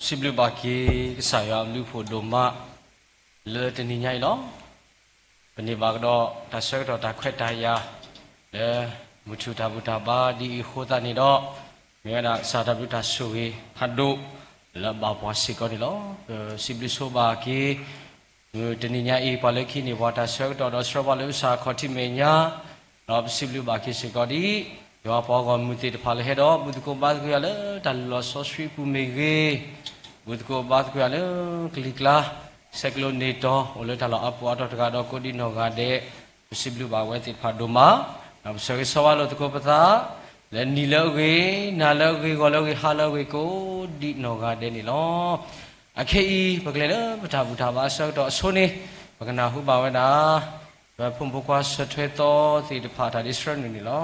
Siblu baki saya lu podoma le teni nyai lo bani bagdo tasek do takwet daya le mutu tabuta ba di khota ni do ngena sadabu tasuwi hadu le ba pwasi ko ni lo siblu so baki teni nyai paleki ni wa tasek do sro ba le sa khoti menya lo siblu baki sikodi yo pa ko muti de phale he do mutu ko ba ko ya le dal lo so swi pu me ge Budko bat ko ale klikla seklo neto ole talo apu ato takado kodi no gade siblu ba we tit phadoma na sari sawalo to ko pata le niloge naloge gologe haloge ko di no gade ni lo akhei bagle le pata buta ba so to sone bagana hu ba we na ba phum phukwa sathwe to ti de phata di sran ni lo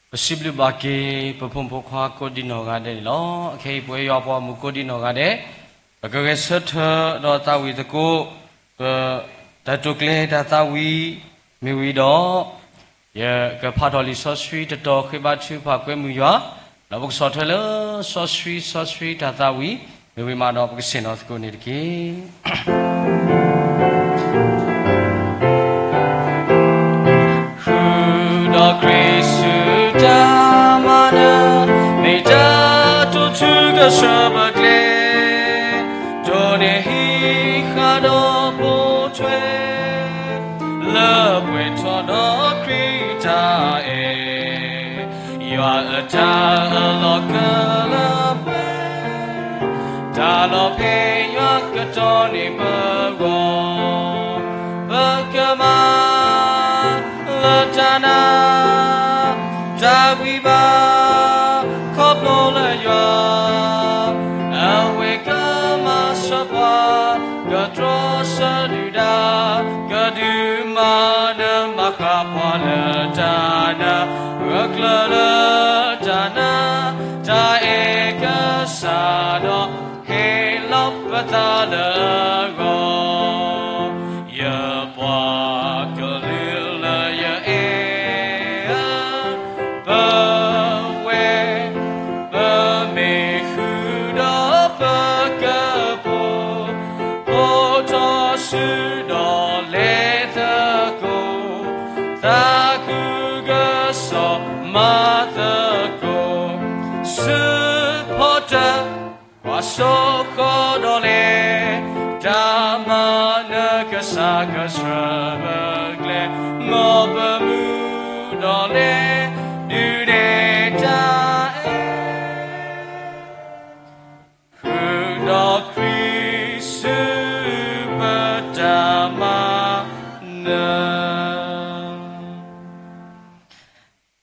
possible baki perform pokha kodi nogade lo okay pwe yo po mu kodi nogade agage satha do ta wi tko ta tukle ta ta wi mi wi do ye ka pha do li so swi to khi ba chu pha kwe mu yo lo bok so thele so swi ta ta wi mi wi ma do bok sin do tko ni ki Shabakle, Done he had a boat, love with on a creator. You are a child of Dalope, Yakatoni Burgo, Burkama, Latana, Daviba, Coppola, Gadrosaduda, Gadumana, Makapala, Dana, Raklala, Dana, Daeka Sado, Helopatala, Go, Yapwa, Galila, Ya Ea, Bawe, Bamehuda, Bakapo. Sudo letha go, Thakuga so mother go, Supporter, Quaso Kodole, Damana Kasaka Srabagle, Mobamu Dole, Dudeta, Hudo Krisu.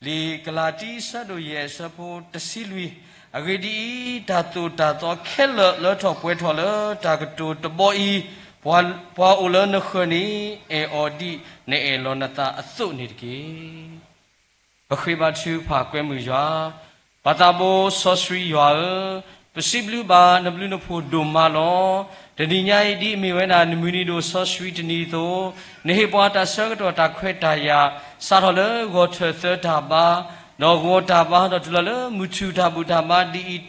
Li kalati sado ye sapo tasilwi agedi tatu tato khela lo thok pwe tho lo takatu tboi pwa ulo na khoni e odi ne e lonata asu ni ki bakhri ba thu pha kwe mu ya patabo sosri ya possible ba nablu no pho do ma lo tani nyai di mi wena muni do sosri tani to ne pwa ta sa to ta khwe ta ya sa tho le go the ta ba no go ta ba do tla le mu chu ta bu ta ba di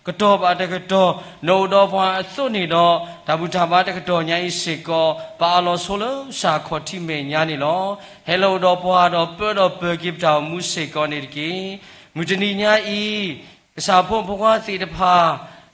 ka to ba ta ka to no do pwa asu ni do ta bu ta ba ta ka to nyai se ko ba lo so lo sa kho thi me nya ni lo hello do pwa do pe do pe give ta mu se ko ni ki mu tani nyai sa pho pwa si ta pha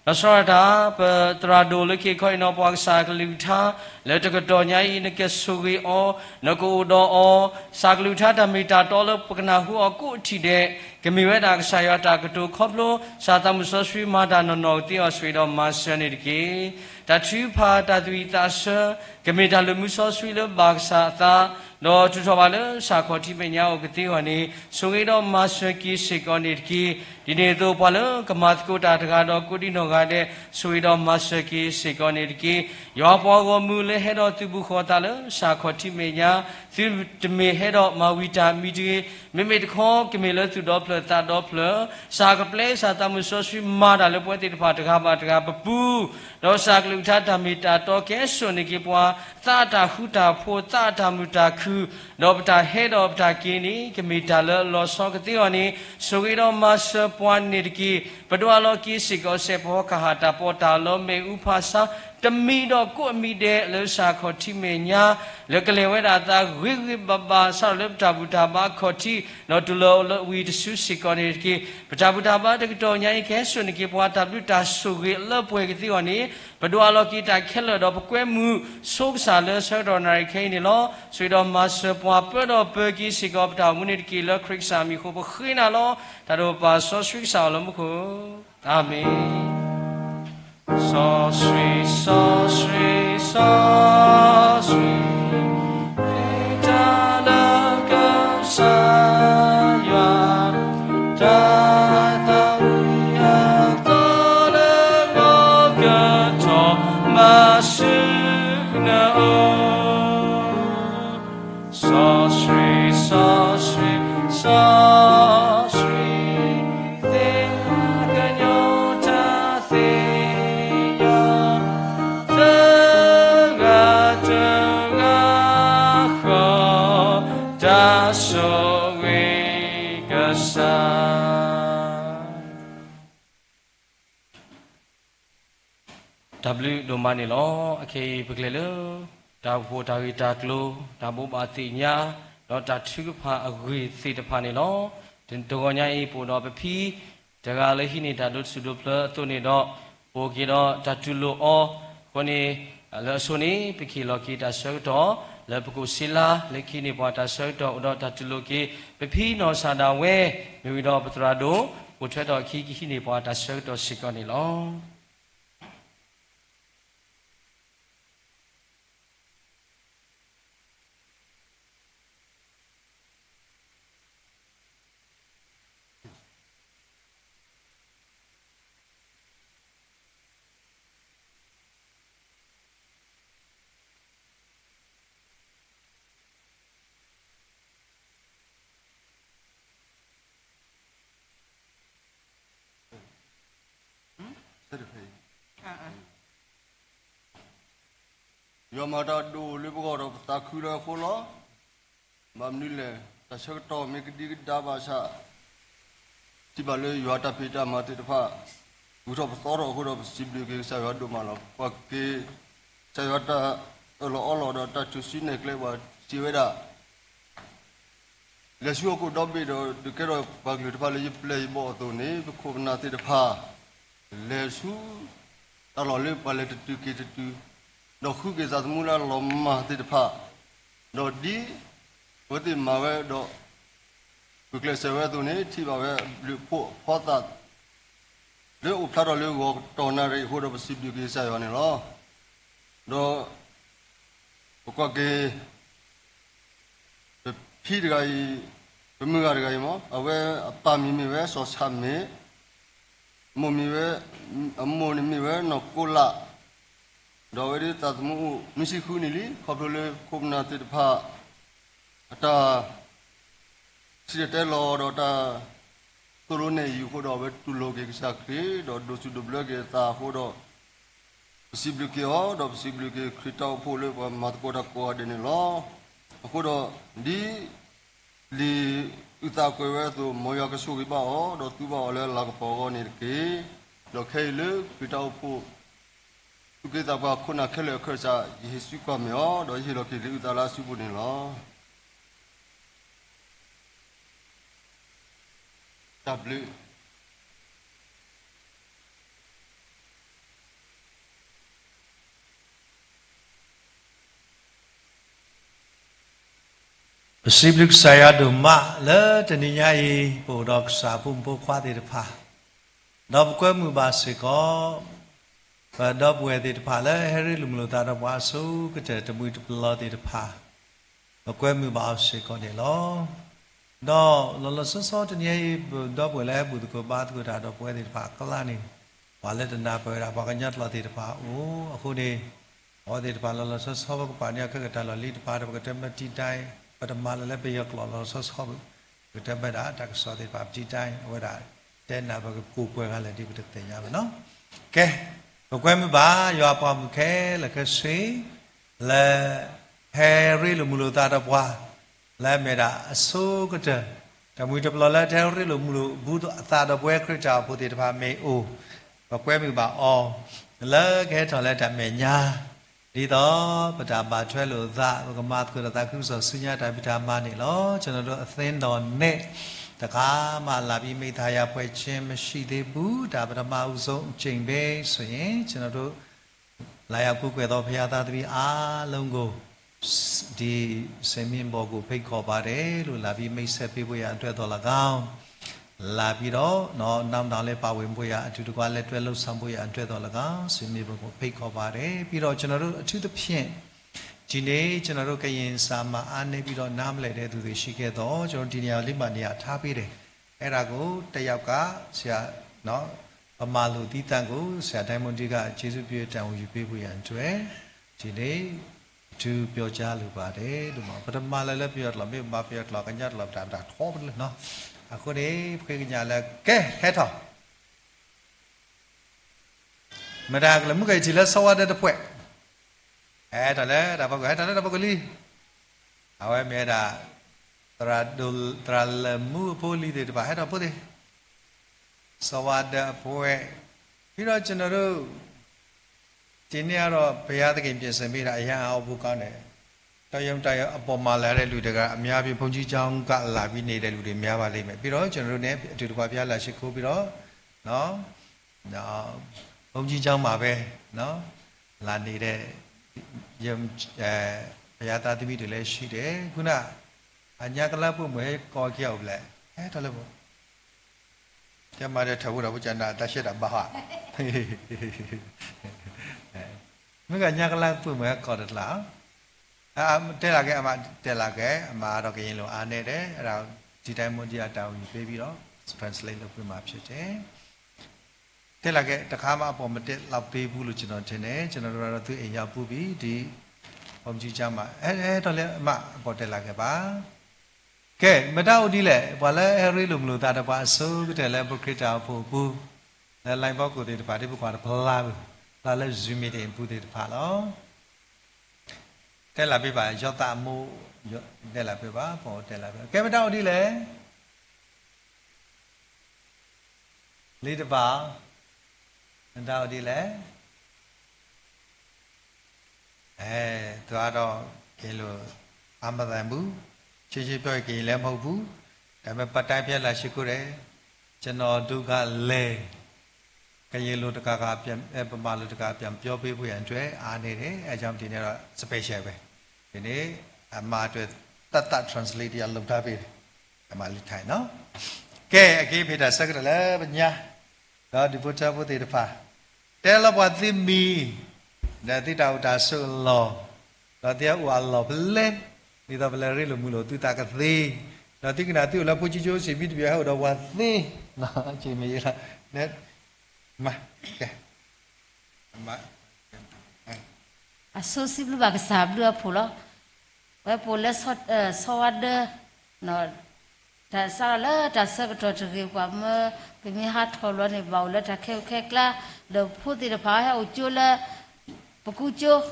Lasarada, Trado, Lucky Coino, Sagluta, Letacatonia, Nakasugi, or Nakudo, or Saglutata, Mita, Dollar, Pukanahu, or Kutide, Kamiweda, Sayata, to Koplo, Satamusosri, Madano, the Oswida, Masaniki, that you part that we tasha, Kamita Lumusosri, Bagsata, no Tutavale, Sakoti Menya, Gatiwani, Sugido, Masaki, Sikoniki, Dinedo Palo, Kamatko, Tatagado, Kudino. Suido Masaki, Sikoniki, Yapago Mule, head of Tibuhotalo, Sakoti Menya, Thil to me head of Mawita Midi, Mimid Kong, Camilla to Doppler, that Doppler, Saga place at Amusoshi, Mada, the pointed part of Habata, Boo, no Saglutata Mita, Toke, Sonikipwa, Tata Huta, Po Tata Mutaku, Nobta head of Takini, Kamita, Los Sokationi, Suido Masa, Puan Nidki, Padualoki, Siko Sepo. Kahata pota lo me upasa tamido ko mide le sa khoti menya le kalewe data gwi baba sa le tabuta ba khoti no tulo lo wi su sikoni ki tabuta ba de to nyai ke sun ki pwa tabuta su gi le pwe ki ti oni padwa lo ki ta khelo do pkwe mu sok sa le sa do nai khe ni lo sui do mas pwa pe do pe ki sikop ta mu ni ki le khrik sa mi kho ba khina lo ta do pa so sui sa lo mu kho amen. So sweet, so sweet, so sweet. Dalaga saya, dalaga dalaga to masuna. So sweet, so sweet, so W လိုမနေလောအခေပကလေလဒါဖို့ဒါဝီတာကလိုဒါဘုပါတိညာတော့ဒါထုကဖာအဂွေစေတဖာနေလောတင်တော်ညာအေးပို့တော့ပဖီတကလည်းဟိနေတာတို့စုတို့ဖလသူနေတော့ပိုကေတော့ဒါတူလိုအောခေါနေလောဆုနေပခိလောကီတာဆောတော့လပကုစီလာလက်ခိနေပေါ်တာဆောတော့တော့ဒါတူလိုကေပဖီနော်ဆာတာဝဲမြို့တော့ပတရာတို့ကိုထွက်တော့ခိခိနေပေါ်တာဆောတော့စီကနေလောยามดาดูลิบกอดตาคุระโคลบามนิเลตาชักตอมิกดิกดาบาชาที่บาเลยยอตาพิจามาติตพากุศลตอรกุศลสิบลิกสายวัดดูมาลปักเกสายวัดตาอลอดตาชุสินเนกเลว่าชีเวดาเลชัวกูดอบบิดดูแกรปักลิตพาเลยเพลย์บอตัวนี้คุบนาติตพาเลชัวตลอดเลยปาเลตตุกิตตุดอกคู่เกษตรมูลลมมาติดผ้าดอกดีวันที่มาเวดอกกุกเลเสวตัวนี้ที่มาเวหรือพอตัดหรืออุปถัมภ์หรือว่าตอนนั้นหัวเราสิบดูเกษตรวันนี้ล้อดอกก็เกพี่ได้เป็นมืออะไรมั้งเอาไว้ปามีเวสอสามมีโมมีเวโมนี่มีเวนกกุลาดาวดิตัดมูมิสิคุนิลิขอบเลยคุมนาติดผ้าตาสิเตลอดตาตุลุเนยูโคดอเวตุโลเกกสักรีดอดสุดบลเกตาโคดอสิบลิเกอดอสิบลิเกคริตาโพเลปมาตโกดาโกอเดนิลอโคดอดีลีอุตาโกเวตุมอยากสุกิบาอดอตุบาอเลลากปอกอนิเกดอเคเลคริตาโพทุกท่านว่าคนนักเลี้ยงเขาจะยิ่งสุขกว่ามั้ยโดยที่เราคิดอุตส่าห์สุบุนี่ล่ะดับเลยสิบลิกสายดูมาแล้วจะนี่ยัยปูดอกสาบุมปูควาติดผาดอกกล้วยมือบาสิก็ดอกบัวติดผาแล้วให้ริลุมลุตาดอกวาสูก็จะตะมุยตะปลอติดผาดอกกล้วยมือบาสิก็เดี๋ยวล้อดอกเราซ้อจะนี่ยัยดอกบัวแล้วบุตรก็บาตก็ได้ดอกบัวติดผาก็ล่านี่ว่าเล่นนาไปเราบอกกันยัดเราติดผาโอ้คุณนี่อ๋อติดผาเราซ้อก็ป่านนี้ก็กระดาษเราลิดผาเราก็จะมาจีได้ปัตมาแล้วไปยกหล่อเราซ้อก็จะไม่ได้แต่ก็ซ้อติดผาจีได้เอาไว้ได้แต่นาไปก็กูป่วยกันเลยที่ประเทศยังไม่เนาะแกบอกว่าไม่บ้ายอพอมแค่แล้วก็สีแล้วแฮร์รี่ลุมลูตาดับว่าแล้วไม่ได้สู้ก็เจอแต่มือจับเราแล้วแฮร์รี่ลุมลูบูตตาดับเวกคริสต์พูดติดพาเมโอบอกว่าไม่บ้าอ๋อแล้วแค่ตอนแรกแต่เมียดีต่อประจำบาช่วยลูตาก็มาคือตาคือสอนสุญญาตาพิธามานี่ล้อจนเราเส้นดอนเน่แต่ข้ามาลาบิไม่ทายาไปเชื่อมชีเดบูดาบดมาอุโสเจงเบสวยฉะนั้นเราลายกุกเวดอพยาตาตีอาลงโกดีเซมินบอกูเพ่งขอบาร์เรลุลาบิไม่เสพไปบุยอันตัวตัวละก้าวลาบิโรนอนำดาวเลปาวิมบุยอันจุดกว่าเลตัวลุสัมบุยอันตัวตัวละก้าวเซมินบอกูเพ่งขอบาร์เรบิโรฉะนั้นเราจุดเพียงจีนี้ฉะนั้นเราก็ยินสามาอันนี้บิโรน้ำเลยเด็ดดูดิชิเกตจนทีนี้ลิมานี่ท้าไปเลยไอ้เราก็แต่ยาวก้าเสียเนาะประมาณลูที่ตั้งกูเสียไทยมันดีก็เจสุเปียจังอยู่เปียบุยันช่วยจีนี้จูเปียจ้าลูกบาเดดูมาประมาณแล้วเปียหล่อไม่มาเปียหล่อกันยัดหล่อตามท้อไปเลยเนาะอ่ะคนนี้เพื่อนกันยาแล้วแกแค่ท่อไม่ได้แล้วมึงก็จีแล้วสวัสดีทุกคนแต่แล้วแต่พอแต่แล้วแต่พอก็ลีเอาไว้เมียด่าตราลมูพูลีเดี๋ยวไปให้เราพูดดิสวัสดีพ่อพี่เราจะนรู้ ဒီနေ့ကတော့ဘုရားသခင်ပြင်ဆင်ပေးတာအရန်အောင်ဖို့ကောင်းတယ်တော်ရုံတရားအပေါ်မှာလာတဲ့လူတွေကအများကြီးဘုန်းကြီးကျောင်းကလာပြီးနေတဲ့လူတွေများပါလိမ့်မယ်ပြီးတော့ကျွန်တော်တို့ ਨੇ အတူတကွဘုရားလာရှိခိုးပြီးတော့နော်ဘုန်းကြီးကျောင်းမှာပဲနော်လာနေတဲ့ယုံဘုရားသားသမီးတွေလည်းရှိတယ်ခုနအညာကလပ်ဖို့မဲကော်ကြောက်လဲတော်လည်းပေါ့ကျမတဲ့ထဘူးတော့ဘုရားနာတရှိတာဘာဟာမကညာကလပ်ဖို့မဲကော်တယ်လားတဲလာခဲ့အမတဲလာခဲ့အမတော့ကရင်လိုအားနေတယ်အဲ့ဒါဒီတိုင်းမွန်ကြီးတောင်းယူပေးပြီးတော့ translate လုပ်ပြမှာဖြစ်တယ်တဲလာခဲ့တခါမှအပေါ်မတက်လောက်ပေးဘူးလို့ကျွန်တော်ထင်တယ်ကျွန်တော်တို့ကတော့သူ့အိမ်ရောက်ပူပြီးဒီဘုံကြီးချမ်းမှာတော့လေအမအပေါ်တက်လာခဲ့ပါကဲမတောက်ဒီလေဘာလဲဟရီလိုမလို့တာတပါအစိုးတဲ့လေဘုခရတာဖို့ဘူးလေလိုင်ဘောကိုတဲ့တပါဒီဘုကွာဘလာလာလဲ zoom တဲ့ပူတဲ့တပါလောတက်လာပြပါရောတာမို့တက်လာပြပါပေါ်တက်လာပြကဲမတောက်ဒီလေလေးတပါမတောက်ဒီလေသူကတော့ကေလိုအမတန်ဘူးချေချေပြောကေလည်းမဟုတ်ဘူးဒါပေမဲ့ပတ်တိုင်းပြက်လာရှိခိုးတယ်ကျွန်တော်ဒုက္ခလဲကရေလိုတကာကပြန်ပမာလိုတကာပြန်ပြောပေးဖို့ရန်အတွက်အားနေတယ်အဲကြောင့်ဒီနေ့တော့ special ပဲဒီနေ့အမအတွက်တတ် translate ရလုပ်ထားပေးတယ်အမလေးထိုင်နော်ကဲအကေဖေတာစက္ကရလဲပညာတော့ဒီဘုရားဘုရားတဖာတဲလဘသီမီဒါတိတောက်တာဆုလောတော့တရားဝါလောဘလဲဒီတော့ဘလဲရလို့မလို့သူတာကသေးတော့တိကနာသူ့လပူချီချိုးစီပြီးတပြားဟောတော့ဝါသေးနော်အချိန်မရလားနဲ့မကဲမအဆိုစီဘလဘကစားဘလဖူလောဝဲပိုလက်ဆောဝဒနော်ဒါစားလာဒါစကတော်တကေကွာမပြမဟာထော်လောနေပေါ့လက်တခဲခဲကလာတော့ဖို့တိတဖာဟဲ့ကျိုးလာပကူကျိုး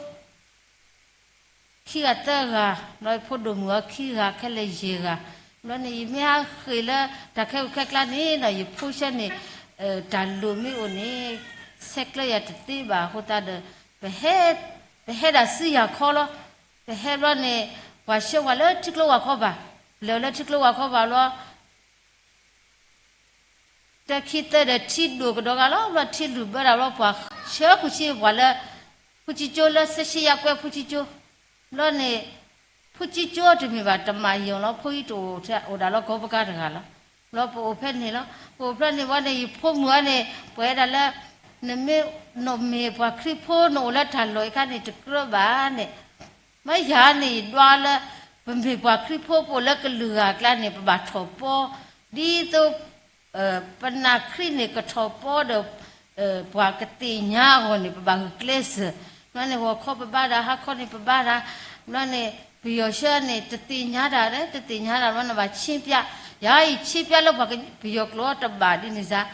ခိကတကနော်ဖို့ဒုံမခိကခဲလေရေကနော်နေမြာခေလာတခဲခဲကလာနေနော်ရဖူရှနေဒါလူမီအိုနေဆက်ကလရတတိပါဟိုတာဘဟဲဒါစီရခေါ်လို့ဘဟဲလောနေဝါရှေဝါလတိကလောဝါခေါ်ပါလောလတိကလောဝါခေါ်ပါလို့တခိတဲ့တိဒုကတော့ကလောလတိလူဘရာလောပွားရှေခုချီဝါလဖူချီချိုလဆရှိရကွယ်ဖူချီချိုလောနေဖူချီချိုတမီပါတမယုံလောဖူကြီးတူတဲ့ဟိုဒါလောကောပကားတကလားလောပိုဖက်နေလောပိုဖက်နေဝါနေဖုံမွားနေပွဲဒါလဲနမေနိုမေပွားခရီဖိုနိုလာထလောခါနေတကရဘာနေမယာနေဒွာလဘမေပွားခရီဖိုပိုလကလူကကလာနေပဘာထောပေါ်ဒီတော့ပနာခရီနေကထောပေါ်တော့ပွားကတိညာဟောနေပဘာကလစ်မနေဟောခေါ်ပဘာဒါဟာခေါ်နေပဘာဒါမနေဘီယောရှာနေတတိညာတာတဲ့တတိညာတာမနဘာချင်းပြယာယီချိပြလို့ဘာဘီယောကလောတဘာဒီနေစား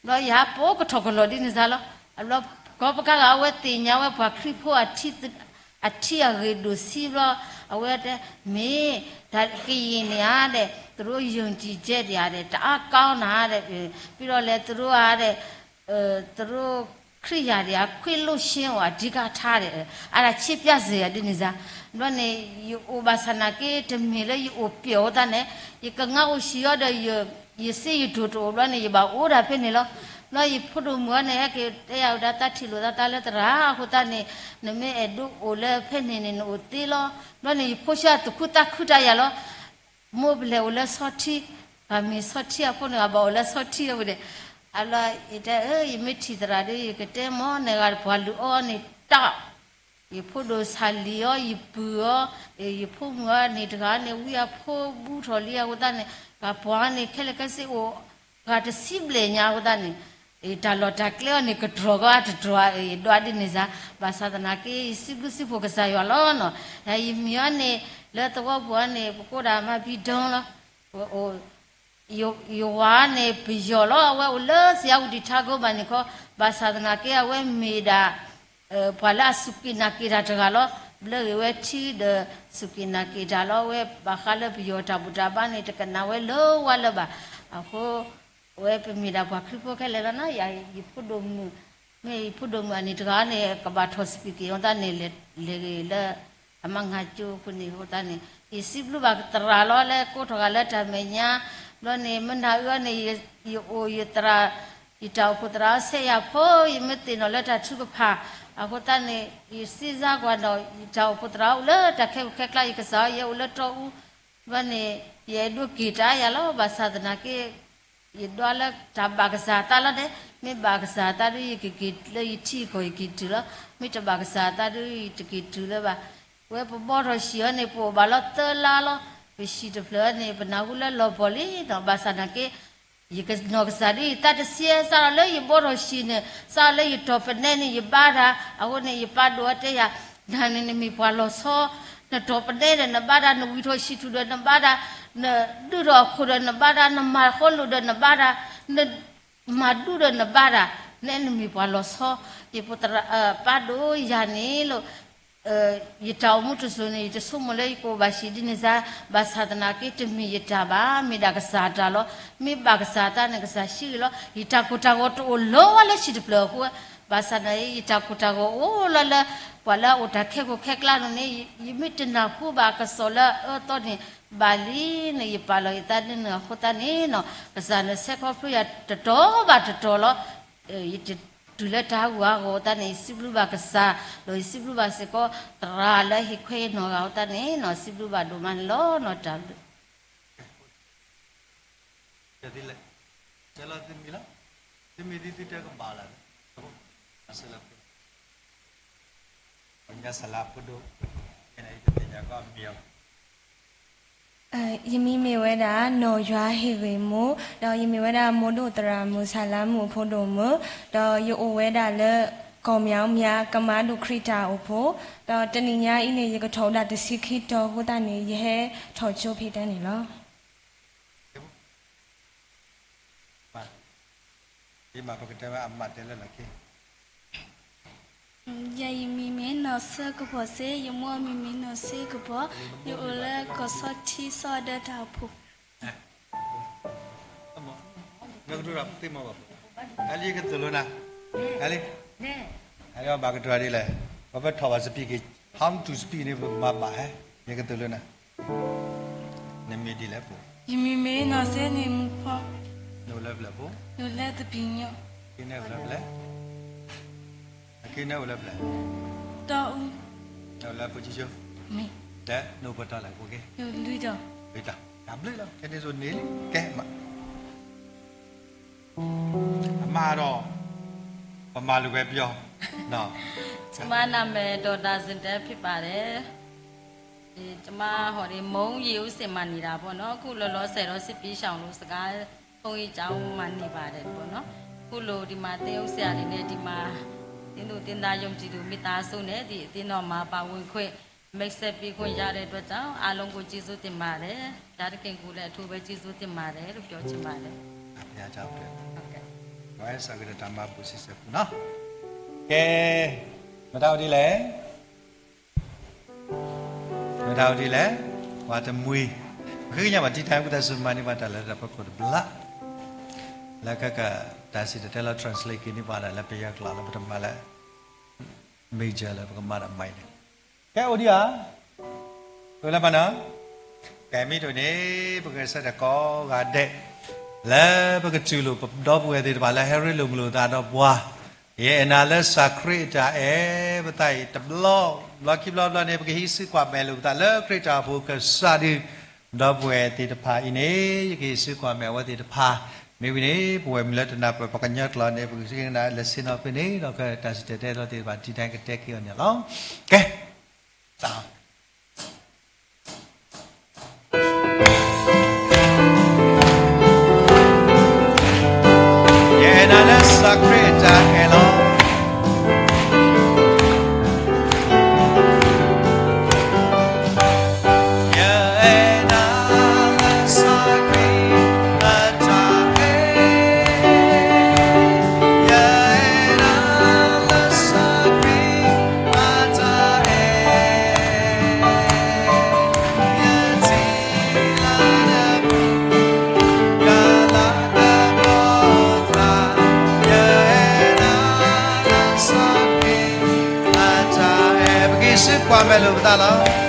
လောယာပိုကထောကလောဒီနေစားလောအလောကောပကကဝဲတင်ညာဝဲဘာခရီဖိုအတိအရေဒိုစီလောအဝဲတဲ့မေဒါကရင်နေရတဲ့သူတို့ယုံကြည်ချက်တွေရတယ်တအားကောင်းတာတဲ့ပြီးတော့လေသူတို့ကတဲ့သူတို့ခရိယာတွေကခွေလို့ရှင်းဟောအဓိကထားတယ်အဲ့ဒါချစ်ပြစေရဒီနေစားလောနေယူဘာစနာကေတမီလေယူပြောတဲ့နဲ့ယကငါ့ကိုရှိရတဲ့ယစီယူတူတူလောနေယဘာအိုးတာဖြစ်နေလောလောယဖုဒုမွားနေကေတယောက်တာတတိလိုတာလဲတရာဟိုတနေနမေအဒုအိုလဲဖြစ်နေနေအိုတီလောလောနေဖိုရှာတခုတခုတရလောမိုဘလေအိုလဲဆော့တီအမေဆော့တီအဖို့နေဘာအိုလဲဆော့တီဝတဲ့အလာယမတီတရာဒီကတဲမောနေကဘွာလူအောနေတောက်ယဖုဒုဆာလီယောယပူယောယဖုမွားနေတကားနေဝီယဖိုဘူးထော်လီယဟိုတနေကဘွားနေခဲလကစီအိုကတစီဘလေညာဟိုတနေဒါလော်တာကလေးနေကဒရောကတ်ဒရောဒွာဒီနေစားဘာသာတနာကေစီဘစီဖိုကစားရလောနော်ယမီယနေလက်တော့ဘွားနေပကိုဒါမပြီးဒုံးလောဟိုယောဝါနေဘီယောလောဝဲလောဆရာဦးဒီထားကိုဘာနေခောဘာသာတနာကေဝဲမေဒါဘာလာစုကိနာကေရာတကလောဘလေဝဲချီဒစုကိနာကေဒါလောဝဲဘာခါလဘီယောတာဘူတာဘာနေတကနာဝဲလောဝါလဘာအခုဝဲပမီဒါဘာခရီပိုခဲလဲနော်ယာယီဖုဒုံ me pudong ani drane kabat hospiki ontane le amang haju kuni ontane isiblu bag teralo le ko thogala tamenya lo ne mena ne yo yitra itau putra se ya pho yimeti no le ta chu pha akotane isiza kwa no itau putra le ta khe khekla ikasa ye le to lo ne ye du kita ya lo basadna ke ye dola tabagasa ta la de me bagasa ta ri ki le ichi ko ki tu la me tabagasa ta ri ki tu le ba we po bo ro shi ne po ba lo te la lo we shi de phle ne ba na gu le lo po li do basana ke ye ke no ka sa ri ta de sie sa le ye bo ro shi ne sa le ye to pe ne ni ye ba da a ho ne ye pa do te ya na ne mi pa lo so na to pe ne na ba da no wi tho shi tu de na ba da na du ro khu de na ba da na ma kho lu de na ba da na ma du de na ba da ne mi pa lo so ye putra pa do ya ni lo yitau mutu suni te sumule ko bashi dinisa basadna ke temi yitaba mi dagasata lo mi bagasata ne gasa shilo yitakuta go to lo wala shidplo ko basana yitakuta go o la wala utakhe ko khekla no ne yimitna ku ba ka sola to ne bali ne yipalo itani ne khota ne no basana se ko pu ya to ba to lo yit tuleta wa go ta ne siblu ba kasa lo siblu ba se ko tra la hi khwe no ga ta ne no siblu ba do man lo no ta jadi le chalo timila timidi tita ko bala asala panya salapudo ena itu tanya ko mio yimi me weda no ywa hege mo do yimi weda mo do tra mo sala mo pho do mo do yo weda le ko myao mya kama do krita o pho do tani nya i ne ye ko thau da de sikhi do ho ta ne ye he thau chu phi tan ne lo di ma ko ta ba amma te la la ke ya yimi me no se ko pho se yimo mi mi no se ko pho yo le ko so thi so da ta pho ngak du rap ti ma ba ali ke tu lo na ali ne ali ba ka tu ali le ba ba thaw ba speak ke how to speak ne ma ba hai ye ke tu lo na ne me di le po yimi me no se ni mu pho no le le po yo le de pinyo ke ne le le ke ne le le to no le po chi chu mi de no ba ta la ko ke yo lui do bây giờ làm lấy lắm cái này rồi nín cái mà đó mà lưu bếp vô nó ကျမနာမည်ဒေါက်တာစင်တဲဖြစ်ပါတယ်ဒီကျမဟောဒီမုံရီဦးစင်မနေတာပေါ့နော်အခုလောလောဆယ်တော့စစ်ပြေးရှောင်လို့စကားဘုံကြီးကျောင်းမှနေပါတယ်ပေါ့နော်အခုလိုဒီမှာတင်းဥဆရာလေးနဲ့ဒီမှာတင်းတို့တင်းသားယုံကြည်သူမိသားစုနဲ့ဒီအတင်းတော်မှာပါဝင်ခွင့်မိတ်ဆက်ပြီးခွင့်ရတဲ့အတွက်ကြောင့်အားလုံးကိုကျေးဇူးတင်ပါတယ်ဒါတခင်ကိုလည်းအထူးပဲကျေးဇူးတင်ပါတယ်လို့ပြောချင်ပါတယ် nhà cháu đấy ဟုတ်ကဲ့ nói sao cái đám ma bùi xí xếp nó cái mà tao đi lẽ và tao mui cứ nhà mà đi tham của ta xuân mai mà ta lại là bắt cột bla là cái ta sẽ để là translate cái này vào là bây giờ là bắt đầu là major là bắt đầu là mày cái ô đi à rồi là bạn nó cái mấy đôi này bây giờ sẽ đã có gà đệ là bây giờ chú lục đó bây giờ bà là Harry lùng lùng ta đó qua ye na là sacred ta bây tay tập lo kịp lo này bây giờ hít sức qua mẹ lùng ta là create ta bây giờ sa đi đó bây giờ tập phá ini cái sức qua mẹ bây giờ tập phá mấy cái này bây giờ mình lấy na bây giờ nhắc lo này bây giờ na lesson of ini đó cái ta sẽ để đó thì bạn chỉ đang cái take kia này lo okay sao na sacred ta hello สึกความไม่รู้ตาละ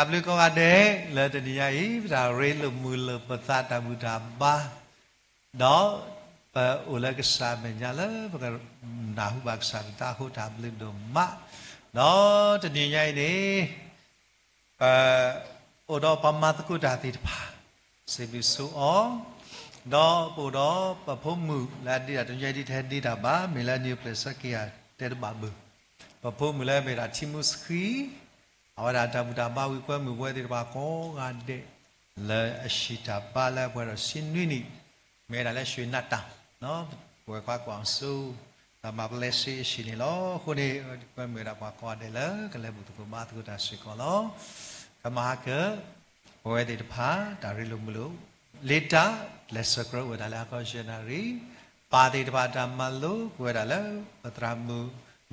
ดับลือก็ว่าเด้เลยแต่นี่ยัยเราเรียนรู้มือเลยภาษาตาบุตรบ้าดอปะอุลกษาเมียเลยปะก็นาหุบักษาตาหูดับลือดมะดอแต่นี่ยัยนี่ปะอุดอปมาตกุดาติภาเสบิสุอ๋อดอปูดอปะพมือและดีแต่ยัยที่แทนดีดับบ้ามีแล้วนิวเพลสกี้อะเตดบาบือปะพมือแล้วมีราชิมุสกีเอาดาตาบุตรบ้าวิกว่ามือว่าที่บ้าก็งานเดเลยชิตาบ้าแล้วพอเราสิ้นนี่เมื่อเราช่วยนัดตาเนาะพวกความกว้างสู้แต่มาเลเซียชินี่ล้อคนนี้ก็เมื่อเราความกว้างเดเลยก็เลยบุตรกูบ้าตุกตาสิกอล้อก็มาเกิดพวกที่บ้าดาริลุมุลุเลต้าเลสกรูว่าดาราก็เจนารีปาที่บ้าดามาลุว่าดาราปัตรามู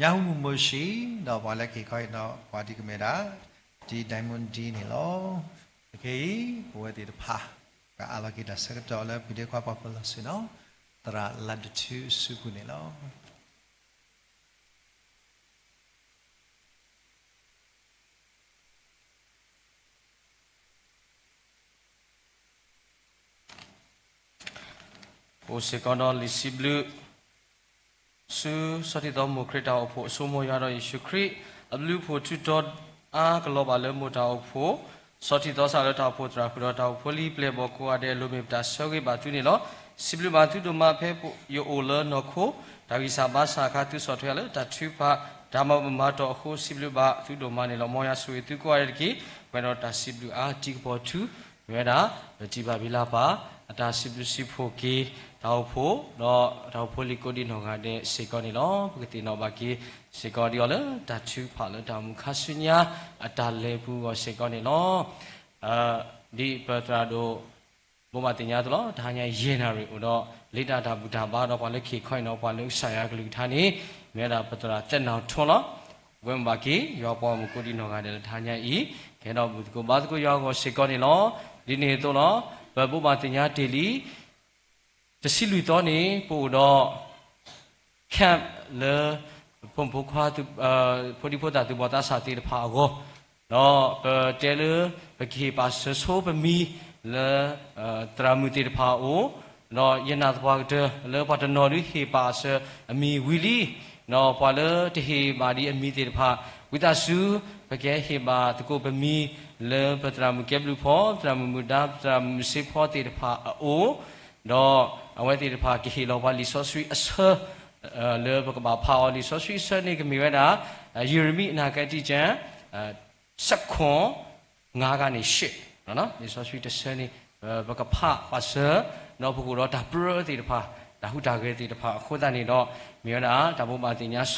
ยาหูมุชีดอกบอลเล็กกี่ค่อยดอกปาติกเมดาดีไดมอนด์ดีนี่ล้อโอเคพวกที่พาก็อาลักิดาสักจอแล้ววิดีโอความปลอดภัยเนาะตราลัดชื่อสุกุนี่ล้อโอเซกอนอลิซิบลูสุสติดอมุคริตาอโพสมยาดอยิสุคริอับลูโพจุดอากลอบาเลมุตาอโพสติดอสาเลตาอโพตราคุดตาอโพลีเปลบอกว่าเดลูมิบตาสเกบาตุนี่ลอสิบลูบาตุดมาเพปโยโอเลนอโคดาวิสาบาสาคาตุสอทเวลตาทุปาดามามาตอโคสิบลูบาตุดมานี่ลอมอยาสุเอตุกวาเรกิเวนอตาสิบลูอาจิกปอตุเวดาจิบาบิลาปาအတာစီပလူစီဖိုကီတောက်ဖို့တော့တောက်ဖို့လီကိုဒီနောကတဲ့စေကောနီလောပကတိနောဘာကီစေကောဒီော်လေတချူဖာလေတောင်ခါဆုညာအတာလေဘူးကိုစေကောနီလောဒီပတရာတို့ဘုမတင်ညာတော့ဒါညာယေနာရီတော့လိတာတာဘူတာဘာတော့ဘာလေခေခွိုင်တော့ဘာလေဆာယာကလူထားနေမြဲတာပတရာတက်နောင်ထွန်းလောဝမ်ဘာကီရောပေါ်မကိုဒီနောကတဲ့ဒါညာဤခဲတော့ဘူးကိုဘာကိုရောကိုစေကောနီလောဒီနေတော့လောဘဘုမတင်ညာတေလီတစီလူတော်နေပို့တော့แคบle pom pokwa tu podi poda tu bota sati de pha go no te le baki pa so ba mi le tramu ti de pha o no yena twa de le pa de no ri he pa se ami wili no pa le te he ba di ami ti de pha wita su bake he ba tu ko ba mi le pa tramu ke blu pho tramu muda tramu se pho ti de pha o no awe ti de pha ki he lo ba li so sui asaเลบกบาพาวลิสอสุสนี่ก็มีเวลาเยเรมีนาคติจังสักคนงากันนี่ชิเนาะลิสอสุตเสนี่บกพะปัสเนาะพวกเราดับเบิลติดพาดาหุดาเกติดพาคนตานี่เนาะมีเวลาดับบุมาติญาโซ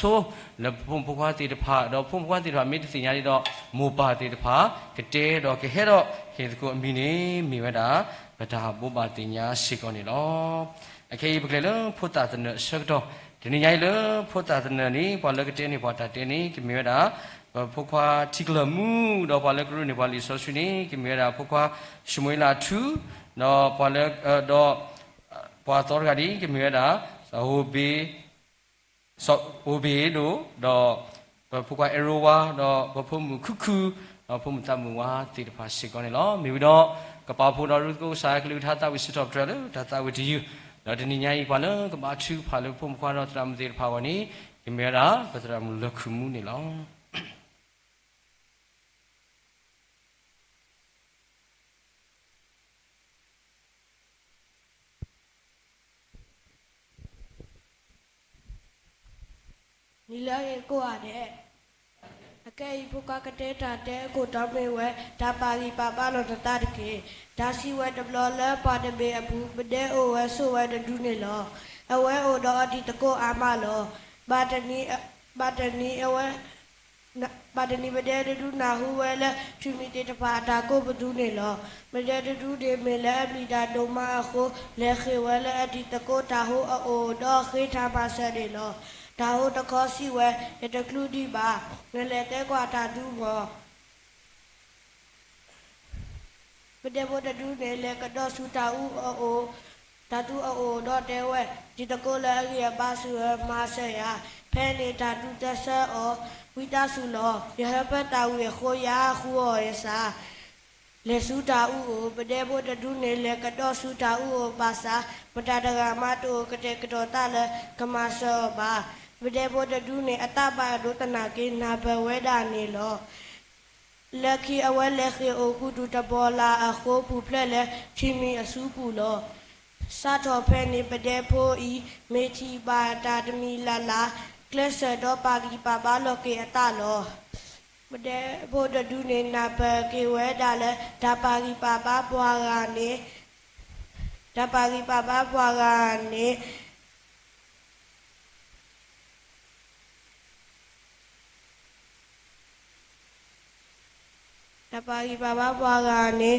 แล้วพุ่มพวกติดพาเนาะพุ่มพวกติดพามีติญานี่เนาะโมบาติดพากะเตเนาะกะเฮเนาะเฮตกูมีนี่มีเวลาบดาบุมาติญาสิกอนี่เนาะโอเคบกเลยพุทธะตนะสักดอဒီနေ့ရိုင်လို့ဖို့တာတနနီဘာလကတဲ့နေဘာတာတဲ့နေကမြေတာဖို့ခွာတိကလမှုတော့ဘာလကရုနေဘာလီဆိုဆွနေကမြေတာဖို့ခွာရှမွေလာထူတော့ဘာလတော့ဘာတော်ကဒီကမြေတာဟိုဘေဆောဟိုဘေလို့တော့ဖို့ခွာအရိုဝါတော့ဖို့မှုခုခုတော့ဖို့မှုတမှုဝါတိတဖာရှိကောနေလောမြေတော့ကပါဖို့တော်ကိုစာကလူထားတာဝိစတော့တယ်ဒါတာဝိဒီယူเราจะนี่ยังอีกว่าเลยก็มาชื่อพาเลยพุ่มคว้าเราตามเดินพาวันนี้กิเมราปัตรามุลคุมุนี่ล้อนี่เลยกูอ่ะเนี่ยအကဲဘုကကတဲ့တာတဲ့ကိုတောင်းပေးဝဲဒါပါလီပါပါလို့တတတကေဒါစီဝဲဒဘလလပါတဘေအဘူးပတဲ့အိုဝဲဆိုဝဲဒူးနေလောအဝဲအိုတော့အဒီတကိုအာမလော ဘာတနီအဝဲဘာတနီပတဲ့တူနာဟူဝဲလဲချူမီတေတပါတာကိုဘဒူးနေလောမတဲ့တူဒီမေလဲအမိတာဒိုမာခိုလဲခေဝဲလဲအဒီတကိုတာဟူအိုတော့ခေထားပါဆဲနေလောဒါဟူတခေါ်စီဝဲရတကလူဒီပါငလဲတဲကွာတာဒူးမောပတဲ့ဘဒဒူးနေလဲကတော့စူတာဦးအိုဓာတုအိုတော့တဲဝဲဒီတကိုလဲရပါဆူမာဆဲရဖဲနေဓာတုတဆဲအောဝိတဆုလောရဟပတာဝေခိုယာခုောရစာလေစုတာဥကိုပတဲ့ဘဒဒုနေလေကတော့စုတာဥကိုပါစာပတတဂမတုကတဲ့ကတော့တလေကမဆောပါပတဲ့ဘဒဒုနေအတပါဒုတနာကေနာဘဝေဒနေလောလက်ခီအဝဲလက်ခီအိုကုတုတဘောလာအခိုးပူဖလက်လေချီမီအစုပူလောစာတော်ဖဲနေပတဲ့ဖိုးဤမေချီပါတာတမီလာလာကလစတော့ပါကီပါပါလောကေအတလောမတဲ့ဘုဒ္ဓဒုနေနာပကေဝဲဒါလဲဒါပါကီပါပါပွားကနေဒါပါကီပါပါပွားကနေဒါပါကီပါပါပွားကနေ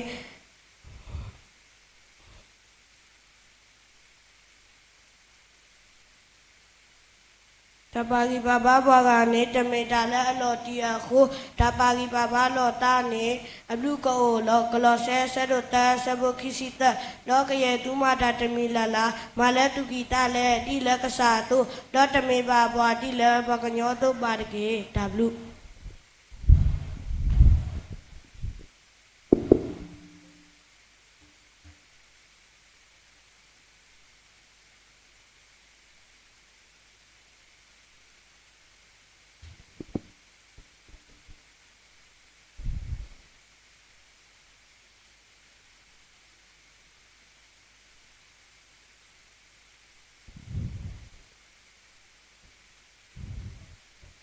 တပါဂီဘာဘာဘွားကနေတမေတာလဲအလော်တီအခုတပါဂီဘာဘာလော်တာနေအဘလူကောလောကလောဆဲဆဲတို့တဆဘခိစီတလောကရဲ့တူမတာတမီလာလာမလဲတူဂီတာလဲဒီလဲကစားတူလောတမေဘာဘွားဒီလဲဘကညောတို့ပါတကေတဘလူ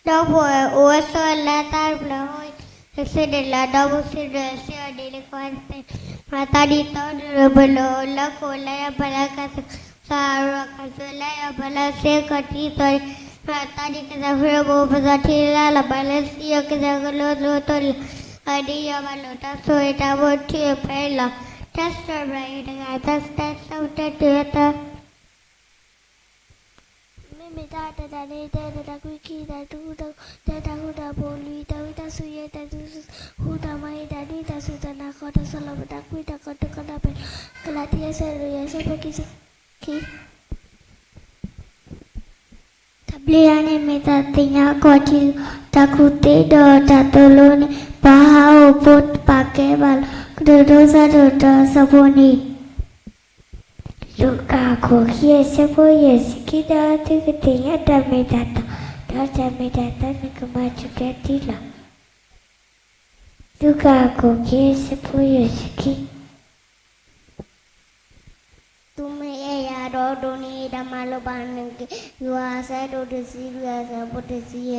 တော့ဘယ်အိုးဆောလာတာဘလို့စစ်တယ်လာတော့စစ်တယ်ဆရာဒီလေကွန်မာတာဒီတော့ဘလို့လက်ကိုလည်းဘလကစာရကစလည်းဘလစေကတိတော့မာတာဒီကစားရဘောပဇာတီလာလဘလစီယကစားလို့လို့တော့အဒီယမလို့တဆိုရတာဘတိဖဲလာတက်စရိုင်းတကတက်ဆောက်တဲ့တဲ့မေတာတတနေတဲ့တကွိခိတတူတော့တတဟုတာဘောလီတဝိတဆုရတတူဟုတာမိုင်းတတိတဆုတနာခေါ်တဆလဘတကွိတကတကနာပဲကလာတိယဆရရဆပကိစီခိတပလီယနေမေတာတင်ညာကောတီတခုတေတော့တတလုံးဘာဟောပုတ်ပါကေဘလကဒိုဇာဒိုစဘောနီလူကာကိုခေစဖို့ရစကိတာတိကတင်ရတမေတာတော့တမေတာတနကမချူတဲ့တီလာလူကာကိုခေစဖို့ရစကိသူမေရတော့ဒိုနီဓမ္မလောပန်ကေယူအားဆဲဒိုတစီရဆဘုတစီရ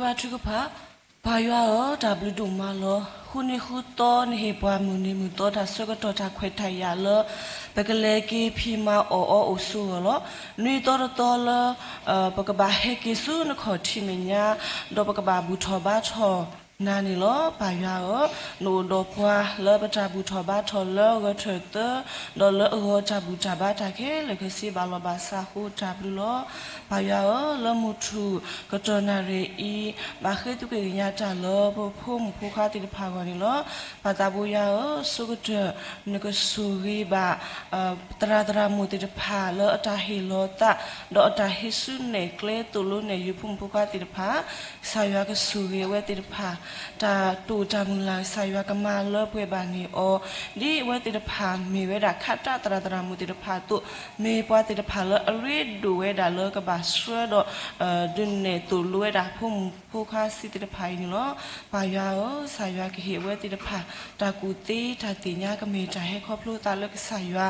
ba chu ko pha ba ywa da blu du ma lo hu ni hu to ni he bwa mu ni mu to da so ko to ta khwe thai ya lo ba ka le ki phi ma o su lo ni to lo ba ka ba he ki su na kho thi me nya do ba ka ba bu tho ba thoนานี่ล้อปายาโนดอพัวเลบจาบุทอบาทอเลก็เถิดเตดอเลจาบุจาบาตาเคเลยก็สิบาลบาซาฮูจาบุล้อปายาเลมุทูก็จนาเรอีบาเคตุเกญาจาเลพพุ่มผู้ค้าติดภาวะนี่ล้อปาตาบุยาสุกเจนก็สุริบาตรามุติดภาเลตาฮิโลตาดอตาฮิสุเนเกลตุลุเนยุพุ่มผู้ค้าติดภาสายาก็สุริเวติดภาตาตูจามุลาสายวากมาเลเปบานีโอดีเวติดพามีเวดาคัตตาตรามุติดพาตุมีปวติดพาเลอรีดูเวดาเลกบาสเวดดุนเนตุลเวดาพุ่มผู้ค้าสิติดพายนี่เนาะปายาสายวากิเหเวติดพาตากุติตาติญาก็มีใจให้ครอบครัวตาเลกสายวา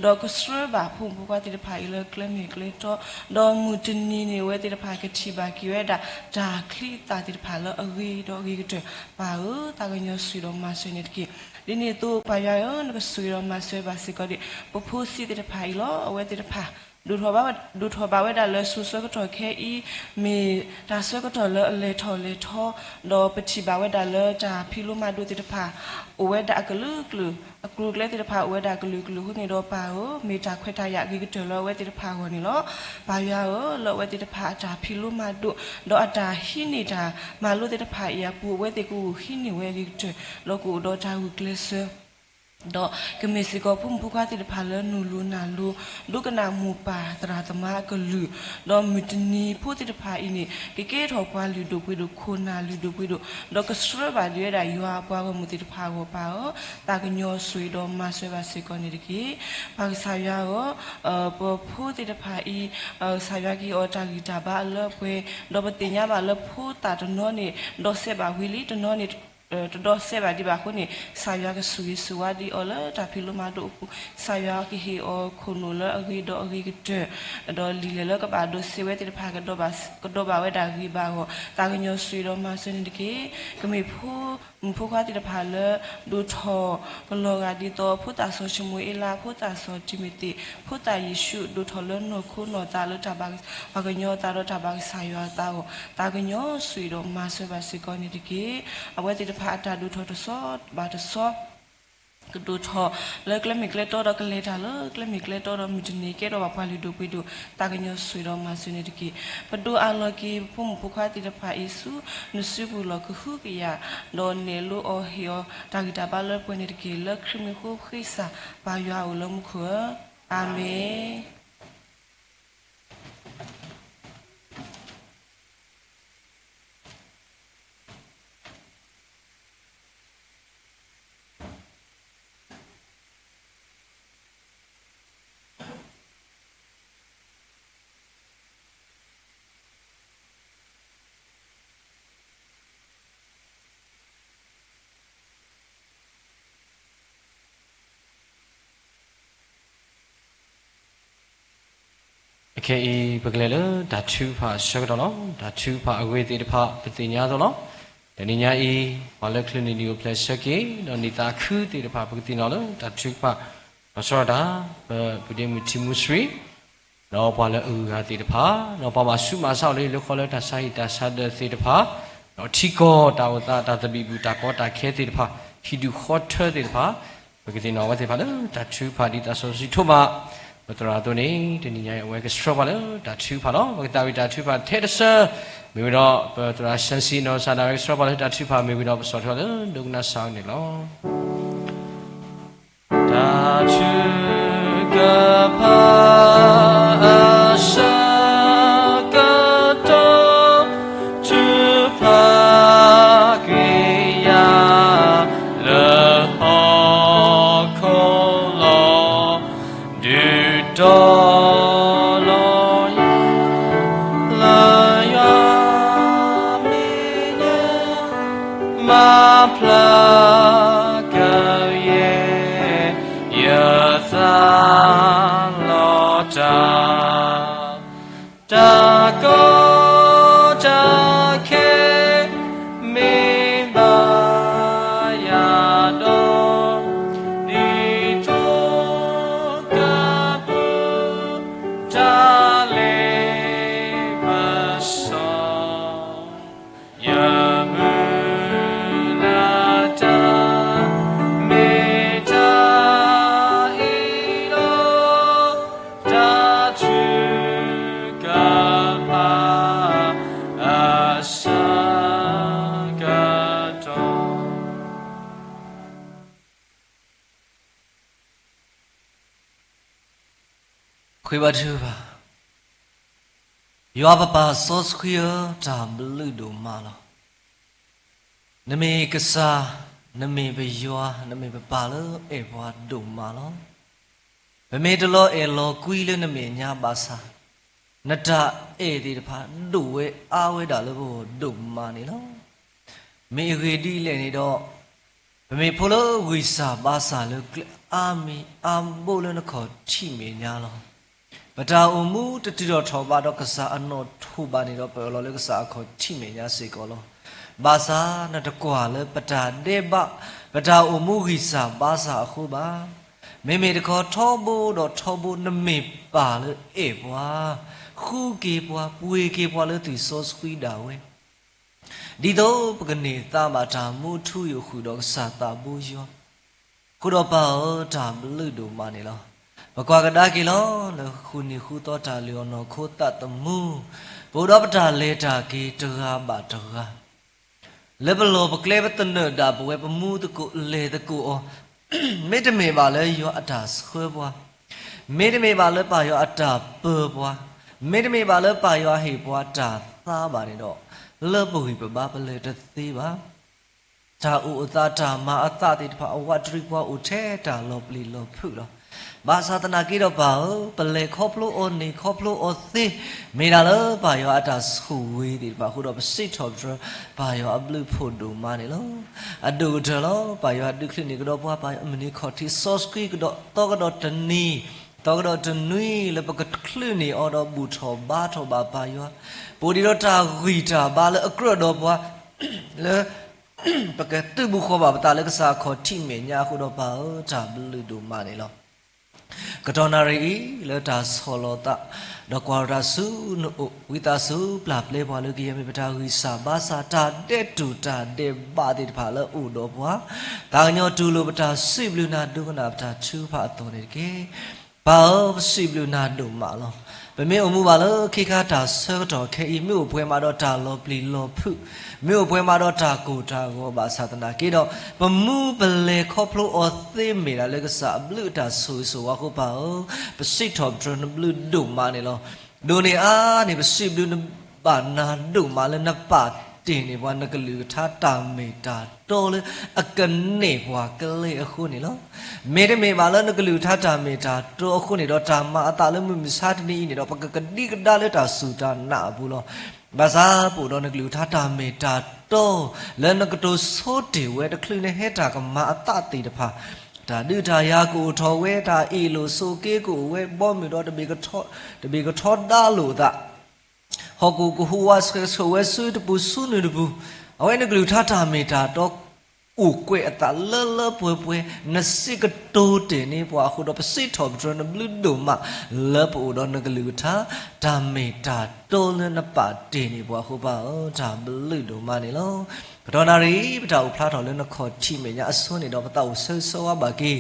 ดอกสเวบาพุ่มผู้ค้าติดพายเลกเลมีเกลโตดอมุตินีนี่เวติดพากทิบากิเวดาจาคลีตาติดพาเลอรีดอกีกเตပါတာကညဆွေတော်မဆွေနေတကိဒီနေ့တော့ပါရရောနကဆွေတော်မဆွေပါစကဒီပဖို့စီတဲ့ဖိုင်လောအဝဲတဲ့ဖာဒူထောဘာဝဲဒါလဲဆူဆွဲကတော့ခဲဤမေဒါဆွဲကတော့လဲလေထောတော့ပတိဘာဝဲဒါလဲဂျာဖီလိုမဒူတဲ့ဖာအဝဲဒါကလူအကလူလဲတဲ့ဖာအဝဲဒါကလူခုနေတော့ပါမေတာခွဲထားရကိကတော်လဲဝဲတဲ့ဖာကိုနေလောဘာရရောလောဝဲတဲ့ဖာဂျာဖီလိုမဒူတော့အတာဟိနေတာမလို့တဲ့ဖာရပူဝဲတဲ့ကူဟိနေဝဲကိကလောကူတော့ဂျာဝကလဆดอกกเมสิกอพุ่มผู้ค้าติดพาเลนูลูนาลูลูกนาหมูป่าตราตมากลือดอมิตนีผู้ติดพาอินี่เก๋ถอปวาลูดูปิดูโคนาลูดูปิดูดอกกสระบาดเยดายัวปวากมุติดพาโกปาตากญอสุยดอมาสวาสิกอนิดิกิปากสายาปผู้ติดพาอีสายากิอตากิตาบาเลเปดอปติญาบาเลผู้ตาตนอนี่ดอเซบาวิลิตนอนี่တော့ဆေဘာဒီဘာခုနေဆာယာကဆူရီဆူဝါဒီအော်လာတာဖီလိုမာဒိုဆာယာကဟီအောခုနိုလာအဂီတော့အဂီကတဲ့တော့လီလေလကဘာဒိုဆေဝဲတဲ့ဖာကတော့ဘာဝဲတာဂီဘာဟောတာကညောဆွေတော့မဆွေနေတကေကမေဖိုခွာတဲ့ဖာလဒူထောကလောဂါဒီတော့ဖုတာဆိုရှမွေအလာဖုတာဆိုတီမီတီဖုတာယေရှုဒူထောလနိုခုနောတာလတာဘာကညောတာတော့တာဘာဆာယာတာကညောဆွေတော့မဆွေပါစီကောနေတကေအဝဲတဲ့พาตาดูทอซอบาตซอก็ดูทอเลิกแล้วมีเกลโตเราก็เลยท่าเลิกแล้วมีเกลโตเรามีจุดนี้แกเราพาลิดูไปดูตากันยอสุยเรามาสุยนี่ตะกี้ปดูอาลอกีพุ่มผู้ค้าติดพาอิสุนุสุบุลอคือฮูกยาโดนเนลูโอเฮียตากิตาบาเลิกปนี่ตะกี้เลิกคริมิคูคริสาปายาอุลมขัวอาเมเคอีปกเลเลดัดชูผาชกดอเนาะดัดชูผาอเวติดผาปฏิญญาดอเนาะเดนิญาอีวาเลคลินินิโอเพลชเกดอนิตาคือติดผาปฏิเนาะดัดชูผาบสระดาปุเดมุทิมุสรีเนาะปาเลอูกาติดผาเนาะปามาสุมาซาเลลขอเลตาไซตาซาเดติดผาเนาะทิโกตาวตาตาตบิบุตาโกตาเคติดผาฮิดูคอเทติดผาปกติเนาะว่าติดผาเลดัดชูผาดิตาโซซิโทมาบตราตัวนี้ทีนี้ยังเอาไว้ก็สตรอเบอร์ดัดชูผาเนาะบางทีดัดชูผาเทเดเซอร์มีวิโรบตราเซนซีโนซาดาเวกสตรอเบอร์ดัดชูผามีวิโรสอดทอเลยดูน่าสาวนี่เนาะดัดชูกะผาอาชากะโตชูผาเกียาเลหอโคโลดอลอยลายามิเนมาพลากะเยยะซาลอจาตาโกจาเค ခွေပါသူပါယောပပါစောစခွေတာဘလူဒိုမာလောနမေကစားနမေဘယောနမေပပါလောအေဘွားဒိုမာလောဗမေတလောအေလောကွီလနမေညာပါစာနတအေဒီတဖာဒိုဝဲအာဝဲတာလို့ဒိုမာနေလောမေရေဒီလေနေတော့ဗမေဖိုလောဝိစာပါစာလို့အာမီအမ်ဘိုလနခေါ်ချိမေညာလောပတာအမှုတတိတော်ထောပါတော့ကစားအနောထူပါနေတော့ပလောလေကစားခေါ်ချိမေညာစေကောလောဘာသာနတကွာလေပတာဒေဘပတာအမှုခိစာဘာသာအခုပါမေမေတခေါ်ထောဖို့တော့ထောဖို့နမေပါလေအေဘွာခုကေဘွာပွေကေဘွာလေသူစောစခွီတာဝဲဒီတော့ပကနေသားမတာမူထူယခုတော့စာတာဘူးယောခုတော့ပါတာဘလူတို့မနေလောဘကွာကဒါကီလောလခုနီခုတော့တာလျောနောခိုတတ်တမှုဘုရားပတာလေတာကီတရာပါတရာလေဘလောပကလေဘတနဒါဘဝပမှုတကုလေတကုအောမေတ္တမေပါလေယောအတာဆွဲဘွာမေတ္တမေပါလေပါယောအတာပေဘွာမေတ္တမေပါလေပါယောဟေဘွာတာသားပါနေတော့လေဘဝိပဘာပလေတသေးပါတာဥအတာတာမာအတာတိတဖာအဝတရိဘွာဥထဲတာလောပလီလောဖုလောဘာသာတနာကိတော့ပါပလေခေါပလိုအိုနီခေါပလိုအိုသေမေလာလောပါယောအတာဆူဝေးဒီပါခုတော့ပစိထောဒရပါယောအဘလူဖို့ဒူမာနေလောအဒူဒလောပါယောအဒုခလနိကတော့ဘွားပါယောအမနီခေါ်တီဆော့စကီကတော့တော့ကတော့တနီတော့ကတော့တနွီလပကခလနီအော်တော့ဘူထောဘာထောဘာပါယောပိုဒီတော့တာဂီတာဘာလဲအကရတော့ဘွားလေပကတူဘူခေါ်ပါတာလဲကစားခေါ်တိမေညာခုတော့ပါတာဘလူဒူမာနေလောကတော်နာရီလေတာဆောလောတာဒကွာရဆုနုဝိတာဆုပလပလေဘွာလူကီယမေပတာဝိစာဘာစာတာတဲ့တူတာတဲ့ပါတိတဖာလေဥတော်ဘွာတာညောတူလိုပတာစိဘလူနာဒုကနာပတာချူဖာတော်နေကေဘာစိဘလူနာဒုမာလောဗမေအမှုပါလောခိခတာဆောတော်ခေဤမြို့ပွဲမှာတော့တာလောပလီလောဖုမြို့ပွဲမှာတော့တာကိုတာကိုပါသာသနာကေတော့ဗမှုပလေခေါပလိုအသေမေလာလေကစားဘလူတာဆူဆူဝခုပါပစိတော်ဒရနဘလူဒုမာနေလောဒိုနေအားနေပစိဘလူနပါနာဒုမာလေနပါတင်နေဘွာနကလူထာတာမေတာတော်လေအကနေဘွာကလေးအခုနေလောမေတမေပါလနကလူထာတာမေတာတော်အခုနေတော့တာမအတာလည်းမစားတနီနေတော့ပကကတိကဒါလေတာစူတာနာဘူးလောဘာသာပူတော့နကလူထာတာမေတာတော်လနကတိုဆိုတေဝဲတခလူနေဟဲတာကမအတာတေတဖာဒါဒုတာယာကိုထော်ဝဲတာအေလိုဆိုကေကိုဝဲဘောမီတော့တဘေကထောဒါလို့တာဟောကူကူဟူဝါဆွဲဆွေတပူဆုနေတပူအဝဲနကလူထာတာမေတာတော့ဥကွဲအတာလလပွဲနစိကတိုးတင်နေပွားခုတော့ပစိထော်ဘဒရနဘလူဒိုမလပူတော့နကလူထာတာမေတာတိုးနပါတင်နေပွားခုပါဒါဘလူဒိုမနေလောပတော်နာရီပတောက်ဖလားတော်လည်းနခေါ်ချိမေညာအစွန်းနေတော့ပတောက်ဆဆောပါကေ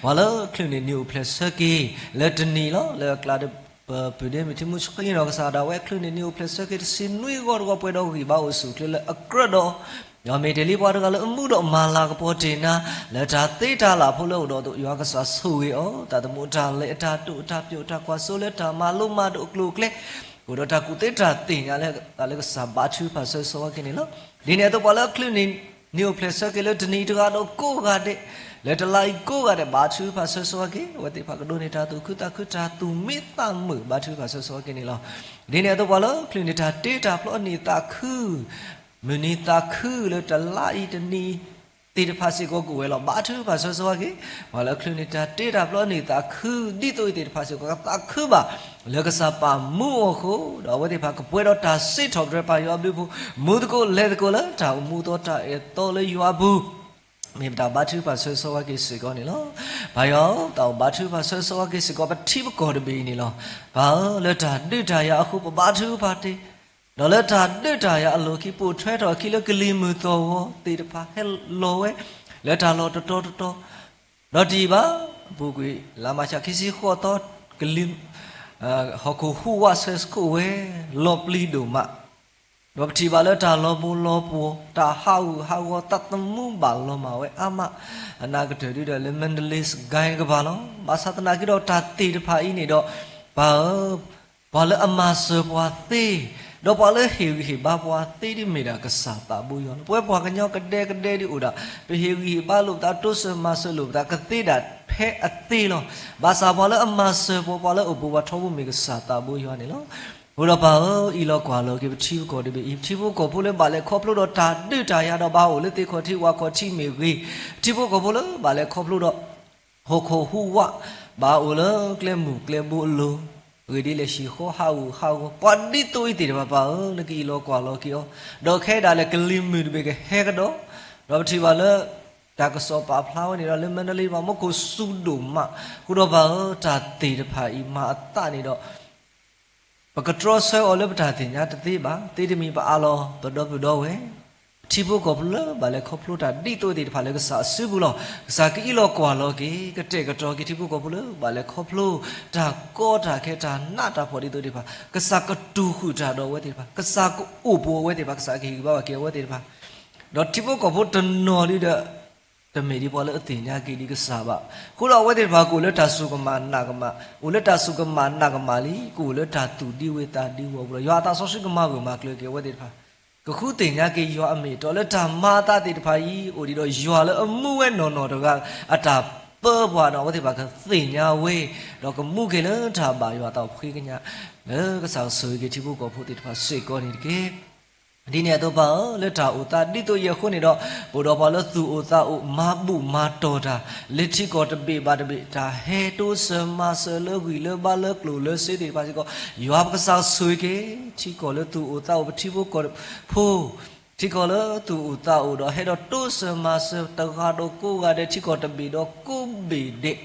ဘာလို့ခလုနေညိုဖလက်ဆကေလက်တနီလောလက်ကလာပဒေမတိမှုစခင်းရောကစားတာဝဲခလုနေညိုဖလက်ဆကေစင်နွေကောပွဲတော့ဒီဘာဝစုခလအကရတော့ယောမေတယ်လီဘွားကလည်းအမှုတော့မာလာကပေါ်တင်နာလက်တာသိတာလာဖို့လို့တော့သူယောကစားဆူရီဩတာတမှုတာလေအတာတူအတာပြုတ်တာကွာဆိုလက်တာမာလုံးမတို့ကလုကလေကိုတော့တာကုသိတာတင်ရလဲတာလည်းကစားဘာချူပါဆဆောကင်းနော်ဒီနေ့တော့ဘာလဲခလုနေညိုဖလက်ဆကေလက်တနီတကတော့ကိုကတဲ့လက်တလိုက်ကိုကတဲ့ဘာချူပါဆဆောကင်းဝတိဖာကဒိုနေတာသူခုတာသူမိတမှုဘာချူပါဆဆောကင်းနေလောဒီနေ့တော့ဘာလဲခလုနေတာတေတာဖလို့နေတာခုမနီတာခုလတလိုက်တနီတေတဖာစီကိုကိုဝဲလောဘာသူပါဆောဆောကေဘာလဲခလုနေတာတေတာဖလို့နေတာခုဒီတိုတေတဖာစီကိုကတာခုပါလကစားပါမူအခုတော့ဝတိဖာကပွဲတော့တာစစ်ထော်ဒရပါယောဘူးမူတကိုလဲတကိုလာတာမူတော့တာတော်လေယောဘူးမေတာဘာသူပါဆောဆောကေစီကောနေလောဘာယောတော့ဘာသူပါဆောဆောကေစီကောပတိဘကောတဘီနေလောဘာလဲတာဒိတာရအခုဘာသူပါတေတော့လက်တာဒိတာရအလိုခိပို့ထွဲတော်ခိလကလီမူတော်ဝတေတဖာဟဲလောဝဲလက်တာလောတော်တော့ဒီပါဘူကွေလာမချခိစီခေါ်တော့ကလီဟောကူဟူဝါဆက်ကိုဝဲလောပလီဒိုမတော့ဒီပါလက်တာလောပူတာဟာဝတတ်တမှုပါလောမဝဲအမအနာကတရီတယ်မန်ဒလစ်ဂိုင်းကပါလောဘာသာတနာကိတော့တာတေတဖာဤနေတော့ bà lỡ mà sơ bò tê đó bà lỡ hiểu bà bò tê đi mày đã cái sao ta bùi hòn bùi bò cái nhau cái đê đi udah bị hiểu bà lụp ta trút sơ mà sơ lụp ta cái tê đã phê tê lo bà sao bà lỡ mà sơ bà lỡ bùi bà thâu mày cái sao ta bùi hòn này lo udah bà ilo quả lo cái chiêu có đi bị chiêu có bùi lỡ bà lỡ khóc lúc đó ta đưa ta ya đó bà ổ lỡ tê khó thi qua khó chi mày ghi chiêu có bùi lỡ bà lỡ khóc lúc đó hồ hu wa bà ổ lỡ klem bu lo người đi là chỉ khó hao còn đi tôi thì bà bảo là cái lo quả lo kia đó khi đã là cái lim mình về cái he cái đó rồi thì bảo là ta có số bà phao này là lên mình lên mà mất cô su đủ mà cô đó bảo trả tiền để phải mà ta này đó bà cái trò soi ở lên trả tiền nhá tí bà tí thì mình bà alo bà đó ấy chỉ bố có lỡ bà lại khóc lúa ta đi tôi thì phải là cái sao sư bố lo sao cái lo quả lo cái trề cái trò cái chỉ bố có lỡ bà lại khóc lúa ta có ta cái ta nát ta phải đi tôi thì phải cái sao cái tu khu ta đó vậy thì phải cái sao cái u bố vậy thì phải cái sao cái bao cái vậy thì phải đó chỉ bố có bố chân nó đi đóแต่ไม่ได้พอเลยตีนี้กี่ดีก็สาบะกูเราว่าที่พากูเลยทัศสุกมันนักมากูเลยทัศสุกมันนักมาลีกูเลยทัศตุดีเวตาดีวัวกูเลยยาตาสอสิกมากูมาเลยเกี่ยวว่าที่พาก็คู่ตีนี้กี่ยาอเมตัวเลยทำมาตาที่พายีโอดีเรายาเลยมูเวนนตัวก็อัตราเปิดว่าเราว่าที่พาก็ตีนี้เว้เราก็มูกันเลยทำบ่ายว่าตัวคุยกันเนี่ยก็สาวสวยกี่ที่พวกกูพูดที่พาสวยก่อนนี่กี่ဒီနေ့တော့ပါလက်တာဥတာဒီတော့ရခုနေတော့ဘုတော်ဘာလို့သူဥတာဥမဘူမတော်တာလက်ချီကောတပေပါတပေဒါဟဲတိုစမဆလဂီလဘာလကလူလစေဒီပါစီကောယောဘကစားဆွေကေချီကောလသူဥတာဥပတိဘကောဖိုးချီကောလသူဥတာဥတော့ဟဲတော့တိုစမဆတခါတော့ကိုကတဲ့ချီကောတပေတော့ကိုဘေတဲ့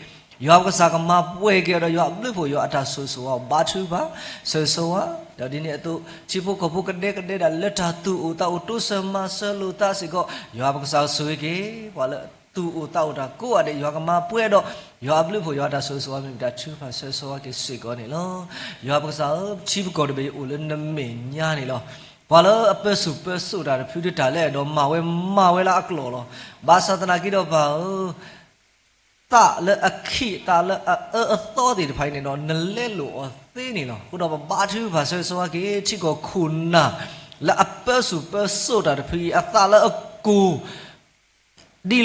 ယောဘကစားကမပွဲကြတော့ယောဘလို့ဖို့ယောအတာဆူဆူအောင်ဘာချူပါဆူဆူဟာဒါဒီနေ့တော့ချီဖို့ကဖို့ကတဲ့ဒါလက်တာသူဥတာဥတုစမဆလူတာစီကောယောဘကစားဆွေကေဘာလဲသူဥတာဥတာကိုရတဲ့ယောကမပွဲတော့ယောဘလို့ဖို့ယောတာဆူဆူအောင်ဒါချူပါဆူဆူကေစီကောနေလောယောဘကစားချီဖို့ကတဲ့ဥလနမေညာနေလောဘာလို့အပစုတာဖြူတာလဲတော့မဝဲလာအကလောဘာသာတနာကြီးတော့ဘာta le akhi ta le to thì phải này nó nle lo thế này nó cô đó ba thứ và so cái chỉ có khun na là upper super so da phi ta le ku đi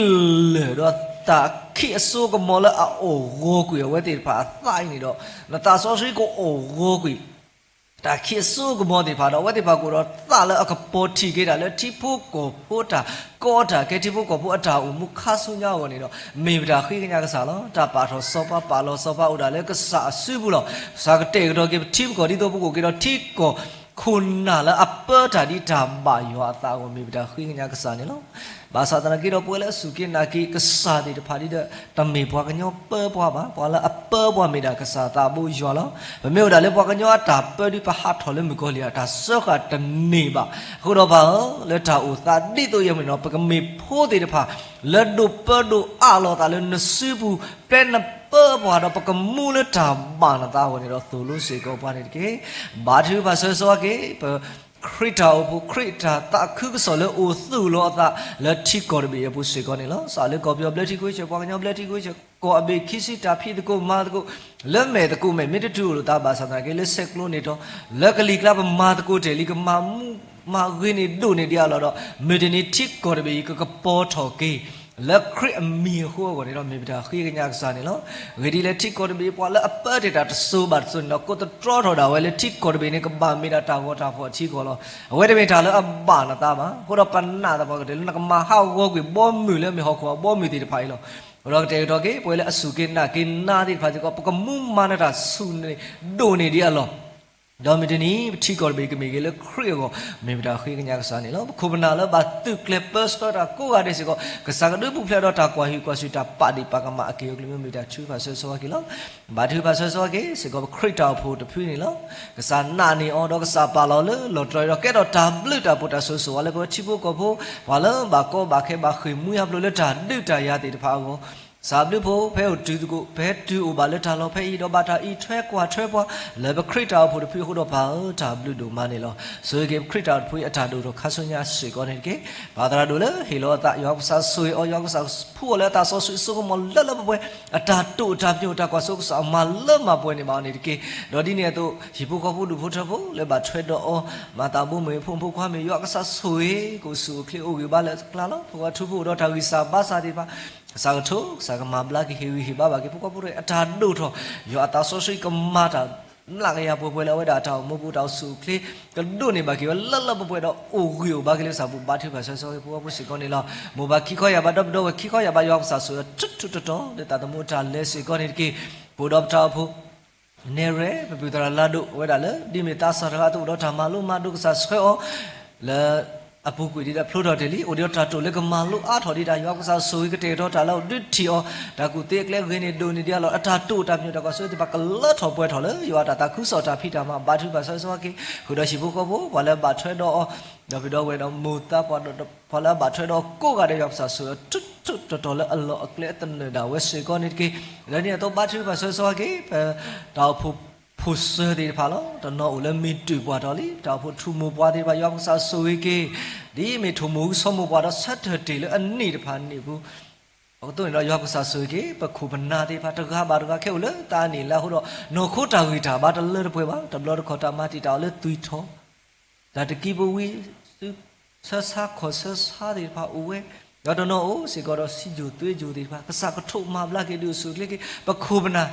le đó ta khi so có mò le o go ku vậy thì phải sai này đó là ta so suy có o go ku ta khi so có mò thì phải đó vậy thì phải cô đó ta le cái body cái đó le chỉ phụ có ta có ta cái chỉ phụ có ta mu khá số nhau này đó mình đã khi cái nhà cái sao đó ta bảo thọ sofa ở đây cái sao sư phụ đó sao cái tệ đó cái chỉ có đi đâu phụ cái đó chỉ có khun na là upper ta đi làm bài hóa ta của mình đã khi cái nhà cái sao này đó bà sao ta cái đó bữa lẽ sự kiện là cái sao thì phải đi đó tầm mình bỏ cái nhau bỏ là upper bỏ mình đã cái sao ta bôi hóa đó và mình đã lấy bỏ cái nhau ta upper đi phải hát thọ lên mình coi liền ta sợ cả tầm nỉ bà cô đó bảo lấy ta u ta đi tôi giờ mình nói cái mình phô thì phải lấy đồ bơ đồ alo ta lên sư phụ bên là bơ bỏ đó cái mu lấy ta bà là ta hồi đó tôi lúc sẽ có bao nhiêu cái bà thứ bà sợ cái Krita ta cứ sợ là ô sư lo ta là chỉ có bị bút sĩ con này lo sợ là có bị bớt thì cuối chờ qua nhau bớt thì cuối chờ có bị khi sĩ ta phi thì cô mà cô lớn mẹ thì cô mẹ biết được ta bà sao cái lấy sek luôn này đó lấy cái lịch là mà cô để lịch mà người này đủ này đi à đó mẹ thì này chỉ có bị cái po thọ kì lấy khri mì khô của này đó mình đã khi cái nhà sản này nó người đi lấy thích có bị qua lấy upper thì đã số bát xuân nó có trò thọ đầu lấy thích có bị này cái bà mình đã trao vào chỉ có lo vậy thì mình trả lấy bà nó ta mà có đó pan na ta bảo cái nó cái mà hao có cái bom mì lên mình học qua bom mì thì phải lo rồi cái đó cái bây giờ sự kiện na thì phải có cái mum mà nó đã xuân này đồ này đi à lo đó mình đi chỉ có bị cái mình lấy khơi của mình đã khi cái nhà sản này nó không nào nó bắt từ clippers đó là cố ở đây sẽ có cái sáng đứa bụng phèo đó ta qua hi qua suy ta bắt đi bắt cái mà kia mình đã chui vào sơ cái đó bắt chui vào sơ cái sẽ có khơi trào phù tập phi này đó cái sáng nãy này ở đó cái sáng ba lò lỡ trời đó cái đó ta blue ta bút ta sơ lại có chỉ bút có phù và lỡ bà cô bà khi bà khơi mũi hấp lỡ ta đưa ta ya thì phao Sablupo, Peo Dugo, Pet do Baletalo, Pay Dobata, eat Trequa, Lever crit out for the Puho Pao, Tablu do Manilo. So he gave crit out Pui Atado, Casunia, sick on it. Padra Dula, he lost that Yoxa Sui or Yoxa poor letter so more lullaby, a tattoo, tapu, taquasos, a malama when about it. Dodinia to Hipuko do Putabo, Leba Tredo or Matabume, Pumpu Kwame, Yoxa Sui, go so clear, Ubalet Clalo, or Tubu, Dotavisa, Basadiva. Sagato, Sagamabla, he baba, Pukapure, a taduto, you are Tasosi Kamata, Lagaya Puela, Data, Mubuta Sukli, the Dunibaki, a lullaby, Ugu, Bagilis, Abu Batu, Pusiconilla, Mubakikoya, Badabdo, Kikoya by Yoxasu, Tututo, the Tatamuta, Lessiconiki, put up Tapu, Nere, Putra Ladu, Wedale, Dimitasa, Ratu, Madu, Sasco, Le. Apuku did a Pluto deli, or your tattoo like a malu art or did I yoga so we could take out allowed did Tio, Taku take like when it do a tattoo, Tamuta, the back a lot of wet holler, you are Takus or Tapita, Batu Basaki, Kudashibuko, Walla Batred or Davido with a muta, Pala Batred or Koga de Yopsa, to a lot of Clayton, the West Seconiki, then you have Batu Basaki, Taupu. Push the palo, the no let me do what only, Tapu to move body by Yongsa Suiki, the me to move some water Saturday and need upon Nibu. Although in Yongsa Suiki, but Kubanati, Pataka, Barga Killer, Tani, Lahudo, no Kota Vita, but a little Pueva, the blood Kota Mati, Dollar Tuito, that the giveaway, Sasa causes hardy part away. I don't know, she got a see you, the Saka took my black, do Suki, but Kubana.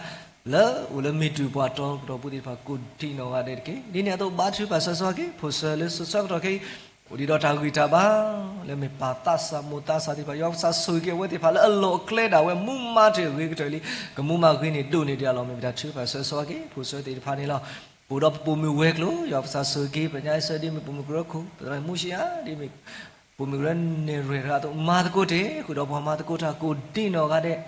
La, will me do what dog, Robudi for good Tino Adeke. Dina to Batu Pasasaki, Pusalis, Sokoke, Udidotagitaba, let me patasa, mutasa, the Yosa Suki, what if a low cleda, when Mumati victory, Gamuma Guinea Duni, the alum that two Pasasaki, Pusa the Panila, put up Pumu Weklo, Yosa Suki, and I said, Dimi Pumugroku, Mushia, Dimi Pumugran, Nerato, Matkote, could up Matkota, good Dino Gade.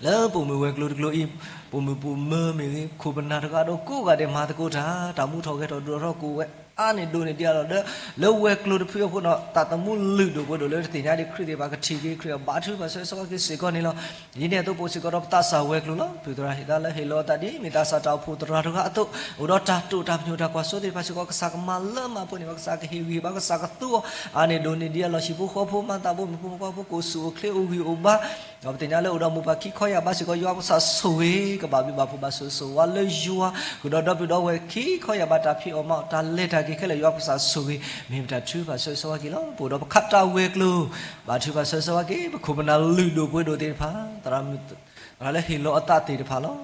Love Pumu Weklo, Gloim. Pumu me, Kubanatagado, Kuga de Matakota, Tamuto, or Doroku, Annie doing the other, low work load of people, Tatamu Ludo, what the little thing I created about a TV, create battery, but so Seconilla, Yinato Posico of Tassa Weklulo, Putra Hidala, Hilo Tadi, Mitasa Putrato, Udota, two Tamuta, so the Pasico Sakmalama, Punivasak, Hivi Bagasakatu, Annie doing the other Shibuko, Matabu, Pupu, so clear Uba, of the Nala Udamupa Kikoya, Basico, Yosa Sui. Babi Bapu Basu, so while you are good or key, Koyabata P or Mount, later Gikela Yokusa Sui, Mimta Tuba Sosawakilo, put up Kata Weklu, Batuba Sosawaki, Kubana Ludo, Widow de Pa, Tramit, Hilo Atati de Palo,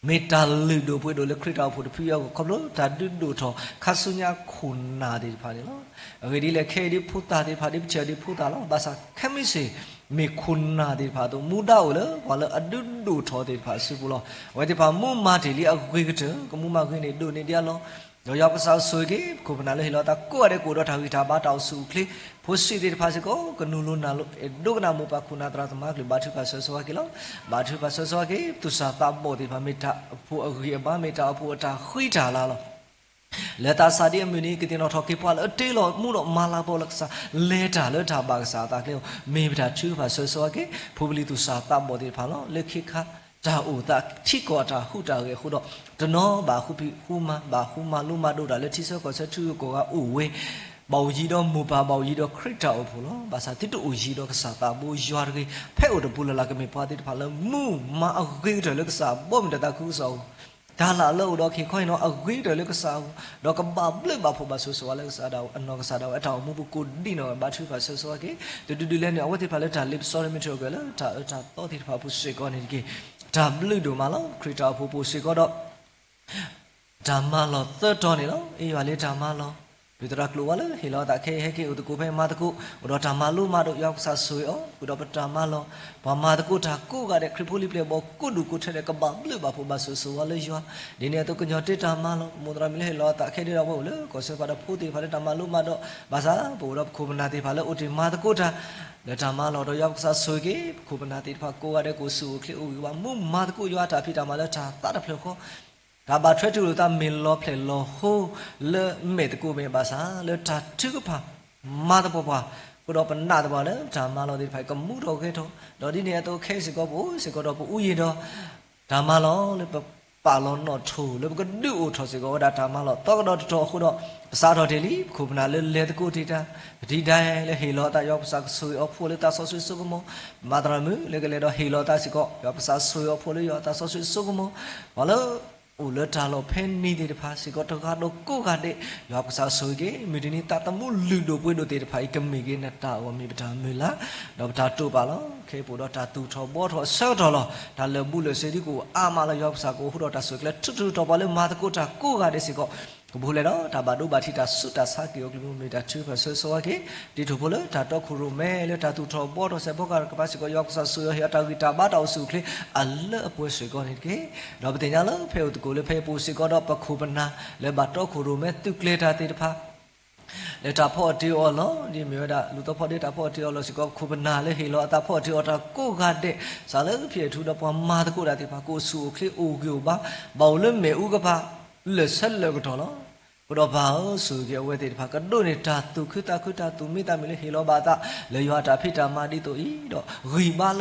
Metal Ludo, Widow, the Crita, put the Pio Colo, Taduto, Kasunya Kuna de Palilo, already like Kadi Puta de Padip Chedi Putalo, Basa, Camisi. Me kunna di padu muda ule wala adudu to di pasibulo wadi pa mumma tili agwigte ko mumma gwini do ni dia lo yo ya pasa sugi ko banale hilo ta ko ade ko do tha wi tha ba taw su kli phosi di pasiko ko nulu na lo dogna mu pa kuna tra ma kli bathu pa so kilo bathu pa so ki tu sa ta bo di pa mita pu agwi ba mita pu ta khwi ta la lo Let us study a mini getting out of people a tail or moon of Malabolaxa later, let our bags out that maybe that two passes so again, probably to Sata body palo, Lekika, Tauta, Chicota, Huta, Hudo, the no, Bahupi, Huma, Bahuma, Luma, Duda, Letiso, Cosetu, Goa, Uwe, Baujido, Mupa, Baujido, Crita, Polo, Basatito, Ujido, Sata, Bujuari, Peo the Pula like a me party palo, Moo, Ma, Greater, Luxa, Bomb the Dacuso. Tala low dog he coin or agree to look sound, dog a bubble bapu basus, Alexada, and Nogasada at our Mubuku Dino, Batu Passos, okay, to do the land of what the paleta lips, sorry, Mitroga, thought it papu sick on it. Tablu do malo, Crita Pupu Sigodo Tamalo, third tonilo, Evalita Malo. Pitra Kluala, Hilo that Keheki, Udukupe Mataku, Udotamalu, Madu Yaksa Suyo, Udopatamalo, Pamatakuta, Kuga, the Cripuli playable, Kudu Kuteleka Babu, Bapu Basu, Alejua, Dineto Kunyotita Malo, Mudramil, Lota, Kedira Wole, Coseva Puti, Paletamalu, Mado, Baza, Budop Kubanati Pala, Uti Matakuta, the Tamalo, the Yaksa Sugi, Kubanati Paku, the Kusu, Mum Mataku, Yata Pita Malata, Tataploko. Taba try to do Milo play low, ho, le medical me basa, le tatupa, mother papa, ကိုတော့ပနာတပါလေဓမ္မလောဒီဖိုင်ကမှုတော့ခဲတော့တော့ဒီနေရာတော့ခဲစကောဘူးစကောတော့ပူရင်တော့ဓမ္မလောလေပါလောနော်ထူလေကဒူထောစကောဒါဓမ္မလောတော့တော့ခုတော့ภาษาတော်တယ်လीခုပနာလေတကူတီတာဒီတိုင်းလေဟေလောတာယောภาษาဆူယောဖိုလေတာဆောဆူဆုကမောမာဒရမူလေကလေတော့ဟေလောတာစကောယောภาษาဆူယောဖိုလေယောတာဆောဆူဆုကမောဘာလို့ဦးလတာလောဖဲနီတဲ့ဖာစကောတကတော့ကိုကတဲ့ယောภาษาဆူကေမီဒီနီတာတမှုလူတို့ပွေးတို့တဲ့ဖာကမီကေနတာဝမီပတာမီလာတော့တာတူပါလောခေပိုတော့တာတူထောဘောထောဆောတော်လောဒါလေဘူးလေစေဒီကိုအာမလာယောภาษาကိုဟိုတော့တာဆူကလေထွတ်တော့ပါလေမာတကိုတာကိုကတဲ့စကောဘူးလေတော့ဒါဘာတို့ဘာတိတာစုတာစာကီယိုကီလိုမီတာ2%ဆိုကေဒီတို့ဘလို့ဒါတော့ခူရိုမဲလေတာတူထောဘောတော့စေဘောကကပါစကိုယောက်ဆာဆူရတာဂီတာဘာတော့စုခလေအလအပွဲဆွေကောနေကေတော့ပတင်ညာလို့ဖေဦးတကိုလေဖေပူစီကောတော့ပခုပနာလေဘာတော့ခူရိုမဲတုကလေတာတေတဖာလေတာဖော့တီအော်လောဒီမျိုးဒါလူတော့ဖော့တေတာဖော့တီအော်လောစီကောခုပနာလေဟေလောအတာဖော့တီအော်တာကိုကတဲ့ဇာလေပြေထူတော့ပွားမာတကိုတာတေဖာကိုဆူခလေအိုကီဘာဘောလမေဥကဖာလေဆက်လေကတော့လောဘုရားဘာဆိုကြဝဲတဲ့ဖာကဒိုနေတာသူခိတာသူမိတာမီလေဟေလောဘာတာလေယောတာဖိတာမာဒီတို့ဤတော့ဂီဘာလ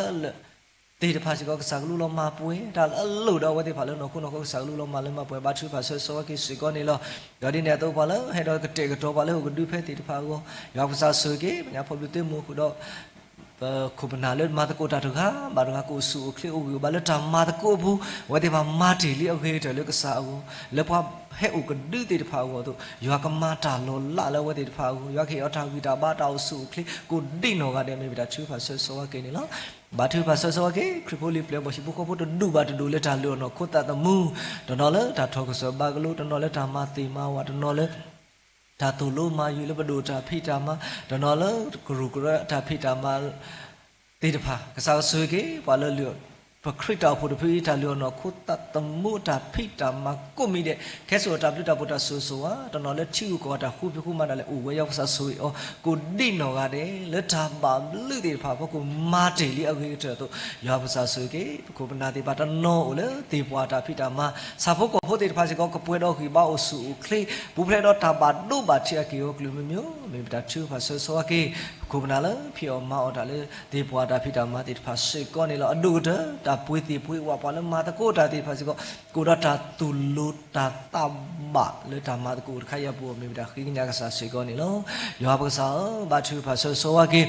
တေတဖာစီကောကစားလူလောမပွဲဒါအလို့တော့ဝဲတဲ့ဖာလို့နော်ခုနော်ကောစားလူလောမလည်းမပွဲဘာသူဖာဆောကိစီကောနေလောဒါဒီနေတော့ဖာလို့ဟဲတော့တေကတော့ဖာလို့ကဒူဖဲတေတဖာကိုယောကစားဆိုကေညာဖော်ပြတဲ့မှုခုတော့ခုပနာလေမာတကိုတာတခါဘာတော့ကိုဆူခလေအိုဘာလဲတာမာတကိုဘူးဝဲတဲ့မှာမာတီလီအခေတယ်လေကစားဘူးလေပွားဟဲ့ဥကဒူတေတဖာကိုတို့ရွာကမာတာလောလာလဲဝဲတေတဖာကိုရွာခေအထာဂီတာဘာတောက်ဆူခလေကိုဒိနောကတဲ့မေဘတာချူဖာဆောကေနေလောဘာသူဖာဆောကေခရပိုလီပလေဘရှိဘကိုဖို့ဒူဘာဒူလေတာလောနော်ခိုတာတမူတော်လေတာထောကဆောဘာကလို့တော်လေတာမာတီမာဝါတော်လေဒါတူလို့မာယူလဘဒိုတာဖိတာမဒနော်လဂရုကရတာဖိတာမတေတဖာကစားဆွေကေဘာလို့လျောပခရတာဖို့တဖိတာလျောနော်ခုတတမှုတာဖိတာမကိုမိတဲ့ခဲဆိုတာပြတာပေါ်တာဆူဆူဟာဒနော်လချီကိုတာခုပြခုမှလည်းဝဲရောက်စားဆွေအောကိုဒိနော်ကတဲ့လက်တာပါလူတေတဖာဘကိုမာတေလီအဝေးတဲ့တော့ရောက်စားဆွေကေကိုပနာတေပါတနော်လေတေပွားတာဖိတာမစာဖို့ကိုဖို့တေတဖာစီကောကပွဲတော့ခိပါအိုဆူခလေဘူးဖလဲတော့တာပါတို့ပါချီကေယောကလူမျိုးမေတာချူဖာဆောကေကိုပနာလေဖီအောမာအော်တာလေတေပွားတာဖိတာမတေတဖာစေကောနေလောအဒုဒတာပွေးတီပွေးဝါပါလေမာတကိုတာတေဖာစီကောကိုရတာတူလူတာတဘလေတာမာတကိုခရပူမေတာခိညာကစားစေကောနေလောယောဘကစားဘာချူဖာဆောကေ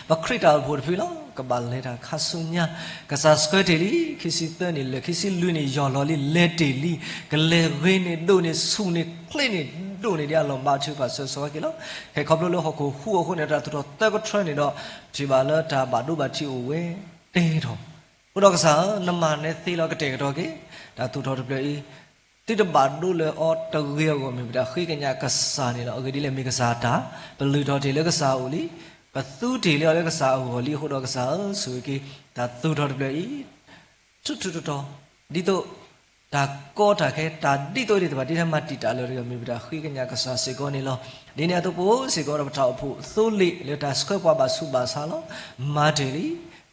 ဘခရတာဖို့ဖီလောကဘာလေတာခါဆုညာကစားစကတေလီခီစီတန်နေလေခီစီလူနေယော်လော်လီလေတေလီကလေရင်းနေဒိုနေဆူနေခလိနေဒိုနေရလောဘာချူပါဆောကေလောခေခေါပလိုဟောကိုဟူအခုနေတာတော်တက်ကိုထရနေတော့ဒီပါလာတာဘာတို့ဘာချီအိုဝဲတေတော့ဘုရားကစားနမနဲ့သီလောကတေတော့ကေဒါသူတော်တပလေတိတဘာတို့လေအော်တရေကိုမြင်တာခိကညာကစားနေတော့အကဒီလေမိကစားတာဘလူတော်တေလေကစားဦးလီပသူတေလေလည်းကစားဟောလီဟိုတော့ကစားဆိုကေဒါသူတော်တပလေထွတ်တော်ဒီတော့ဒါကောတာခဲဒါတိတော့ဒီတပါဒီထမတီတာလို့ရမိတာခိကညာကစားစေကောနေလောဒီနေတော့ပို့စေကောတော့ထောက်ဖို့သိုးလေလေတာစခွဲပွားပါစုပါစားလောမာတေလီ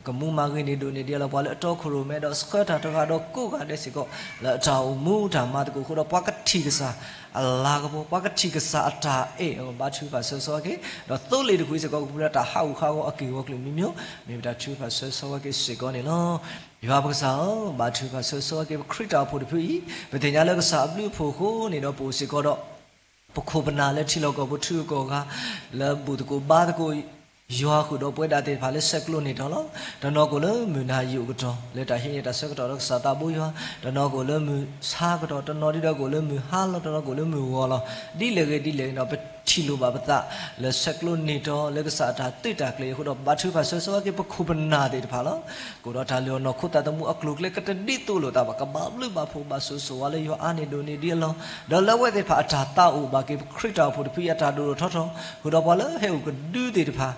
ကမူမာကိနေဒိုနေဒီလောပွားလေအတော့ခရိုမဲတော့စခွဲတာတကတော့ကိုကတဲ့စေကောလာအတောမူတာမာတကိုခိုတော့ပွားကတိကစားအလာကဘောပွားကတိကစားအတာအေဘာချူပါဆောကေတော့သိုးလေတခွေးစေကောပူရတာဟောက်ခါကောအကီဝကလူမျိုးမိတာချူပါဆောကေစေကောနေလောယောဘကစားဘာသူကဆောကေခရစ်တာဖို့တဖီဘယ်တင်ညာလဲကစားဘလူဖို့ခိုနေတော့ပိုစီကောတော့ပခုပနာလဲချီလောကဘသူကောကလဘူတကိုဘာတကိုယောခုတော့ပွဲတာတဲ့ဖာလဲဆက်ကလို့နေတော့လို့တနော်ကိုလည်းမနာယူကတော့လက်တာဟင်းရတာဆက်ကတော့စားတာဘူးယောတနော်ကိုလည်းမစားကတော့တနော်ဒီတော့ကိုလည်းမဟာလို့တနော်ကိုလည်းမဝေါ်လို့ဒီလေတော့ချီလိုပါပတာလက်ဆက်ကလို့နေတော့လက်ကစားတာတိတာကလေးခုတော့ဘာသူဖာဆောကေပခုပနာတဲ့ဖာလို့ကိုတော့ဒါလျောနော်ခုတတမှုအကလုကလေးကတဒီတူလို့တာပါကဘာလို့ဘာဖို့ဘာဆောဝါလေယောအာနေဒိုနေဒီလောတော့လဝဲတဲ့ဖာအတာတာဥဘာကေခရစ်တာဖို့တပိယတာဒိုထောထောခုတော့ဘာလဲဟဲ့ကဒူးတဲ့ဖာ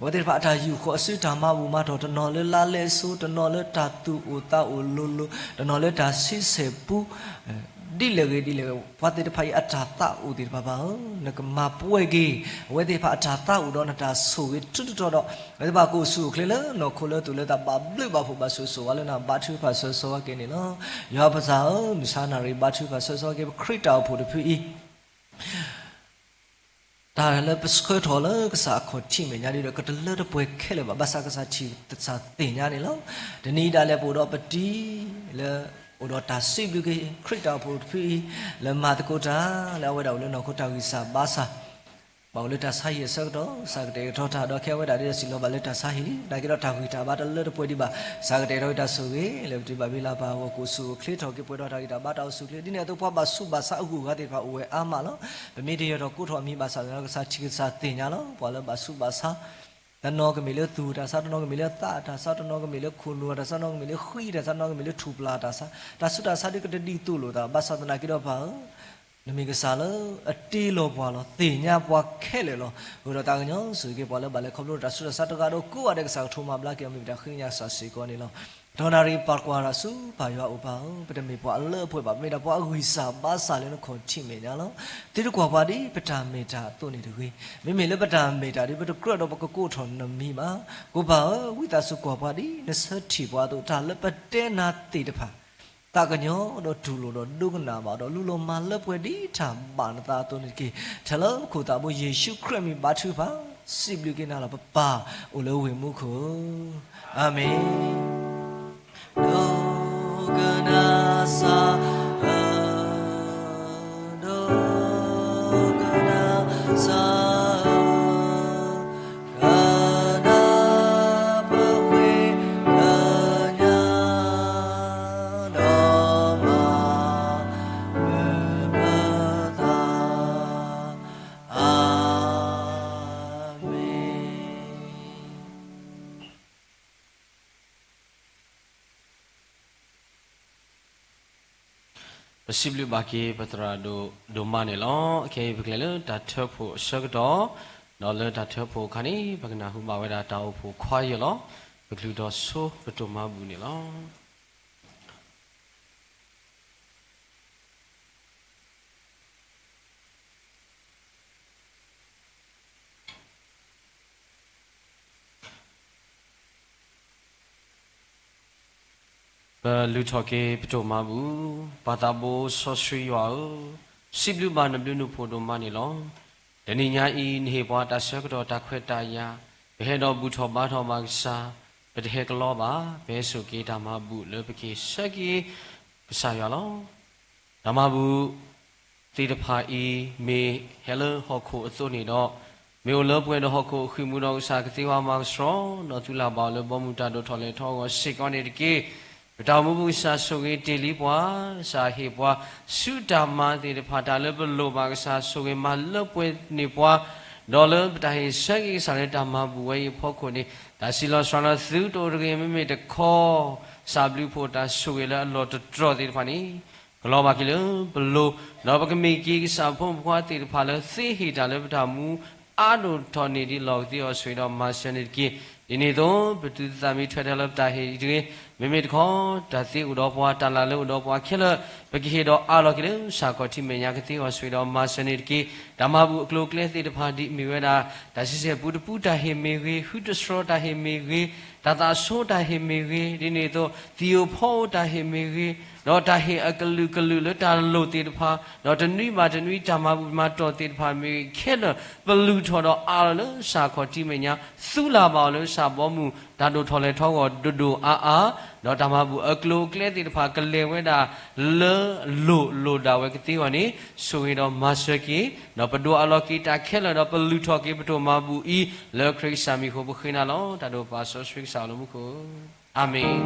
ဝတိဖာတာယူခေါ်စစ်ဓမ္မဘူမတော်တနော်လေလာလေဆိုတနော်လေတာတူဥတာဥလူလူတနော်လေတာစိစေပူဒီလေဝတိဖာအတာတာဥဒီဘာဘာနကမပွဲကြီးဝတိဖာအတာတာဥတော့နတာဆိုဝတွတ်တော့ဝတိဖာကိုဆုခလေနော်ခိုလေတူလေတာဘာဘလဘာဖို့ဘာဆိုဆိုဝါလေနာဘာသူဖာဆောကေနေနော်ယောပဇာမီဆာနာရီဘာသူဖာဆောကေခရစ်တာဖို့တဖီ ခရစ်တာဖို့တဖီဘတိညာလကစားဘလူဖို့ခိုနေတော့ပိုစီကောတော့ပခုပနာလေချီလောကဘသူ ဒါလည်းပစခွထော်လကစားခေါ်ချိမညာဒီတော့ကတလတော့ပွဲခဲလေဘာသာကစားချီတစားတင်ညာနေလို့ဒီနေ့ဒါလည်းပို့တော့ပတိလေဟိုတော့ဒါစိဘလူကေခရစ်တာဖို့ဖီလမတ်ကိုတာလဲဝဲတော်လည်းနော်ကိုတာဝီစာဘာစာဘောလတာဆိုင်ရဆောက်တော့စာကတဲ့ထောတာတော့ခဲဝဲတာဒီစီလောဘလက်တာဆိုင်ဒါကြတော့တာခွေတာဘာတလတော့ပွဲဒီပါစာကတဲ့တော့တာဆိုရေလေဒီပါဘီလာပါဝကိုဆူခလစ်တော်ကေပွဲတော့တာဒီတာဘာတော်ဆူခလစ်ဒီနေတော့ဖွာပါစုပါစာအခုကတဲ့ပါဝဲအာမလို့ဗမေတရတော့ကိုထောအမိပါစာတော့ကစားချီစာတင်ညာလို့ဘောလပါစုပါစာတနောကမီလေသူတာစာတနောကမီလေတာတာစာတနောကမီလေခုလူတာစာနောကမီလေခွီတာစာနောကမီလေထူပလာတာစာတာစုတာစာဒီကတဒီတူလို့တာဘာသာတနာကြတော့ပါနမီကစားလို့အတီးလို့ပွားလို့တင်ညာပွားခဲလေလို့ဟိုတော့တာကညောဆိုကေပွားလို့ဘာလဲခေါလို့တာစုတာစာတကတော့ကိုရတဲ့ကစားထုံမဘလာကေမီတာခင်းညာစာစီကောနေလို့ဒေါ်နာရီပါကွာရစုဘာရွာဥပါပတမေပွားအလဲဖွဲ့ပါမေတာပွားဝီစာပါစာလည်းခေါ်ချိမေညာလို့တိတကွာပါဒီပတာမေတာတို့နေတကွေမေမေလည်းပတာမေတာဒီပတကရတော့ပကကိုထော်နမီမှာကိုပါဝိတာစုကွာပါဒီနစတီပွားတို့ဒါလည်းပတဲနာတိတဖာတာကညောတော့ဒူလို့တော့ဒုက္ခနာပါတော့လူလိုမာလက်ပွဲဒီထာပါနတာတို့နေကေထလောခုတာဘယေရှုခရစ်မီဘာသူပါစိဘလူကေနာလာပပါအိုလဝေမှုခုအာမင်ဒုက္ခနာစာဒုက္ခနာစာสิบลูบากีปัตราดูมาเนี่ยล้อโอเคไปเลยดัดเทอร์ผู้เสกดอนอเลยดัดเทอร์ผู้คันนี้ปกนาหูมาเวลาดาวผู้ควายอยู่ล้อไปดูดอโซ่ไปดูมาบุเนี่ยล้อလူထော်ကေပတိုမာဘူးဘာသာဘိုးဆော့ဆွေရွာစိဘလူဘာနဘလူနုဖိုတိုမာနေလောဒနိညာဤနေဘွားတဆွဲကတော့တခွဲတယာဘဲတော်ဘူးထော်ဘာထော်မာစာဘဲဟဲကလောပါဘဲဆုကေဓမ္မဘူးလေပကေဆက်ကီပစာရလောဓမ္မဘူးတိတဖာဤမေဟဲလဟောခုအစိုးနေတော့မေလောပွဲတော့ဟောခုခိမှုတော်စာကတိဝါမောင်စရောတော့သူလာပါလေဘောမူတာတို့ထော်လေထောကိုစိတ်ကောနေတကေတောင်မဘူးစာဆုကေတေလီပွားစာဟေပွားစုဓမ္မတေတဖာတာလည်းဘလို့ပါကစာဆုကေမလွတ်ပွဲနေပွားဒေါ်လပတဟိဆက်ကီစာလေဓမ္မဘူးဝေဖို့ခုနေဒါစီလောဆွမ်းလာသူတို့ရကေမိမိတခေါ်စာဘလူဖို့တာဆုကေလည်းအလောတတော်တေတဖာနေဂလောပါကီလဘလို့တော့ပကမေကီစာဖို့ဘွားတေတဖာလည်းသေဟိတာလည်းပတာမူအာဒိုထော်နေဒီလောတီော်ဆွေတော်မာရှန်နေကီဒီနေ့တော့ဘသူသမီးထွက်တယ်လို့တာဟိဒီမိမိတခေါ်ဒါစီဥတော်ဘွားတလာလို့ဥတော်ဘွားခဲလဘကိဟေတော်အာလောကီလစာကောတိမေညာကတိော်ဆွေတော်မာရှန်နေကီဓမ္မဘူးအကလုကလေတိတဖာဒီမိဝဲတာဒါစီစေပူတပူတာဟေမေဝေဟုတစရောတာဟေမေဝေဒါသာဆိုတာဟေမေဝေဒီနေ့တော့ဒီယိုဖောတာဟေမေဝေတော့တာဟေအကလုကလုလတာလို့တိတဖာတော့တနွိမာတနွိဓမ္မဘူးမှာတော်တိတဖာမေခဲလဘလူထော်တော်အာလောစာကောတိမေညာသုလာပါလို့စာဘောမှုဒါတို့ထော်လေထောကိုဒူဒူအာတော့ဓမ္မဘူးအကလုကလေတိတဖာကလေဝဲတာလိုတာဝဲကတိဝနေဆိုရင်တော့မာဆကီတော့ပဒိုအလောကီတာခဲလတော့ဘလူထော်ကေပတိုမာဘူးဤလေခရစ်စာမီကိုဘခိနာလောဒါတို့ပါဆောဆွိဆောလို့မှုကိုအာမင်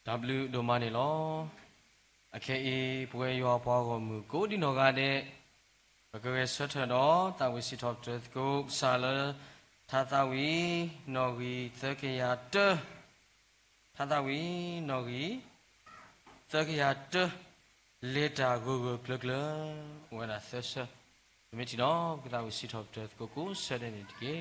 W ဒိုမနေလောအခေအေပွဲရွာပွားကိုမူကိုဒီနောကတဲ့ဘဂဝေဆွတ်ထတော်တာဝိစီထော့တ်ကိုဆာလသာသဝီနော်ဂီသကေယတသာသဝီနော်ဂီသကေယတလေတာကိုကလကလဝနာဆက်ဆက်ဒီမချီနော်ကတာဝိစီထော့တ်ကိုဆက်တဲ့နေတကေ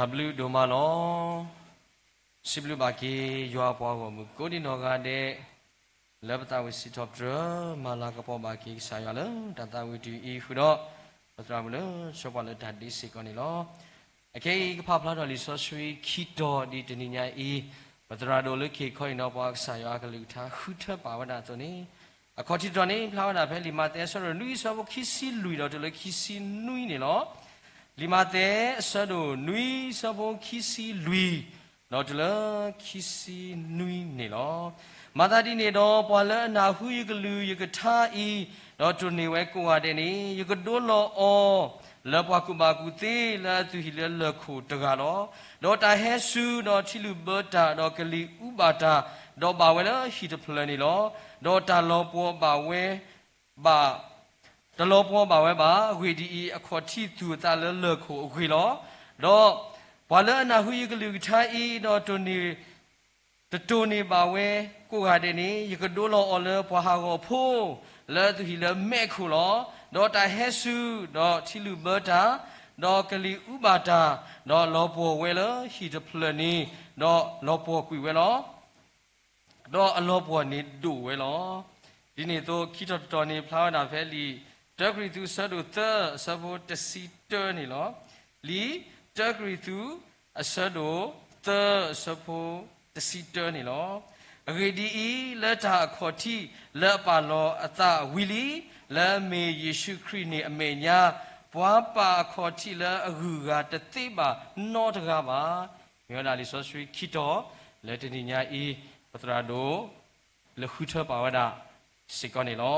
W ဒိုမလောစိဘလူဘာကီရွာပွားကိုမူကိုဒီနောကတဲ့လဘတာဝစီတော့ဒရမာလာကပေါ်ဘာကီဆာရလတတဝီတီအီဖူတော့ပထမလို့ရှောပါလဒတ်ဒီစီကောနီလောအကေကဖဖလာတော်လီဆောဆွေခီတော်ဒီတနိညာအီပထရာတော်လခေခွိနော်ပွားဆာရကလူထားခုထပါဝဒตัวนี้အခေါ်တီတော်နေဖလာဝဒဖဲလီမာတဲဆောရနွီဆောဘခီစီလူတော်တလခီစီနွီနေလောလီမာတဲဆောဒိုနွီဆောဘခီစီလူနော်တလခီစီနွီနေလောမာတာဒီနေတော့ပွာလနာဟုယကလူယကထားဤတော့တူနေဝဲကိုရတဲ့နေယကတိုးလောအော เลปวากุมากุเตเลตุหิเลคูตกาลอดอตาเฮซูดอทิลุเบตาดอกะลีอุบาตาดอบาเวลฮิตเพลนีลอดอตาลอปัวบาเวบาตะลอปัวบาเวบาเวดีอีอขอทิตุตาเลคูอคุยลอดอบาเลนะหุยกะลีทาอีดอตุนีตะตูนีบาเวกูกาเดนียกะโดลออเลปวาฮาโกโพเลตุหิเลเมคูลอดอตาเฮซูดอทิลุเบตาดอกะลีอุบาตาดอลอปัวเวลฮิตเพลนีดอลอปัวกุยเวลอดออลอปัวนีดูเวลอဒီနေ့တော့ခိတတော်နေဖလာနာဖဲလီတဂရီသူဆဒုသဆဘောတစီတနေလောလီတဂရီသူအဆဒုသဆဘောတစီတနေလောအဂေဒီဤလက်တာခေါ်တိလက်ပါလောအသဝီလီလက်မေယေရှုခရစ်နေအမေညာဘွားပါခေါ်တိလက်အဂူကတသိပါနောတကားပါမြေနာလီဆောဆွေခိတော်လက်တနိညာဤပတရာဒိုလခုထပါဝဒสิกอนี่ลอ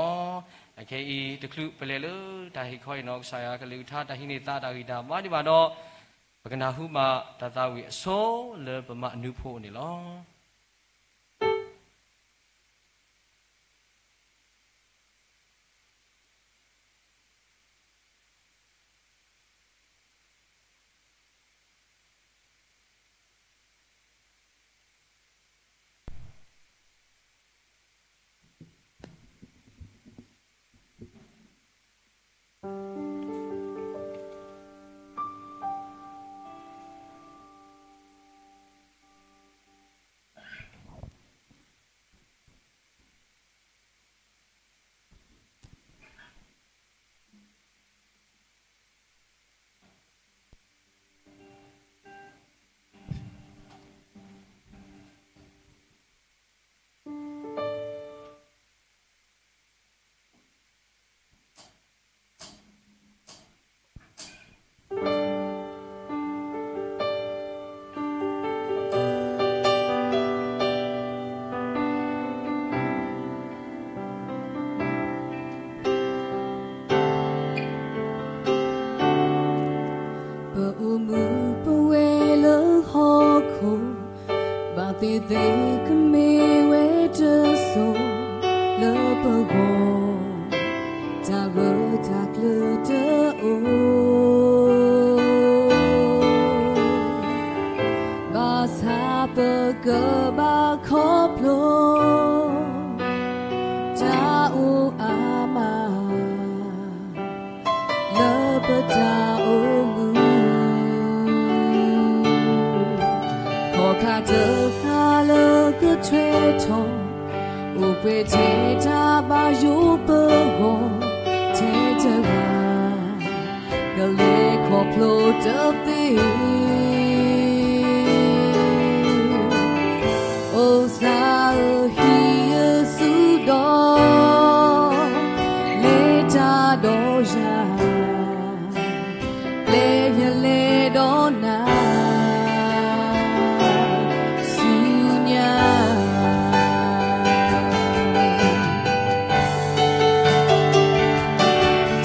โอเคอีตะคลุเปเลลตาฮิค่อยนอกสายากะลิทาตาหินิตาตาหิตามาดิบาดอปะกนาหุมาตาตาวิอโซเลปมะอนุโพนี่ลอ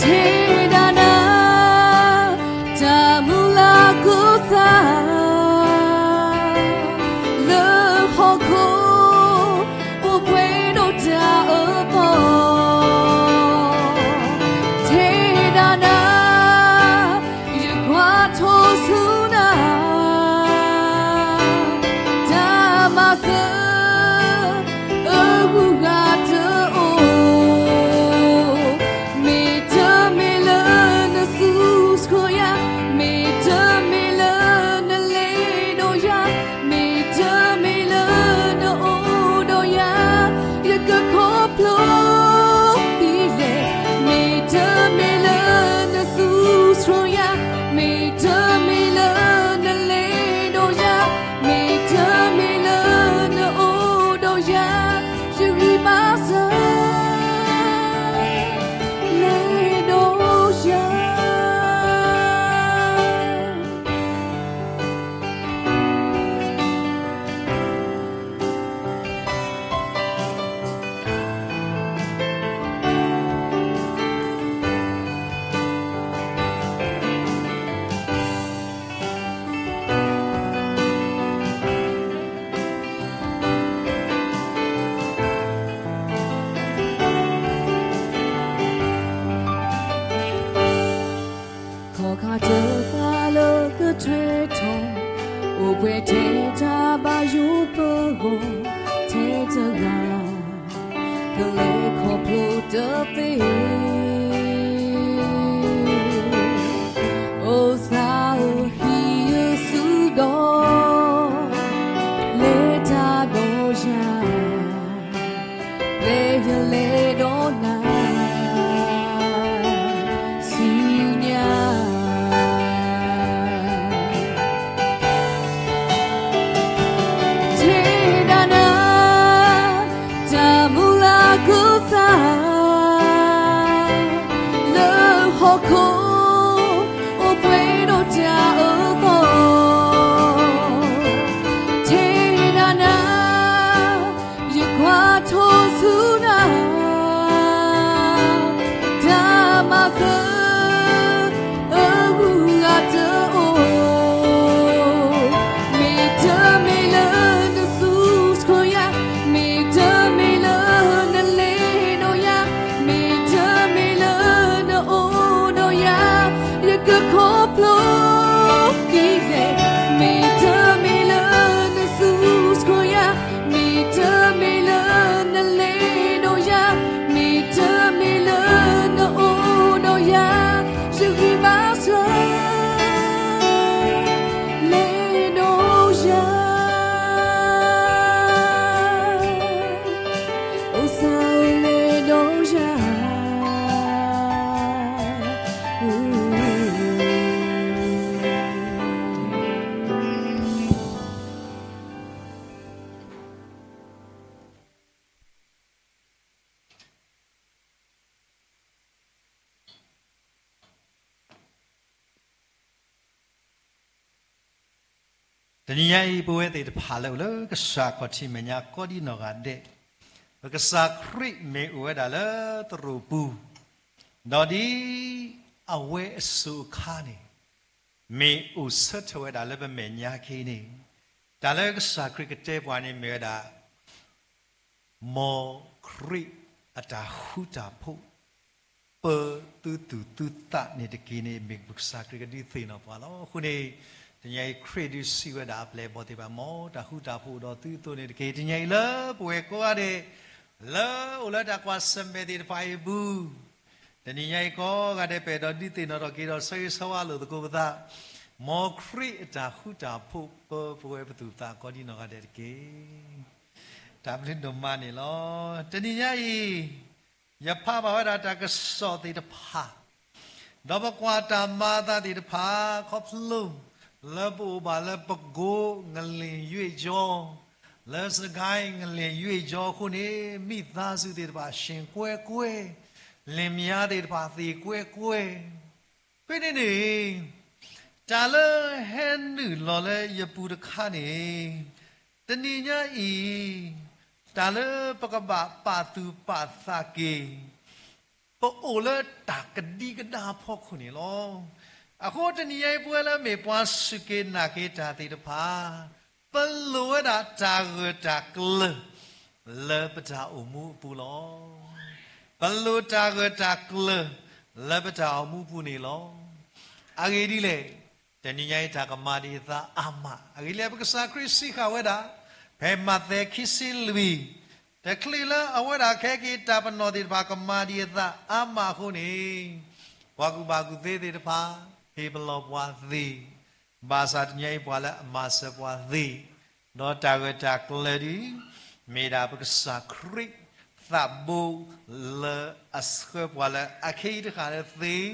Te dana, tamula kusa. 会天他把有不过天着啊，可来可不得飞。哦，啥he有苏多，来他多下，来呀来多难。တနည်းအားဖြင့်ဘဝတည်းဖာလို့လေကစားခေါ်ချင်မညာကောဒီနောကတဲ့ကစားခရိမေဝဒါလေတရူပူဒေါ်ဒီအဝဲအစုခါနေမေဥစတ်ဝဲဒါလေပဲမညာခင်းနေဒါလေကစားခရိကတဲ့ပွားနေမေဒါမောခရိအတာဟုတာဖို့ပတူတနေတကင်းနေမေကစားခရိကဒီသိနော်ပွာလောခုနေတညိုင်ခရစ်စီဝဒါပလေပေါ်တေပါမောတဟုတာဖို့တော့သူတို့နေတကယ်တညိုင်လပွဲကိုရတဲ့လောလတာကွာစံပေတဲ့ပိုင်ဘူးတညိုင်ကိုကတဲ့ပေတော့ဒီတင်တော့ကေတော့ဆွေးဆွားလို့တကူပသာမောခရစ်တာဟုတာဖို့ပွဲဘသူတာကောဒီနော်ကတဲ့ကေဒါပလင်ဒမနီလောတညိုင်ယဖဘာဝဒတာကစောတဲ့တဖာတော့ဘကွာတာမာတာတဲ့တဖาခေါပလုံးလဘူဘာလပကိုငလင်ရွေကြောလစကိုင်းငလင်ရွေကြောခုနေမိသားစုတွေတပါရှင်ကွဲကွဲလင်မယားတွေတပါသေကွဲကွဲပြနေနေတာလဟဲနူလော်လေယပူတခါနေတဏိညာဤတာလပကပပါတူပါသကေပိုအိုလတာကဒီကဒါဖောက်ခုနေလောအခုတနည်းအားပွဲလာမေပွားစုကေနာကေတာတိတဖာပလောဒါတာဂတာကလလပတာအမှုပူလောပလောတာဂတာကလလပတာအမှုပူနေလောအဂေဒီလေတနည်းအားတာကမာဒီသာအမအဂေလေပကစာခရစ်စီခဝဒါဘယ်မှာတဲ့ခိစီလဝီတကလီလာအဝဒါခဲကေတာပနောဒီဘာကမာဒီသာအမခုနေဘာကူသေးသေးတဖာဟေဘလောပွားသည်ဘာသာတညိပွားလာအမဆပွားသည်တော့တာဂတာကလဒီမေဒါပကစာခရိသဘူလအစခပွားလာအခိတခါသည်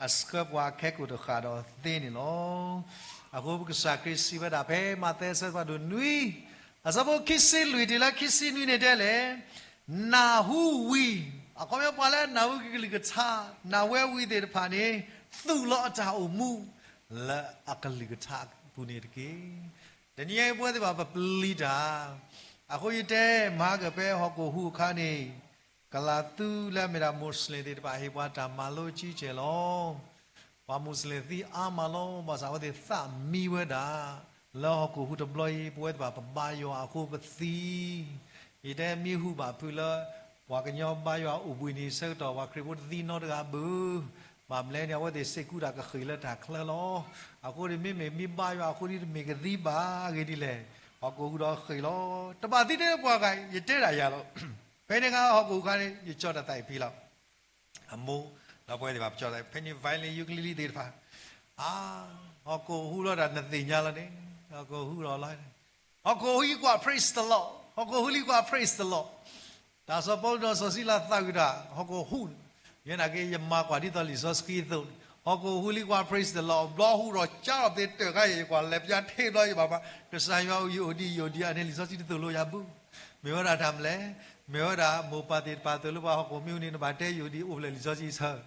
အစခပွားခဲကုတခါတော့သည်နေလောအခုပကစာခရစ်စီဝဒါဖဲမတဲဆပွားတို့နွီအစဘောခိစီလူဒီလာခိစီနွီနေတဲ့လေနာဟုဝီအကောမပွားလာနာဟုကိလကချာနာဝဲဝီတဲ့ဖာနေသူလောအတာအမှုလာအကလိကတာပုနေတကေတနည်းပွဲတဲ့ဘာပလီတာအခုရတဲ့မာကပဲဟောကိုဟုခါနေကလာတူလာမေရာမွတ်စလင်တွေဘာဟေဘွားတာမလို့ကြီးကျယ်လောဘာမွတ်စလင်သီအာမလောဘာသာဝတဲ့သမီဝဒါလောကိုဟုတဘလီပွဲတဲ့ဘာပဘာယောအခုပသီရတဲ့မိဟုဘာဖူလာဝါကညောဘာယောဥပွေနေစေတော့ဝါခရဘုသီနောတကဘူး mà lên nhà vậy thì sẽ cú đã cái khởi là đã khởi lo à cô đi mi bay vào cô đi mi cái gì ba cái đi lệ họ cô đó khởi lo tập ba tí đấy qua cái gì thế là gì lo bây giờ họ cô cái gì cho đã tại phi lo muaเราไปที่แบบจอดเลยเพนนี่ไวเลยยุคลิลิเดียร์ฟ้าhọ cô hu lo đã nợ tiền nhà了呢họ cô hu lo lại họ cô hu qua praise the Lord họ cô hu qua praise the Lord đã số bao nhiêu số xí là tao cái đó họ cô hu vậy là cái yếm ma qua đi tao lý số ski thôi họ cô hu qua praise the Lord lo hu rồi cha ở đây tự cái qua lẹp ra thế đó vậy bà cái sai vào yêu đi anh lý số gì từ lâu ya bu mình đã làm lẽ mình đã mua ba tiền ba từ lúc họ cô miêu nên bà tê yêu đi ôm lại lý số gì sao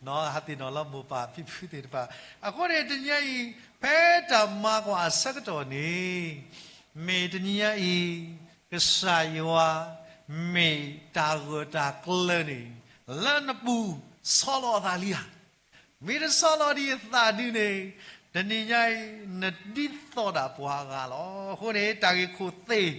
nó hạt tiền nó là mua ba phi phi tiền ba cô này tự nhiên bé trầm ma qua sắc trò này mẹ tự nhiên cái sai vào mẹ ta vừa ta clear này lần bu solo ta lia mẹ đã solo đi ta đi này tự nhiên nết đi to đã qua gà lo cô này ta cái khu tê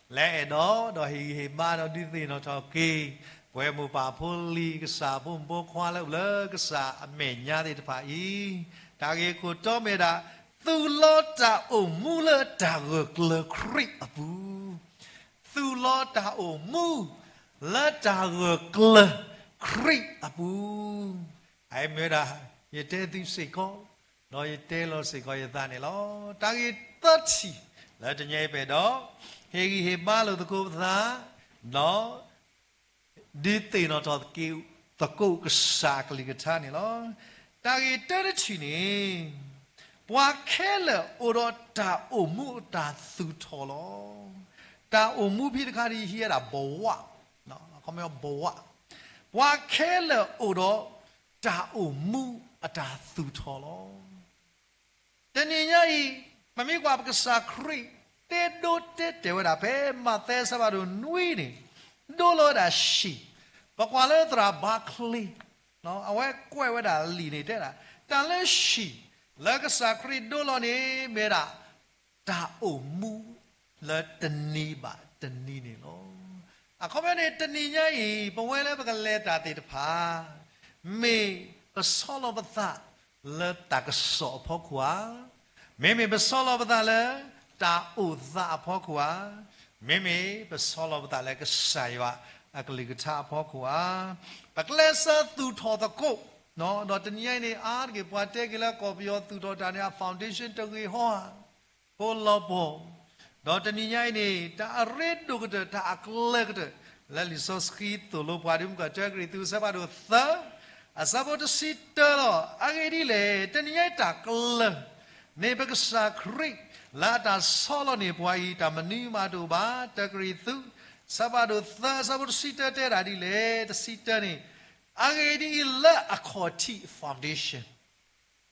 lẽ đó hi ba đó đi tê nó cho kê quay mua bà phô ly cái xà phô bố khoa lỡ cái xà mẹ nhà thì phải ý ta cái khu cho mẹ đã tu lo ta mu lỡ ta ngược lỡ khrik abu tu lo ta mu lỡ ta ngược lỡ khrik abu ai mẹ đã ye te tu se ko nó ye te lo se ko ye ta này lo ta cái tất chi lỡ cho nhảy về đó he ba lo cô ta nó đi tìm nó cho kêu ta cô cái sa cái cái cha này lo ta cái tới chi này qua khé là ô đó ta mu ta su thọ lo ta mu bị cái gì here là bố nó không phải bố qua khé là ô đó ta mu ta su thọ lo thế này nhỉ mà mấy qua cái sa kri tê đô tê tê vậy đã bé mà tê sao mà đồ nuôi nè đô lo đã xì và qua lỡ tra bạc li nó ở ngoài quay vậy đã lì này thế là ta lỡ xì lỡ cái sa kri đô lo nè mẹ đã ta mu lỡ tân ni bà tân ni nè lo không phải nè tân ni nhỉ bao nhiêu lỡ cái lẽ ta tê phá mẹ cái solo lo bata lỡ ta cái sọ phô quá mẹ cái solo lo bata lỡ ta uza phô quá mẹ bê solo bata lỡ cái sai wa cái cái cha phô quá bác lẽ sao tu thọ ta cố nó tân ni này cái bát cái là có biểu tu thọ ta này foundation cho người hoa cô lo bộ đó tân ni này ta red đồ cái ta akle cái là lý do ski tu lo bát cái cái tu sao bắt được thơ sao bắt được sit đó cái đi lệ tân ni ta akle này bác sa krik là ta solo này bôi ta mani mà đồ ba ta kri tu sabado tha sabado sita te ra đi lệ ta sita này ai đi là akoti foundation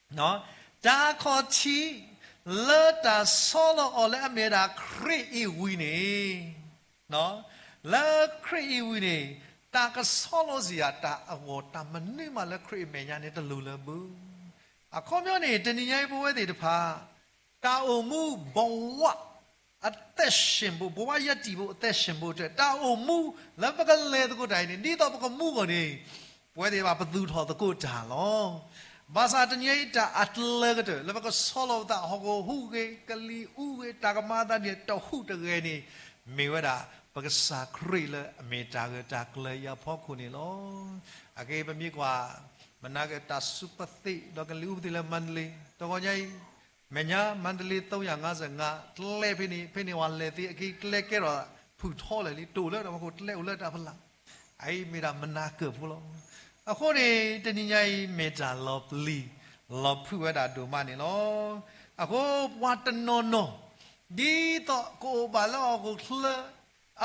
nó ta akoti là ta solo ở lại mẹ đã create win này nó là create win này ta cái solo gì à ta ở ta mani mà là create mẹ nhà này ta lù lù bu à không nhớ này tên nhảy bôi thì được pa ta mu bawa attention bu bawa ya ti bu attention bu ta mu la ba ka le ko dai ni to ba ko mu ko ni bwe de ba ba tu tho ko ta lo ba sa tan ye ta atle ko la ba ko solo ta ho ko hu ke kali u ke ta ka ma ta ni to hu de ge ni me wa da ba ka sa kri le me ta ke ta kle ya pho ko ni lo a ke ba mi kwa mana ke ta supati do ka li u ti le man li to ko nyai mẹ nhá Mandalay 355လဲဖိနေဝါလဲတိအကိလဲကဲတော့ဖူထောလဲလီတူလဲတော့ကိုလဲဦးလဲတာဖလားအဲ့မိတာမနာကဘူးလို့အခုနေတနည်းညာမေတာလောပလီလောဖူဝတာဒုမနေလောအခုဘဝတနောနောဒီတော့ကိုဘာလောကိုလှ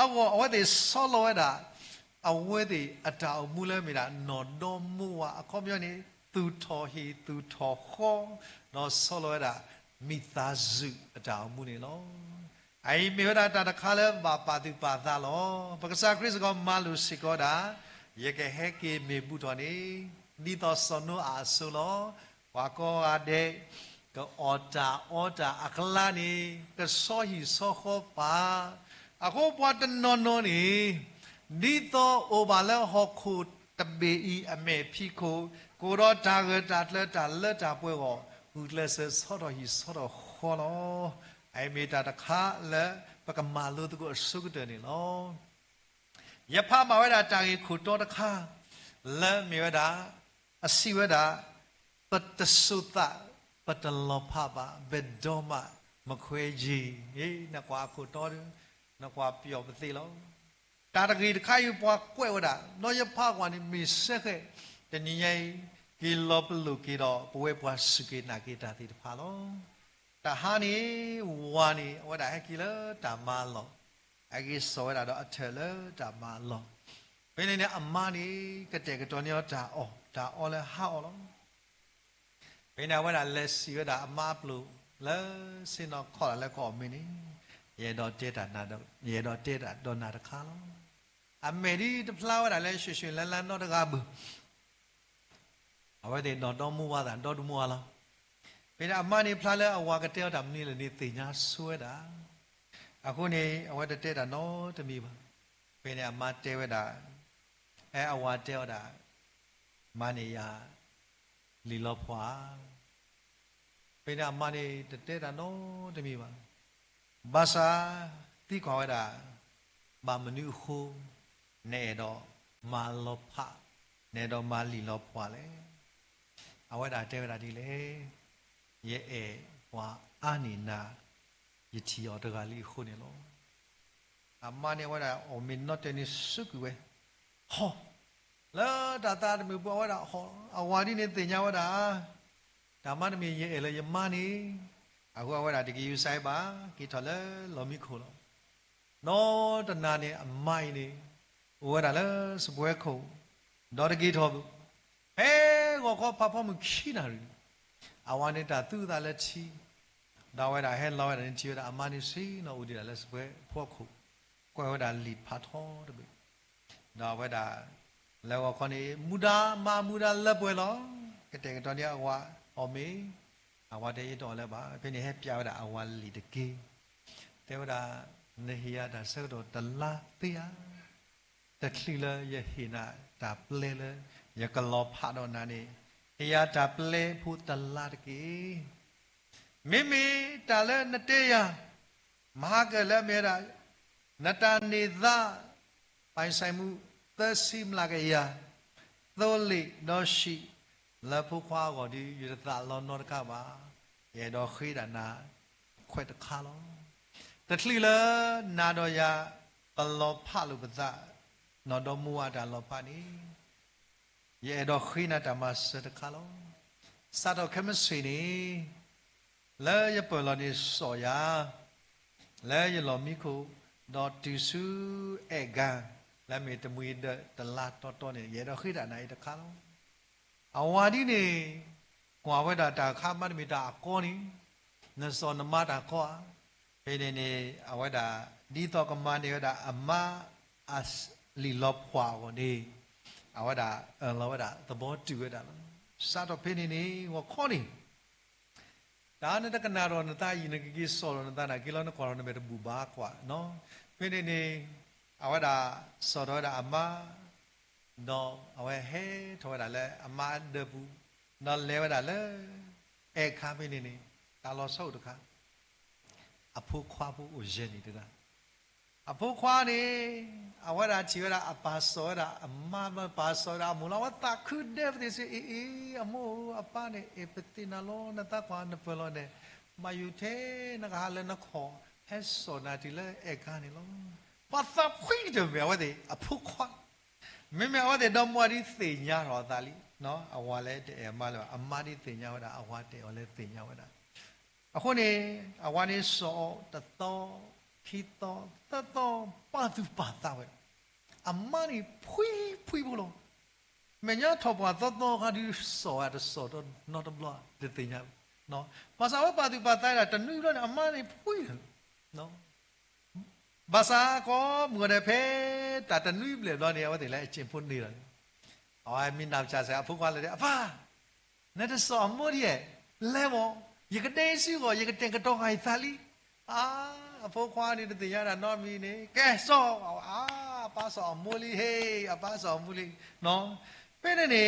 အဝဲတဲ့ဆောလောဝတာအဝဲတဲ့အတောင်မူလဲမိတာနော်တော်မူဝအခုပြောနေသူထော်ဟီသူထော်ခေါ်နော်ဆောလောဝတာမိသားစုအတောင်မူနေလောအဲ့မေဝဒတာတခါလဲပါတိပါသလောပက္ကစာခရစ်ကောမလူစီကောတာယေကဟဲကေမေဘူးတော်နေဒီတော့စနုအာဆုလောဝါကောအတဲ့ကောအောတာအခလာနေကစောဟီစောခောပါအခုပွားတနော်နော်နေဒီတော့အိုဘာလဲဟောခု တဘေဤအမေဖိခိုကိုတော့ဒါကတာလက်တာလက်တာပွဲကိုဟူလက်ဆောတော်ဟီဆောတော်ခေါ်လောအိမေတာတခါလက်ပကမာလို့တကူအစုကတဲ့နေလောယဖမဝဲတာတာကြီးခုတော်တခါလက်မြေဝဲတာအစီဝဲတာပတစုတပတလောဖပါဘယ်တော့မှမခွဲကြီးဟေးနကွာခုတော်နကွာပြောပသိလောတာတကြီးတခါယူပွားကွဲဝဲတာတော့ယဖကွာနေမီဆက်ခဲ့တနည်းရဲ့ကီလောပလူကီတော့ပွဲပွားစကေနာကေတာတိတဖာလောတဟာနီဝါနီဝဒါကီလတာမာလောအကီစောရတော့အထလတာမာလောဘယ်နေအမနီကတဲ့ကတော်ညောတာအော်လဲဟာအော်လောဘယ်နေဝဒါလက်စီရတာအမပလူလဲစင်တော့ခေါ်လဲခေါ်မင်းနီရေတော့တေတာနာတော့ရေတော့တေတာဒေါ်နာတခါလောအမေဒီတဖလာဝဒါလဲရွှေရွှေလန်းလန်းတော့တကားဘူးအဝဲတဲ့တော့မူဝါတာတော့မူဝါလားဘယ်အမနီဖလာလဲအဝါကတဲ့တာမနီလေနေတင်ညာဆွဲတာအခုနေအဝဲတဲ့တာနော်တမီပါဘယ်နေအမတဲဝဲတာအဝါတဲတာမနီယာလီလောဖွာဘယ်နေအမနီတဲ့တာနော်တမီပါဘာသာတိခေါ်ဝဲတာဘာမနုခုနေတော့မာလောဖနေတော့မာလီလောဖွာလေအဝဲတာတဲဝဲတာဒီလေရဲ့ဝါအာနိနာယတိယောတကလီခုနေလောအမနေဝဲတာအမင်းနော်တနေစုကွယ်ဟောလာတာတာမပေါ်ဝဲတာဟောအဝါဒီနေတင်ညာဝဲတာဓမ္မနမီရဲ့လေယမနီအခုဝဲတာတကီယူဆိုင်ပါကီထော်လေလော်မီခိုလောနော်တနာနေအမိုင်နေဝဲတာလေစပွဲခုံတော့တကီထော်ဘူးဟဲကိုခေါ်ဖဖမှုခိနာရီအဝါနေတာသူ့သားလက်ချီဒါဝဲတာဟဲလောဝဲတာချီတာအမနီစီနော်ဦးဒီတာလက်စပွဲဖောက်ခုကွယ်ဝဲတာလီဖတ်ထောတပြီဒါဝဲတာလောကခေါနေမူဒါမာမူဒါလက်ပွဲလောကတဲ့တော်နေအဝါအော်မေအဝါတဲ့ရတော်လဲပါဖိနေဟဲပြဝဲတာအဝါလီတကေတဲဝဲတာနေဟီယာဒါဆက်တော်တလာတေးတခလီလယဟိနာဒါပလေလယကလောဖာတော်နာနေဟီယာဒါပလေဖူတလာတကေမိမိတာလဲနတေယမဟာကလမေရာနတနေသာပိုင်ဆိုင်မှုသစီမလာကရသောလိနောရှိလဖုခွားကိုဒီရတလောနောတကပါရေတော်ခိဒနာခွဲ့တခါလောတထလီလနာတော်ယာပလောဖလူပဇနော်တော်မူဝါဒလောဖနီရေတော်ခိနာတမစတခါလောစတော်ခမစီနီလဲရပလောနေစောယာလဲရလောမီခုဒေါ်တူစုအေကန်လဲမေတမွေတလာတော်နေရေတော်ခိဒနာတခါလောအဝါဒီနေကွာဝဲတာခါမတ်မီတာကောနီနစောနမတာကောဖေနေနေအဝဲတာဒီတော့ကမန်နေဝဲတာအမအစလီလောဖွာကိုနေအဝဲတာလောဝဲတာသဘောတူဝဲတာစတော့ဖေနေနေဝခေါနီဒါနဲ့တကနာရောနတာယီနကီစောရနတာနာကီလောနကောရနမေဘူဘာကွာနော်ဖေနေနေအဝဲတာစောတော့တာအမနော်အဝဲဟဲထောတာလဲအမဒဘူးနော်လဲဝဲတာလဲအခါဖေနေနေတာလောဆောက်တခါအဖို့ခွာဖို့ကိုရဲနေတကအဖို့ခွာနေအဝရချီဝရအပါစောရအမမပါစောရမူလဝတခုဒေဗဒီစီအေအမိုအပနေအပတိနလောနတကွာနပလောနေမယူသေးနကဟာလနခောဟက်စောနာတီလေအခါနေလောပတ်သခွိတယ်မြဝတဲ့အဖို့ခွာမေမေဝတဲ့တော့မွာဒီသိညာတော်သားလီနော်အဝါလဲတဲ့အမလောအမဒီသိညာဝတာအဝါတဲ့ော်လဲသိညာဝတာအခုနေအဝါနေစောတတော်ခိတောတတော်ပါသူပါတာဝဲအမနီဖွီဘူးလို့မညာထောပါတတော်ခါဒီစောရတဲ့စောတော့ not blood တဲ့တင်ညာနော်ဘာသာဝပါသူပါတာတနုတော့အမနီဖွီနော်ဘာသာကောမွေတဲ့ဖဲတတနုပြလေတော့နေရတဲ့လဲအချင်းဖွနေတယ်အော်မင်းနောက်ချစားအဖုခွာလေအဖာနဲ့တစောမိုးရဲ့လဲမောယကတဲ့စီကိုယကတဲ့ကတော့ဟိုင်သလီအဖိုးခွားနေတဲ့တရားတော့မီနေကဲစော ပါစောမူလီဟေးအပါစောမူလီနော်ပဲနေ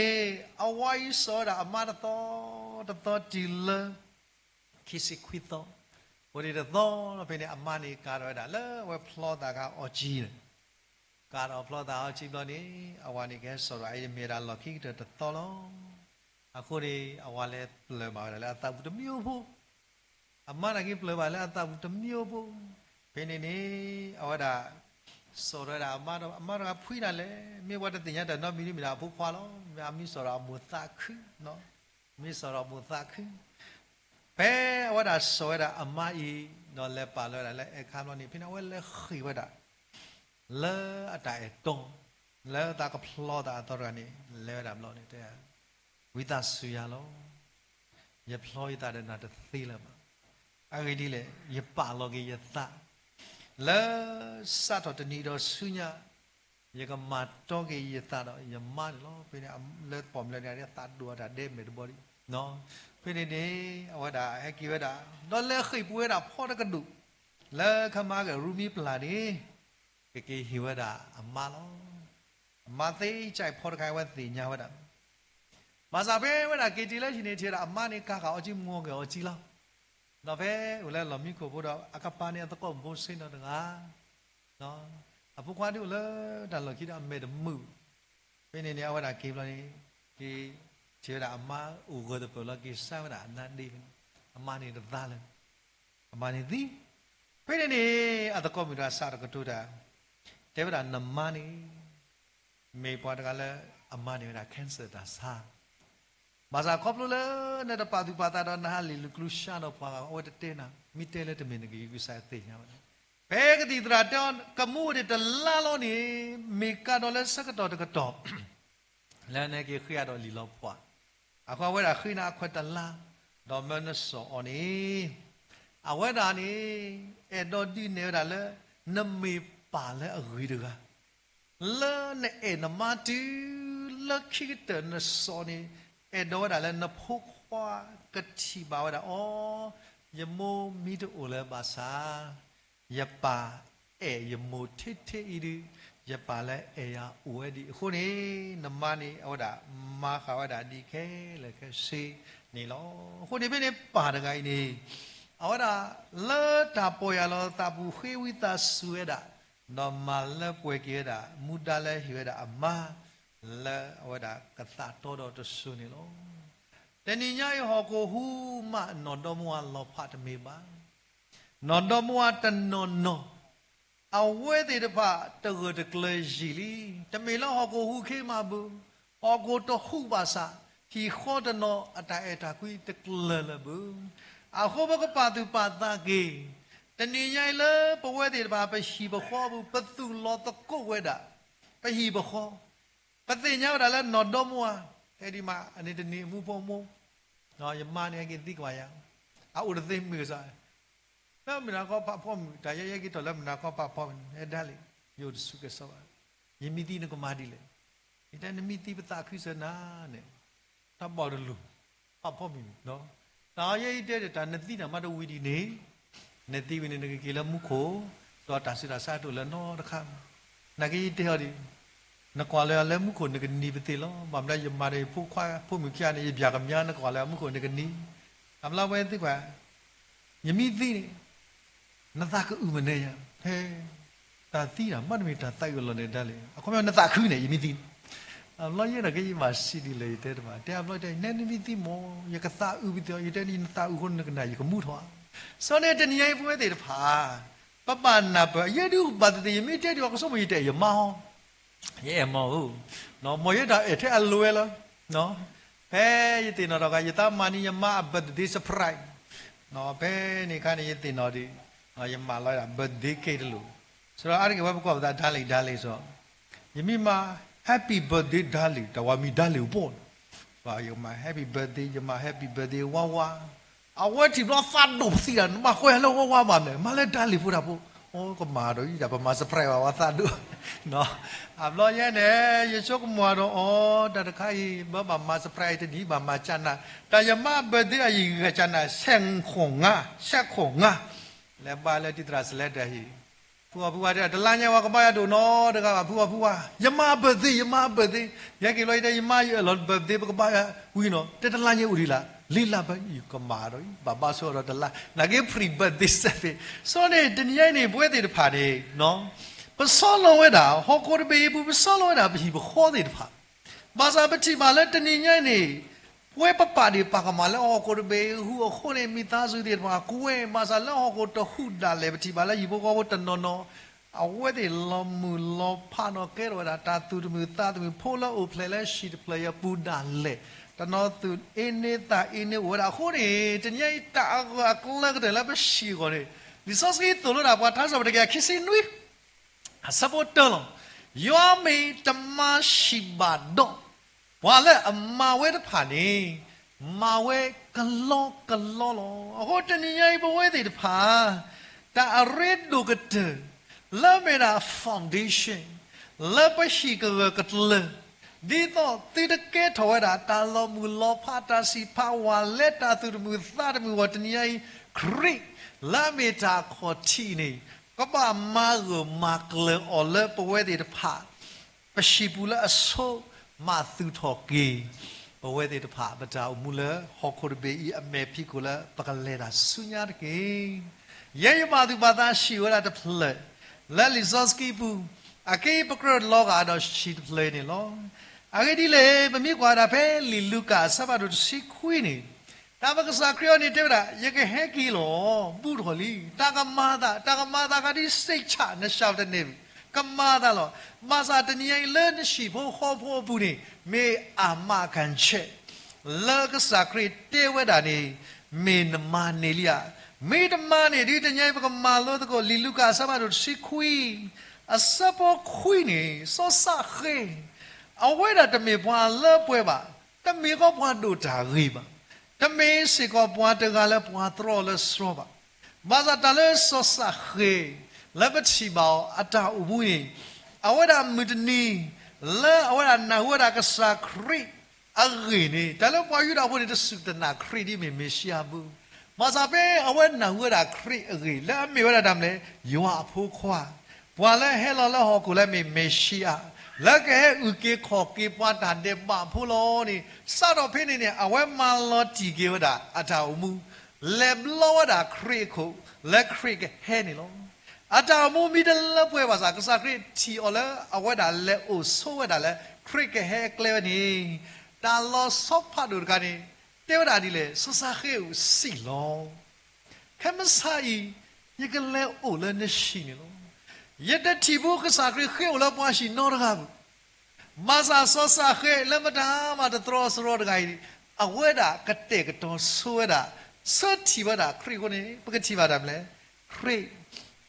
အဝိုင်းစောတာအမတော်တီလခိစီခွီတော့ဝရီတော့ပဲနေအမနေကာရတာလဲဝဖလောတာကအကြီးကာရဖလောတာအကြီးလို့နေအဝါနေကဲစောရအဲ့မေရာလော်ခိတဲ့တော်လုံးအခုဒီအဝါလဲပလပါလဲအတဘူးတမျိုးဖို့အမနာကြီးပလပါလဲအတဘူးတမျိုးဖို့ဘယ်နေအဝါဒါစောရတာအမတော်ဖွိတာလဲမြေဝတ်တဲ့ညတဲ့နော်မီမီလာဖို့ခွာလို့အမီစောရမူသခုနော်မီစောရမူသခုဘယ်အဝါဒါစောရတာအမအီနော်လဲပါလို့လဲအခါလို့နေဖိနဝဲလဲခိဝဒါလဲအတိုင်တုံးလဲတာကဖလောတာတော်ရနေလဲတာမလို့နေတဲ့ဝိသဆူရလောရဖလောရတာတဲ့နာတသေးလာမှာအဲ့ဒီလေရပါလောကေယသလဲစတ်တော်တနီတော်ဆူညာရကမတော်ကေယသတော့ယမလောဖိနေလဲပေါ်မလဲတဲ့တာဒူတာဒဲမေဘော်ဒီနော်ဖိနေနေအဝဒါဟက်ကီဝဒါတော့လဲခိပွေးတာဖောတကဒုလဲခမကရူမီပလာဒီကေဟီဝဒါအမလောအမသေးကြိုက်ဖောတခိုင်ဝဲသိညာဝဒါမာစာပဲဝဒါကေတီလဲရှင်နေချေတာအမနေကာကအကြီးငုံကေအကြီးလောနော်ပဲဦးလဲလော်မီကိုဘို့တော့အကပါနေတော့ဘို့စင်းတော့တကားနော်အဖုခွားတို့လဲဒါလော်ခိတာမေတမှုဖိနေနေဝဒါကေပလာနေဒီချေတာအမဦးကိုတော့ပလောကေဆာဝဒါအနတ်ဒီအမနေတော့သားလဲအမနေသည်ဖိနေနေအတကောမီရာစာကတူတာတေဝဒါနမနီမေပွားတကလည်းအမနေတာကင်ဆာတာစာမာစာကောပလိုလဲနဲ့တပါသူပါတာတော့နာလီလူကလူရှာတော့ပါအော်တဲ့နာမီတဲလက်တမင်းကြီးကူဆိုင်သိညာပါဘဲကတိတရာတောကမှုရတလာလို့နေမေကတော့လဲစကတော့တကတော့လဲနေကြီးခရတော့လီလောက်ပွားအခုဝဲတာခိနာခွတ်တလာတော့မနစောအနီအဝဲတာနေအဲ့တော့ဒီနေတာလဲနမေပါလဲအဂီတကလဲနဲ့နမတူလက်ခိတနစောနေအဲ့တော့ဒါလဲနဖုခွာကတိပါဝဒါအော်ယမိုမီတိုလဲပါစာယပါယမိုထိထိဤဒီယပါလဲယာဝဲဒီအခုနေနမနေဟောဒါမာခဝဒါဒီခဲလဲခဲစီနေလောအခုနေပြနေပါတကိုင်းနေဟောဒါလဲတာပေါ်ရလောတာဘူးခေဝိတာဆူရတာနော်မလဲပွေကေတာမူတာလဲဟိဝဒါအမလဲဟောဒါကတာတော်တော်တဆူနေလောတဏိညာယဟောကိုဟူမနော်တော်မွာလောဖတ်မေပါနော်တော်မွာတနော်နော်အဝဲတဲ့တဖတကတကလေးကြီးလီတမေလောဟောကိုဟူခေမဘူးဟောကိုတခုပါစာဒီခေါ်တနော်အတိုင်အတာကွီတကလလဘူးအခုဘကပါသူပါတာကေတဏိညာလဲပဝဲတဲ့တဖပရှိဘခေါ်ဘူးပသူလောတကုတ်ဝဲတာပဟိဘခေါ်ပတိညာဒါလဲနော်တော်မွာအဲ့ဒီမှာအနေတနေမှုပုံမနော်ယမနေကတိကွာရအဥဒသိမေစားနော်မနာကောပဖောဒါရရကိတော်လည်းမနာကောပဖောအဲ့ဒါလေယုတ်စုကဆောယမိတိနကမာဒီလေဒီတနမိတိပတာခိစနာနဲ့တဘော်ဒလူပဖောမီနော်ဒါရရတဲ့ဒါနတိနာမတဝီဒီနေနတိဝိနေနကေလမှုခိုတော့တာစိတာစာတို့လည်းနော်တခါနဂီတေဟောဒီနကွာလဲမှုခိုနကနီပတိလောမမလာယမာရေဖုခွာဖုမြချာနေပြကမြာနကွာလဲမှုခိုနကနီအမလာဝဲတိကွာယမိတိနသကဥမနေရဟဲတာတိတာမတ်မီတာတိုက်ရလို့နေတာလေအခုမှနသခုနေယမိတိအလောရကကြီးမရှိဒီလေတဲ့မှာတဲ့ဘလို့တဲ့နနမိတိမောယကသဥပိတောယတဲ့နိနသဥခုနကနာယကမှုထွားစောနေတဲ့ညိုင်ပွဲတဲ့တဖာပပနာပယေတုပတ္တိယမိတဲ့တော့ကစုံမရတဲ့ယမောရဲမောဟုတ်နော်မောရတာအဲ့ထဲအလွယ်လားနော်ဘဲယတိနော်တော့ကယတမနိယမဘဒ္ဒီစပရိုက်နော်ဘဲနေခါနေယတိနော်ဒီယမလာဘဒ္ဒီကေတလို့ဆိုတော့အဲ့ဒီဘဘကောဒါဓာလေးဆိုယမိမာ happy birthday ဓာလေးတဝါမီဓာလေးပေါ့ဘာယမ happy birthday ယမ happy birthday ဝါဝါအဝဲတီဘလာဖတ်တော့စီရမခွဲလောဝါဝါပါမယ်မလဲဓာလေးဖို့တာပေါ့哦，个马都伊家把马是拍娃娃啥都，喏，阿老爷呢，也说个马都哦，但是可以把马是拍的，你把马占了，但是马不得一个占了，香红啊，来把那地方是来的， Pua dia delanya wa kebaya do no dega pua yama birthday ya ki loi de yama ye lot birthday kebaya wi no te delanya uri la lila ba yu kama ro baba so ro dela na ge free birthday safe so ne deniai ne bwe de pha de no pa so lo we da ho ko de be bu so lo da bi bo ho de pha ba sa pati ma le deniai ne bwe papa de pa kama le ho ko de be hu ho ne mi ta su de ma ku we ma sa le ho ko to hu da le pati ba le yi bo ko bo ta no no awe de lo mu lo pa no ke ro da ta tu mu ta tu pho lo o play le shi de play ya pu da le ta no tu ene ta ene wo da ho ne de nyai ta a ko le de la ba shi go ne li so ski to lo da ba ta so de ga khisi nui a support to lo yo me ta ma shi ba do wa le a ma we de pha ni ma we ka lo lo ho de nyai bo we de pha ta a re do ga de la me da foundation la pa shi ka ka le di to ti de ke tho da ta lo mu lo pha ta si pha wa le ta tu mu tha de mu wa de nyai kri la me ta kho ti ni ka ba ma go ma kle o le pa we de pha pa shi bu la so ma tu tho ki pa we de pha ba ta mu le ho ko de be i a me phi ko la pa ka le da su nya de ki ye ye ma tu ba ta shi wa da ple la li zoski bu ake pakro loga do sheet play ni lo ake di le ba mi kwa da phe li luka sa ba do si khwi ni ta ba ka sa kriyo ni te ba ye ke he ki lo bu do li ta ka ma da ka di sai cha na shao de ni ka ma da lo ma sa de ni ai le ni shi pho ho pho bu ni me a ma kan che la ka sa kri te we da ni me na ma ne lia me de ma ne di de nyai ba ka ma lo de ko li luka sa ba do si khwi a sa po khwi ni so sa khe a we da de me bwa le pwe ba de me ko bwa do da ri ba de me si ko bwa de ga le bwa tro le sro ba ma sa ta le so sa khe le ba chi ba a ta u bu ni a we da mu de ni le a we da na we da ka sa kri a ri ni da le bwa yu da bu ni de su de na kri di me sha bu ma sa pe a we na we da kri a ri le me we da dam le yo a pho khwa bwa le he lo le ho ko le me sha la ke u ke kho ke pa ta de ba pho lo ni sa do phe ni ne a we ma lo ti ke wa da a ta u mu le lo wa da kri ko le kri ke he ni lo a ta mu mi de le pwe ba sa ka sa kri ti o le a we da le o so wa da le kri ke he kle ni ta lo so pha do ka ni te wa da di le so sa khe u si lo ke ma sa yi ye ke le o le ne shi ni lo ye de ti bu ka sa kri khe o le pwa shi no da ga ma sa so sa khe le ma da ma de tro so ro da ga yi a we da ka te ka to so da so ti ba da kri ko ni pa ka ti ba da le kri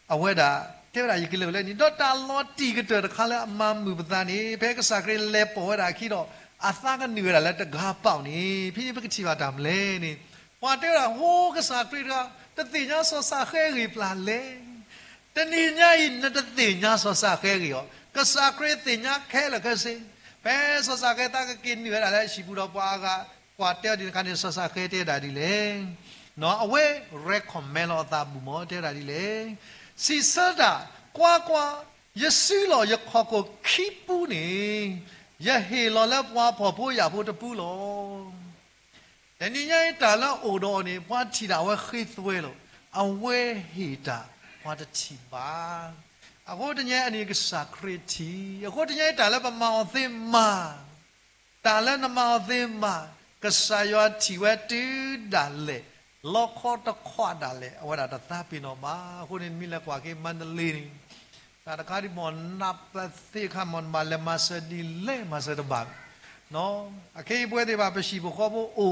a we da te wa da ye ke le ni do ta lo ti ka de ka le ma mu ba da ni pe ka sa kri le po da ki do a sa ka ni da le ta ga pao ni phi pa ka ti ba da le ni wa te da ho ka sa kri da ta ti nya so sa khe ri pla le te ni nya yi na ta ti nya so sa khe ri yo ka sa kri ti nya khe la ka se pe so sa khe ta ka kin ni da le shi bu do pwa ka kwa te di ka ni so sa khe te da di le no awe recommend lo ta bu mo te da di le si sa da kwa ye si lo ye kho ko ki pu ni ye he lo le pwa pho pho ya pho de pu lo te ni nya ta la o do ni pwa ti da we khi thwe lo awe he ta pwa de ti ba a ko de nya ani ka sa kri ti a ko de nya ta la pa ma o the ma ta la na ma o the ma ka sa yo ti we tu da le lo kho ta khwa da le a wa da ta pi no ma ko ni mi la kwa ke man le ni ta da ka di mon na pa thi kha mon ma le ma sa di le ma sa da ba no a ke bwe de ba pa shi bo kho bo o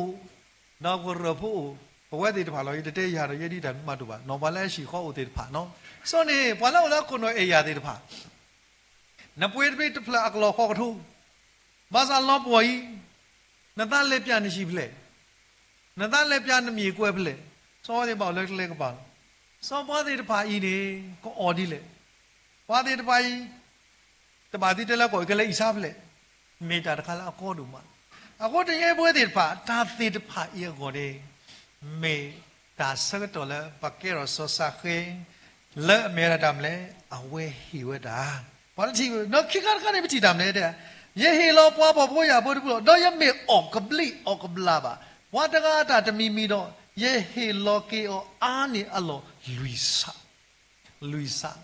no ko ro bo oဘဝတည်တဖာလောရတဲ့ရရယတိတံမတူပါနော်ဘာလဲရှိခေါ်ဦးတည်တဖာနော်စောနေဘာလို့လဲကိုနော်အေရတည်တဖာနပွေတပိတဖလာအကလောခေါ်ကထုဘာသာလောပွေးနတလက်ပြနေရှိဖလဲနတလက်ပြနမြေကွဲဖလဲစောတဲ့ပေါ့လက်ကပါစောပွားတည်တဖာဤနေကိုအော်ဒီလေပွားတည်တဖာဤတပါတိတလက်ကိုကလေးဣစားဖလဲမေတ္တာတခါလာအကောတူမှာအကောတရေပွေးတည်တဖာတာတည်တဖာဤကိုနေme ta sa to la pa ke ro so sa khe le mera damle awe hiweda parati no kika ne biti damle de ye he lo pwa bo ya bo du lo do ya me okabla ba wa daga ta tami mi do ye he lo ke o ani alo luisa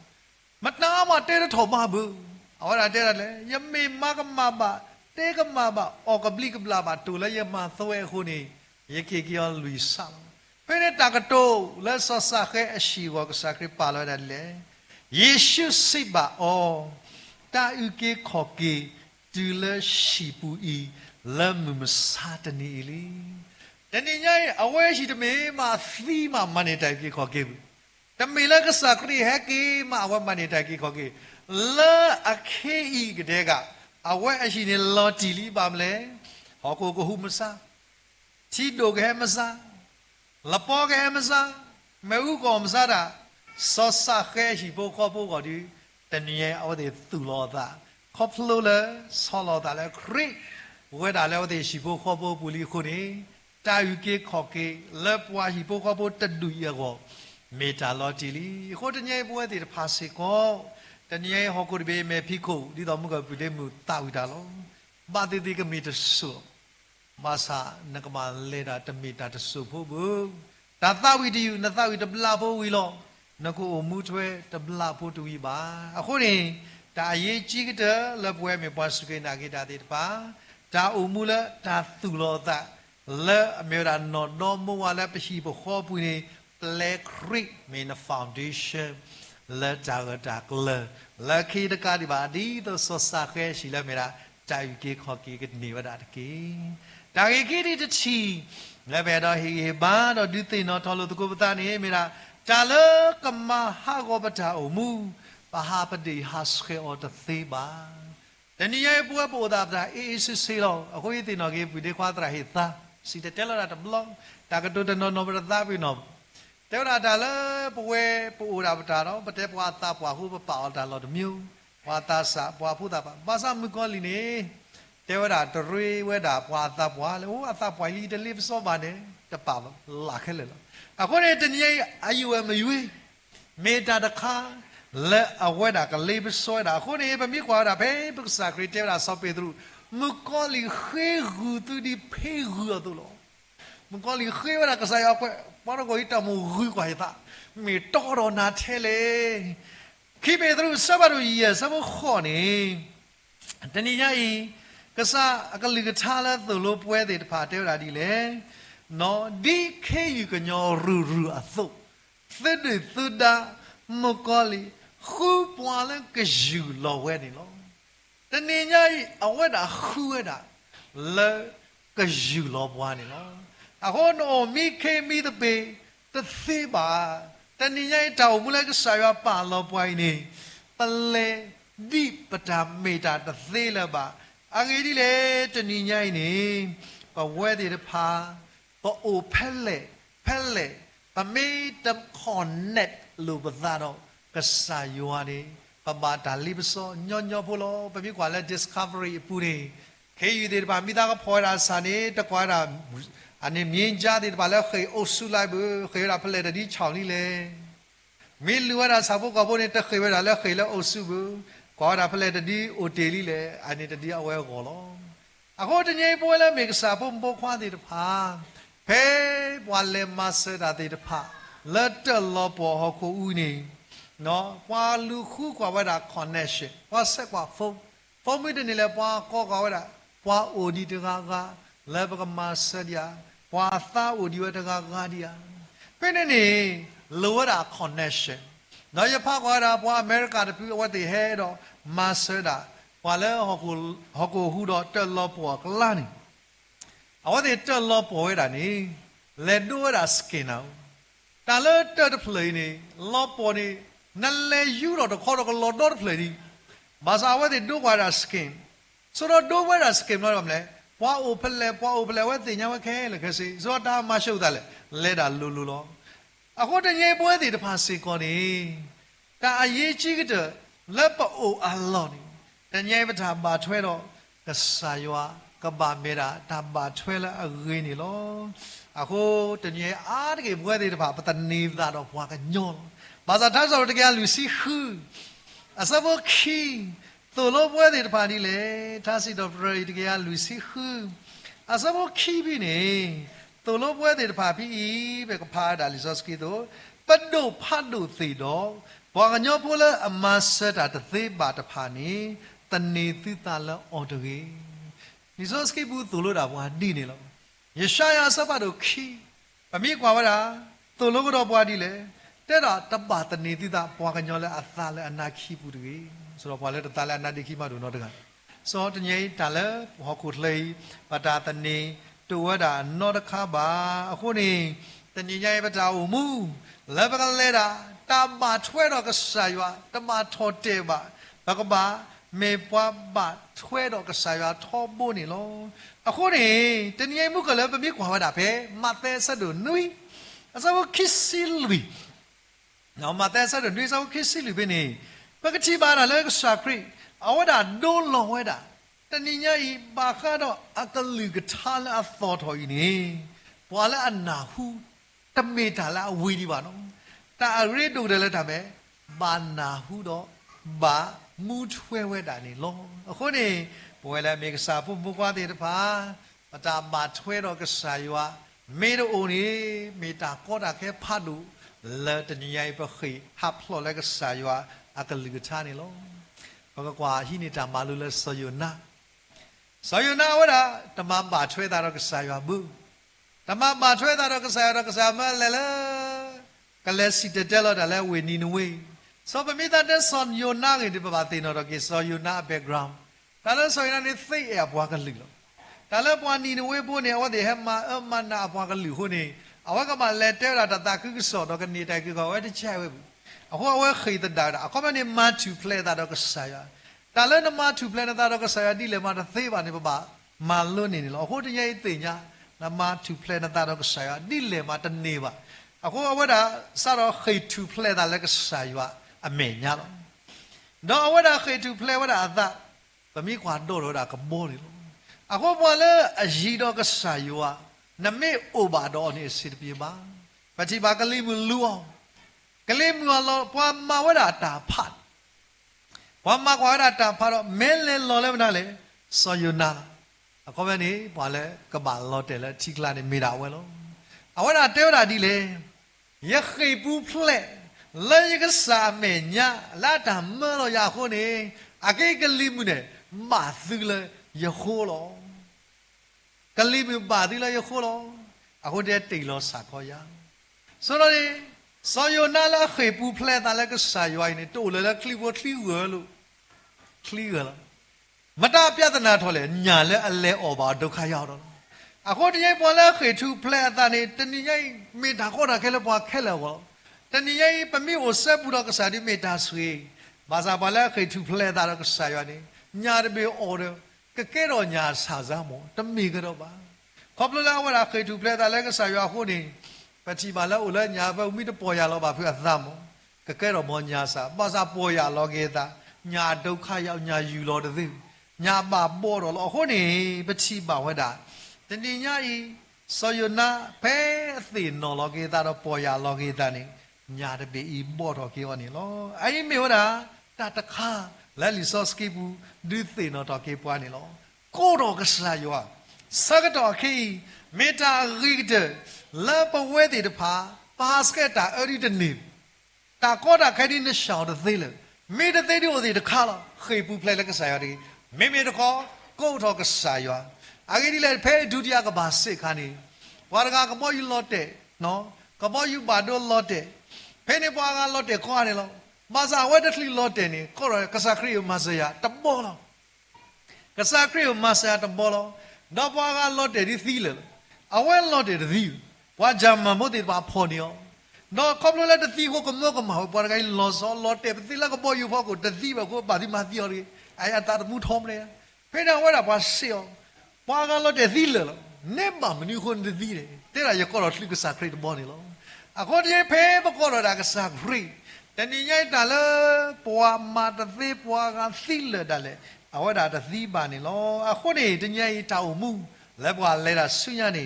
matna ma te da tho ma bu awara te da le ye me ma ka ma ba te ka ma ba okabla ba tu la ye ma thwe khu ni ye ke ki o luisa pene takato le sa sa khe ashi wa ka sa kri pa lo da le yeshu siba o ta u ke kho ke tu le shi pu I le mu sa ta ni li tani nyai awe shi de me ma thi ma mane tai ke kho ke ta me le ka sa kri he ke ma awe mane tai ke kho ke le akhe I ke de ga awe ashi ne lo ti li ba mle ho ko hu ma sa ti do ke ma sa la po ke ma sa me u ko ma sa da so sa khe shi bo kho bo ko di tani nyai awe de tu lo da kho plo le so lo da le kri we da le de shi bo kho bo bu li khu ni ta yu ke kho ke le pwa shi bo kho bo ta du ye ko me ta lo ti li kho tani nyai bo de pha se ko tani nyai ho ko be me phi ko di do mu ko bu de mu ta wi da lo ba de de ke me de su masa nakama leda tamita ta su pho bu ta ta wi di na ta wi ta bla pho wi lo na ko mu thwe ta bla pho tu wi ba a kho ni ta ye chi ke de le pwe me pa su ke na ke ta de ba ta u mu le ta tu lo ta le a me ra no no mo wa le pa shi pho kho pu ni ple kri me na foundation le ta ga ta le le ki de ka di ba di to so sa khe shi le me ra ta yu ke kho ke ke ni wa da ke ta ge ki di chi le be do hi ba do du tin no tho lo tu ko pa ni me ra ta le ka ma ha go pa ta o mu pa ha pa di ha skhe o ta thi ba te ni ye pu po da ba e si si lo a ko yi tin no ge pu de kwa tra hi ta si te te lo da ta blong ta ka to no no ba ta bi no te ra ta le pu we pu da ba ta no pa te pwa ta pwa hu pa pa ta lo de myu pwa ta sa pwa pu ta ba sa mu ko li ni te ra to ri we da pwa ta pwa le o a ta pwa li de li so ba ne ta pa la khe le lo a ko ne te ni ye a yu ma yu me ta da kha le a we da ka li so da ko ne ba mi kwa da pe bu sa kri te ra so pe tru mu ko li khe gu tu di pe gu tu lo mu ko li khe wa da ka sa ya ko pa ro ko i ta mu gu kwa ta me to ro na the le khi pe tru sa ba ru ye sa mo kho ni te ni nya yi ka sa a ka li ka tha la tu lo pwe de ta pha te ra di le no di khe yu ka nyo ru ru a so the de tu da mo ko li khu pwa le ka ju lo we ni lo te ni nya yi a we da khu we da le ka ju lo pwa ni lo a ho no mi khe mi de pe te thi ba te ni nya yi ta o mu le ka sa ya pa lo pwa ni pa le di pa ta me ta te thi le ba a nge di le te ni nya yi ni pa we de pha pa o phele pa me ta connect lu ba da do ka sa yo ni pa ba ta li ba so nyo pho lo pa mi kwa le discovery pu ni ke yu de ba mi da ka pho ra sa ni ta kwa ra ani myin ja de ba le khe o su lai bu khe ra phele de di chao ni le mi lu ra sa bo ka bo ni ta khe ba ra le khe le o su bu kwa ra phele de di o te li le ani de di a we ko lo a ko de nyai bo le me ka sa bo bo khwa de pha pe bwa le ma se da de pha le ta lo bo ho ko u ni no kwa lu khu kwa wa da connection wa se kwa phone mi de ni le bwa ko kwa wa da bwa o di de ga le ba ka ma se dia bwa tha o di wa de ga dia pe ne ni lo wa da connection no ya pha kwa da bwa America de pu wa de he do ma se da bwa le ho ko hu do ta lo bo ka la ni a wa de ta lo bo wa da ni le do wa da skin now ta le ta de play ni lo bo ni na le yu do ko do ko lo do play ni ba sa wa de do wa da skin so do wa da skin no ba le bwa o phele wa de nya wa khe le khe si so ta ma shu da le da lu lo a ko de nye bwe de ta pha si ko ni ta a ye chi ke de le pa o a lo ni de nye ba ta ba thwe do ka sa yo ka ba me da ta ba thwe la a ge ni lo a ko de nye a de ke bwe de ta ba ta ni da do bwa ka nyo ဘာသာထားဆိုတကယ်လူစီခူအစဘောခီသို့လို့ပွဲတဲ့ပါဒီလေထားစီတော့ပရိတကယ်လူစီခူအစဘောခီပြီနေသို့လို့ပွဲတဲ့ပါပြီးပဲကဖားတာလီစောစကီတော့ပတ်တို့ဖတ်တို့သေတော့ဘောကညောပိုးလဲအမဆတာတသေးပါတဖာနေတနေသီတာလအော်တကေလီစောစကီဘူးသို့လို့တာဘွာဒီနေလို့ယေရှာယစပတ်တို့ခီပမိကွာဝတာသို့လို့ကတော့ဘွာဒီလေတဲ့တာတပတနေသီတာဘွာကညောလဲအသာလဲအနာခီဘူးတကေဆိုတော့ဘွာလဲတတလဲအနာဒီခီမတို့တော့တကစောတညိတာလဲဟောခုလေပတာတနေတူဝတာနောတခါပါအခုနေတညညရဲ့ပတာဦးမူလဲပကလဲတာတမထွဲတော့ကဆာရွာတမထောတေပါဘကပါမေပွားပါထွဲတော့ကဆာရွာထောဖို့နေလောအခုနေတညမှုကလည်းပမိကွာဝတာပဲမတဲဆက်တို့နွိအစဘခစ်စီလူနော်မတဲဆက်တို့နွိစဘခစ်စီလူပဲနေပကတိပါလာကဆာခရီအဝဒါဒိုလောဝဒါတဏိညာဤပါခါတော့အကလူကထားလာသောတော်ဤနေဘွာလဲအနာဟုတမေတာလာအဝေးဒီပါနော်တာရီတို့တယ်လဲဒါပဲဘာနာဟုတော့ဘာမူထွဲဝဲတာနေလောအခုနေဘွယ်လဲမေကစာပုပုကွာတဲ့တဖာပတာမာထွဲတော့ကဆာရွာမေတို့အိုနေမေတာကောတာခဲဖတ်လို့လဲတညိုင်ပခိဟပ်လောလဲကဆာရွာအကလူကထားနေလောဘကကွာဟိနေတာမာလူလဲဆောယနာဆောယနာဝဒါတမပါထွဲတာတော့ကဆာရွာဘူးတမပါထွဲတာတော့ကဆာရွာတော့ကဆာမလဲလဲကလဲစီတဲလောဒါလဲဝေနီနဝေစောပမိတာတဲ့ဆွန်ယနာငယ်ဒီပပါတင်တော့ကေဆောယနာ background ဒါလဲဆောယနာနေသိအဘွားကလူလောဒါလဲပွားနီနဝေပိုးနေဝတဲ့ဟမအမနာဘွားကလူဟိုနေအဝကမလဲတဲတာတကုကဆောတော့ကနေတိုင်ကောဝဲတချဲဝဲအခုအဝဲခိတဒါအခုမနေမတူ play တာတော့ကဆာယဒါလဲနမတူ play တာတော့ကဆာယဒီလေမတာသေပါနေပပါမလွတ်နေလောအခုတည်းရဲ့တင်ညာနမတူ play တာတော့ကဆာယဒီလေမတနေပါအခုအဝဒါစတော့ခိတူ play တာလည်းကဆာယအမေညာတော့တော့အဝဒါခိတူ play ဝဒါအသာပမိကွာတော့တာကဘောနေလို့အခုပေါ်လဲအကြီးတော့ကဆာယနမေအိုဘာတော့နေစစ်ပြေပါပတိပါကလေးမလူအောင်ကလေးမလောပွားမဝဒါတာဖတ်ပွားမကွာဒါတာဖတ်တော့မဲလဲလော်လဲမနာလေဆောယနာအခုပဲနေပွားလဲကဘာလော်တယ်လဲချိကလာနေမိတာဝဲလို့အဝဒါတဲဝဒါဒီလေယခိပူဖလက်လဲကစားမေညာလာတာမလို့ရခုနေအကေကလေးမှုနဲ့မာသူလဲယခိုးလောကလေးမပါသေးလဲယခိုးလောအခုတည်းတိတ်လောစာခေါ်ရဆိုတော့ဆောယနာလာခေပူဖလက်တာလဲကစားရွိုင်းနေတိုးလဲခလီဝခလီဝလို့ခလီဝလားမတာပြဿနာထော်လဲညာလဲအလဲအော်ပါဒုက္ခရောက်တော့အခုတည်းပေါ်လဲခေထူဖလက်တာနေတနည်းရိုင်းမေတာခေါ်တာခဲလဲပွားခဲလဲဘောတနည်းရိုင်းပမိကိုဆက်ပူတော့ကစားဒီမေတာဆွေဘာသာပါလဲခေထူဖလက်တာတော့ကစားရွိုင်းနေညာတပေအော်တယ်ကကဲတော့ညာစာစားမောတမေကတော့ပါခေါပလလာဝရခေထူဖလက်တာလဲကစားရွာခုနေပတိပါလဲဦးလဲညာဘမိတပေါ်ရလောပါဖွအသမောကကဲတော့မောညာစာပါစာပေါ်ရလောကေတာညာဒုက္ခရောက်ညာယူလောတသိညာပါပေါ်တော့လောခုနေပတိပါဝဒတဏိညာဤဆောယနာဖဲအသိနော်လောကေတာတော့ပေါ်ရလောကေတာနေညာတပေဤပေါ်တော့ကေဝနေလောအဲ့မေဝဒတာတခါလဲလီဆော့စကီဘူးဒီသိနော်တော့ကေပွားနေလောကိုတော့ကစားယောစကတော့ခေမေတာရီဒလာပဝဲတဲ့ဖာပါစကက်တာအဲ့ဒီတနေတာကောတာခိုင်ဒီနရှောင်းတဲ့သေးလေမေတဲ့သေးတို့ဒီတခါလားခေပူဖလိုက်လက်ကစားရတယ်မေမေတခေါ်ကိုတော့ကစားယောအဂိဒီလေဖဲဒုတိယကဘာစစ်ခါနေဝါရကကမောယူလော့တဲ့နော်ကမောယူပါတော့လော့တဲ့ဖဲနေပွားကလော့တဲ့ခေါ်ရတယ်လောမာစာဝဲတက်လီလော့တဲ့နေခေါ်ရကစားခရီမဆရာတဘောလောကစားခရီမဆရာတဘောလောတော့ပွားကလော့တဲ့ဒီသီးလေအဝဲလော့တဲ့ဒီဘွာဂျာမမို့တဲ့ပါဖော်နေရောတော့ခေါပလိုလက်တသီးကိုကမောကမဟုတ်ပွားကလော့စောလော့တဲ့သီးလကပေါ်ယူဖို့ကိုတသီးပဲကိုပါဒီမာသီယော်ရီအယတာမှုထုံးတယ်ဖဲနေဝဲတာပွားစီယောပွားကလော့တဲ့သီးလေနေမမနီခွန်တဲ့သီးတယ်တဲ့ရကောလော့လှကစားခရီဘောနေလောအခုတည်းဖဲပကောလော့တာကစားခရီတဏိညိုက်တာလေပွားမာတသေးပွားကသီးလေတာလေအဝဒါတသီးပါနေလောအခုနေတညိုက်တောက်မှုလက်ပွားလဲတာဆွညနေ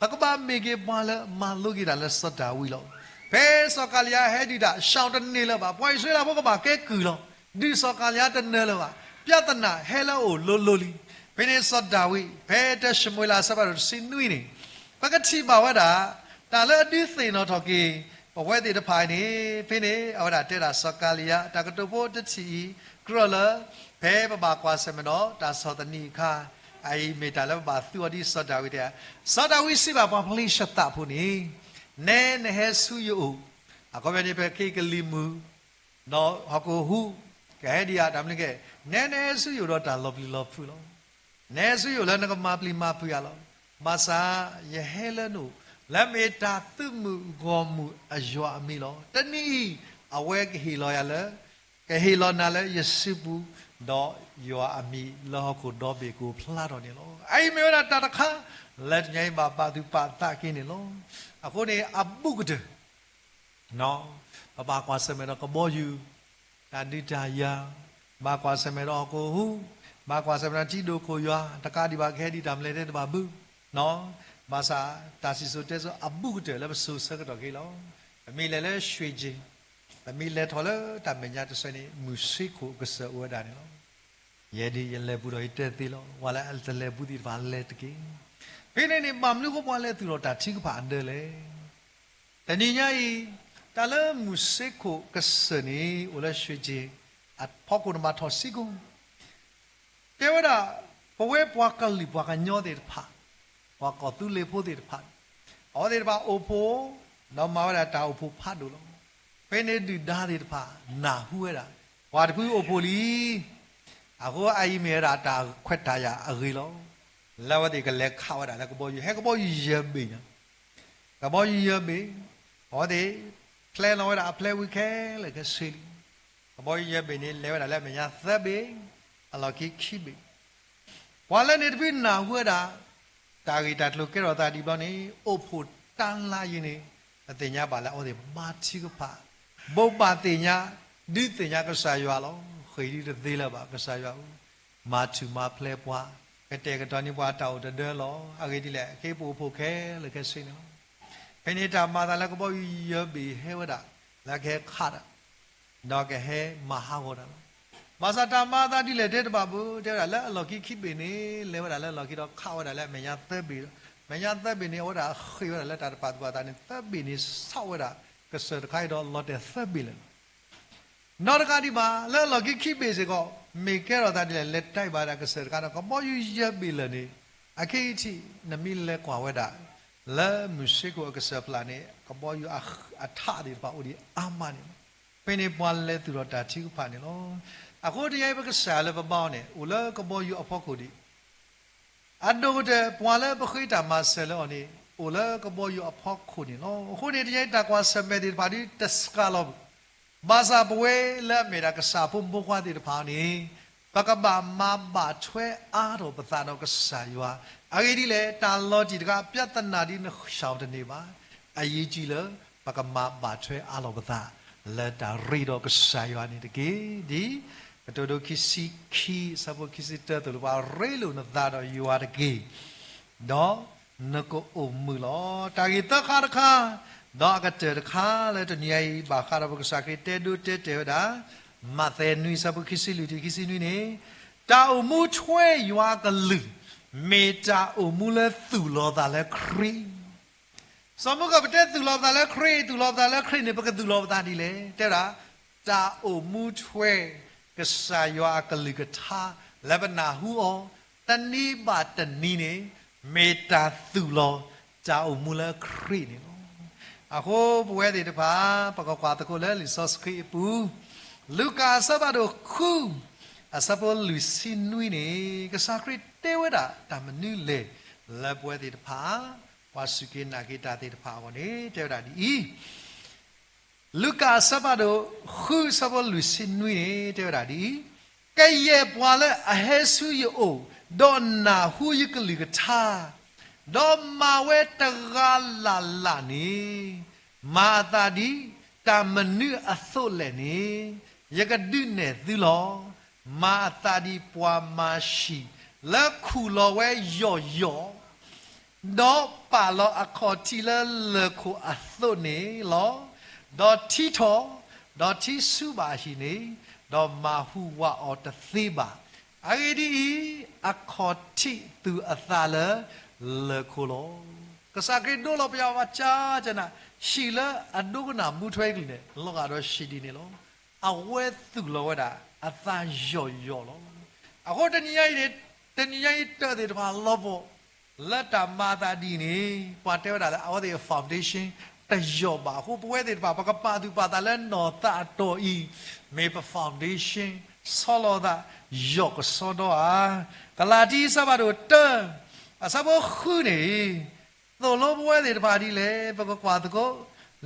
ဘကဘာမေကေပွားလဲမလုကေတာလဲစတာဝီလော ဘယ်စောကလျာဟဲဒီတာရှောင်းတနေလပါပွိုင်ဆွေးလာဘုကပါကဲကူလောဒီစောကလျာတနေလပါပြတနာဟဲလောလိုလိုလီဘယ်နေစောဒါဝိဘယ်တရှမွေလာစပါတော့စင်နွိနေပကတိပါဝဒါတာလအဒီသိနော်ထော်ကီဘဝဲတိတဖိုင်နေဖိနေအဝဒါတဲတာစောကလျာတာကတုဖို့တချီကရလဘဲပပကွာစမနောတာစောတနီခါအိမေတာလပသူအဒီစောဒါဝိတဲ့စောဒါဝိစီပါပပလိရှတဖူနေနဲနဲဟဲဆူယိုအကောပဲနေပဲကေကလီမူနော်ဟကိုဟုကဲဒီယာဒါမလကဲနဲနဲဆူယိုတော့တာလော်ပလီလော်ဖူလောနဲဆူယိုလည်းငကမာပလီမာဖူရလောမဆာယဟဲလနုလက်မေတာသူမှုဂောမှုအယွာအမီလောတနီအဝဲကဟီလောရလဲကဟီလောနာလဲယစိပူတော့ယောအမီလောကိုတော့ဘေကိုဖလာတော့နေလောအိမေရတာတခါလက်ညိုင်းပါပါသူပါတာကင်းနေလောအခုနေအပုကတဲ့နော်ပပကွာစမေတော့ကဘောယူတာဒီတာယာမကွာစမေတော့ကိုဟုမကွာစမေတော့ជីဒိုကိုရွာတကားဒီပါခဲဒီတမ်လေတဲ့တပါဘူးနော်ဘာသာတာစီဆိုတဲ့ဆိုအပုကတဲ့လည်းဆူစကတော့ကေလောအမေလည်းရွှေချင်းအမေလည်းထော်လဲတမညာတဆွေနေမူစိကိုကဆဝဒါနေလောယေဒီယလေဘူးတော့တဲ့တီလောဝလာအလတလေဘူးဒီပါလေတကေဖိနေနေမမလူကိုပွားလဲသူတော့တာချိကပါအန်တယ်လေတဏိညာဤတလမုစိကိုကစနေဝလရွှေကြီးအဖောက်ကုနမထောစီကုတေဝဒဘဝဲပွားကလီပွားကညောတဲ့ဖာပွားကသူလေဖို့တဲ့ဖာအော်တဲ့ဖာအိုဖိုနော်မဝရတာအိုဖိုဖာတို့လောဖိနေဒီဒါတဲ့ဖာနာဟူရတာဝါတကူအိုဖိုလီအခုအိမေရာတာခွက်တာရအဂီလောလာဝတိကလက်ခါဝတာလည်းကဘောယူဟဲကဘောယူရဘေးနော်ကဘောယူရဘေးဟောဒီဖလဲလောတာဖလဲဝိခဲလေကစီကဘောယူရဘေးနေလဲဝတာလည်းမညာသက်ဘေးအလော်ကိခိဘေးဝါလည်းနေတပိနာဝတာတာဂီတာတလူကဲတော်တာဒီပေါနေအိုဖို့တန်လာရင်နေအတင်ညာပါလားဟောဒီမာချီကပါဘုပ္ပတင်ညာဒီတင်ညာကဆာရွာလောခေဒီတသေးလာပါကဆာရွာမာချူမာဖလဲပွားကတဲ့ကတော့နိဘွားတောက်တဲ့လောအကေဒီလေအကေပူဖို့ခဲလေကစိနော်ဖိနေတာမာသာလကဘောရဘီဟဲဝဒလခဲခါဒတော့ကဟဲမဟာဝဒမာစာတာမာသာဒီလေတဲ့တပါဘူးတဲ့လည်းအလော်ကိခိပေနေလေဝဒလည်းလော်ကိတော့ခါဝဒလည်းမညာသက်ဘီမညာသက်ဘီနေဝဒခေဝဒလည်းတာပါတူပါတာနေသက်ဘီနေဆောက်ဝဒကစရခိုင်တော့လော်တဲ့သက်ဘီလေနော်ကဒီမှာလဲလော်ကိခိပေစေကောမေကဲတော့တာဒီလက်တိုက်ပါတာကစရကတော့ကမောယူရပြီလေနေအခေတိနမီလဲကွာဝဲတာလဲမရှိကိုကစပလာနေကမောယူအထဒီပါဦးဒီအာမနေပင်းနေပွားလဲသူတော့တာချိကဖာနေလောအခုတရားဘကစားလဲပပေါင်းနေဦးလဲကမောယူအဖို့ကိုဒီအဒိုတဲ့ပွားလဲပခိတာမဆဲလောနေဦးလဲကမောယူအဖို့ကိုနေလောအခုနေတရားတာကွာစမဲဒီပါဒီတက်စကလောဘာသာပွဲလက်မေတာကစားဖို့ဘွားတဲ့ဖာနေပကဘာမဘာချွဲအားတော့ပသာတော့ကစားရွာအဂိဒီလေတာလောကြီးတကပြတ်တနာဒီနှရှောင်းတနေပါအရေးကြီးလို့ပကမဘာချွဲအားတော့ပသာလက်တာရီတော့ကစားရွာနေတကေဒီတို့ခိစီခီစဘခိစီတတူပါရေလို့နသာတော့ရွာတကေတော့နကိုအုံမူလောတာဂီတခါတခါတော့ကတဲ့ခါလေတနေဘာခါရဘကစားကေတဲဒူတဲတဲဒါမတဲ့နွိစဘခိစီလူတီခိစီနွိနေတာအမှုချွဲရွာကလူမေတာအမှုလဲသူလောတာလဲခရီစမကပတဲ့သူလောတာလဲခရီသူလောတာလဲခရီနေပကသူလောတာဒီလေတဲ့တာတာအမှုချွဲကစားရွာကလူကထားလဘနာဟူအောတနီးပါတနီးနေမေတာသူလောတာအမှုလဲခရီနေအခုဘဝတဲ့တပါပကကွာတကိုလဲလီဆော့စခီပူလူကာစဘာဒိုခုအစပေါ်လူစီနွိနေကစားခရစ်တေဝဒတာမနုလေလပွဲတဲ့တပါဝါစုကေနာကေတာတဲ့တပါဝနေတေဝဒဒီလူကာစဘာဒိုခုစပေါ်လူစီနွိနေတေဝဒဒီကဲရဲ့ပွာလဲအဟဲဆူယောဒေါနာဟူယကလီကထားဒေါ်မာဝဲတဂါလာလာနေမာတာဒီတာမနုအသုလဲနေယကဒုနေသီလောမာတာဒီပွာမရှိလက်ခုလောဝဲယောယောတော့ပါလောအခေါ်တီလလခုအသုနေလော đó thi thọ đó thi su bà shi ni đó ma hu wa o ta thi bà ai đi a kho thi từ a ta le khô lo cái sao cái đô lo bây giờ cha cho na xì lỡ a đô cái nào mua thuê cái này lo cái đó xì đi này lo a quét từ lo đó a ta yo lo a có tên nhảy tới thì mà lo bộ lỡ ta mà ta đi này quan trọng là a cái foundation ta yo bà không quét thì bà cái bà tu bà ta lên nó ta to y mấy cái foundation solo ta yo cái solo à cái là đi sao bà đồ tơ à sao bà khứ nàyตัวโลบวยเดบาดีเลยปกกว่าตะโก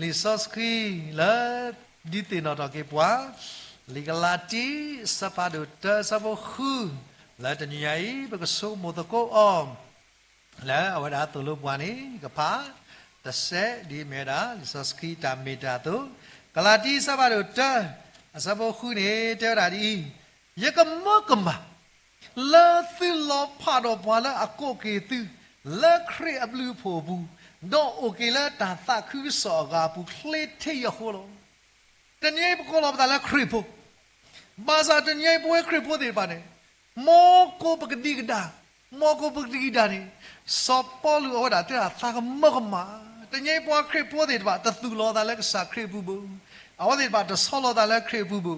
ลิซอสคีละดิตินอตเกปวาลิกลาติสปาดุตสะบคูละตะญัยปกสุโมตะโกออมละอวดาตัวโลบวานี่กะพาตะเสดีเมดาลิซอสคีตาเมตาตุกลาติสปาดุตสะบคูนี่เตอดาดียะกะมะกะมาละซิลอพาดอบวาละอะโกเกตุละครีอับลูโพบูดอโอเคละตาตาคือสอกาปูเคลเทียโคโลแต่เนี่ยพวกเราแต่ละครีโพบาซาแต่เนี่ยพวกครีโพเดี๋ยวปะเนี่ยมอโกปกติกดามอโกปกติกดานี่สอบปอลูเอาดาแต่ตากมะกมาแต่เนี่ยพวกครีโพเดี๋ยวปะตะตุลอแต่ละก็สักครีบูบูเอาเดี๋ยวปะตะสอลอแต่ละครีบูบู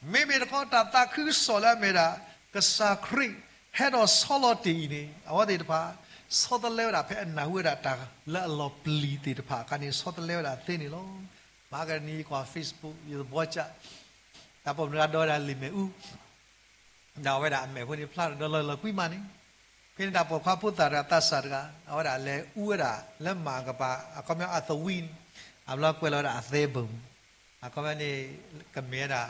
ไม่เมื่อก็ตาตาคือสอละเมื่อดาก็สักครีเฮดอสอลอตีนี่เอาเดี๋ยวปะสอดเลวดาเพื่อนนาวิดาตาละลอปลีติดผากันนี่สอดเลวดาเท่นี่ล้อมากันนี่กว่า Facebook อยู่บ่อยจ้ะแต่ผมรักดอดาลิเมอูดาวเวดาแม่คนนี้พลาดดอลคุยมานี่เพื่อนดาบอกว่าพุทธาราตาสัตว์กันเอาดาเลอูดาและมากับปะก็ไม่อัตวินเอาละก็เราดาเซบุมก็ไม่นี่กับเมียดา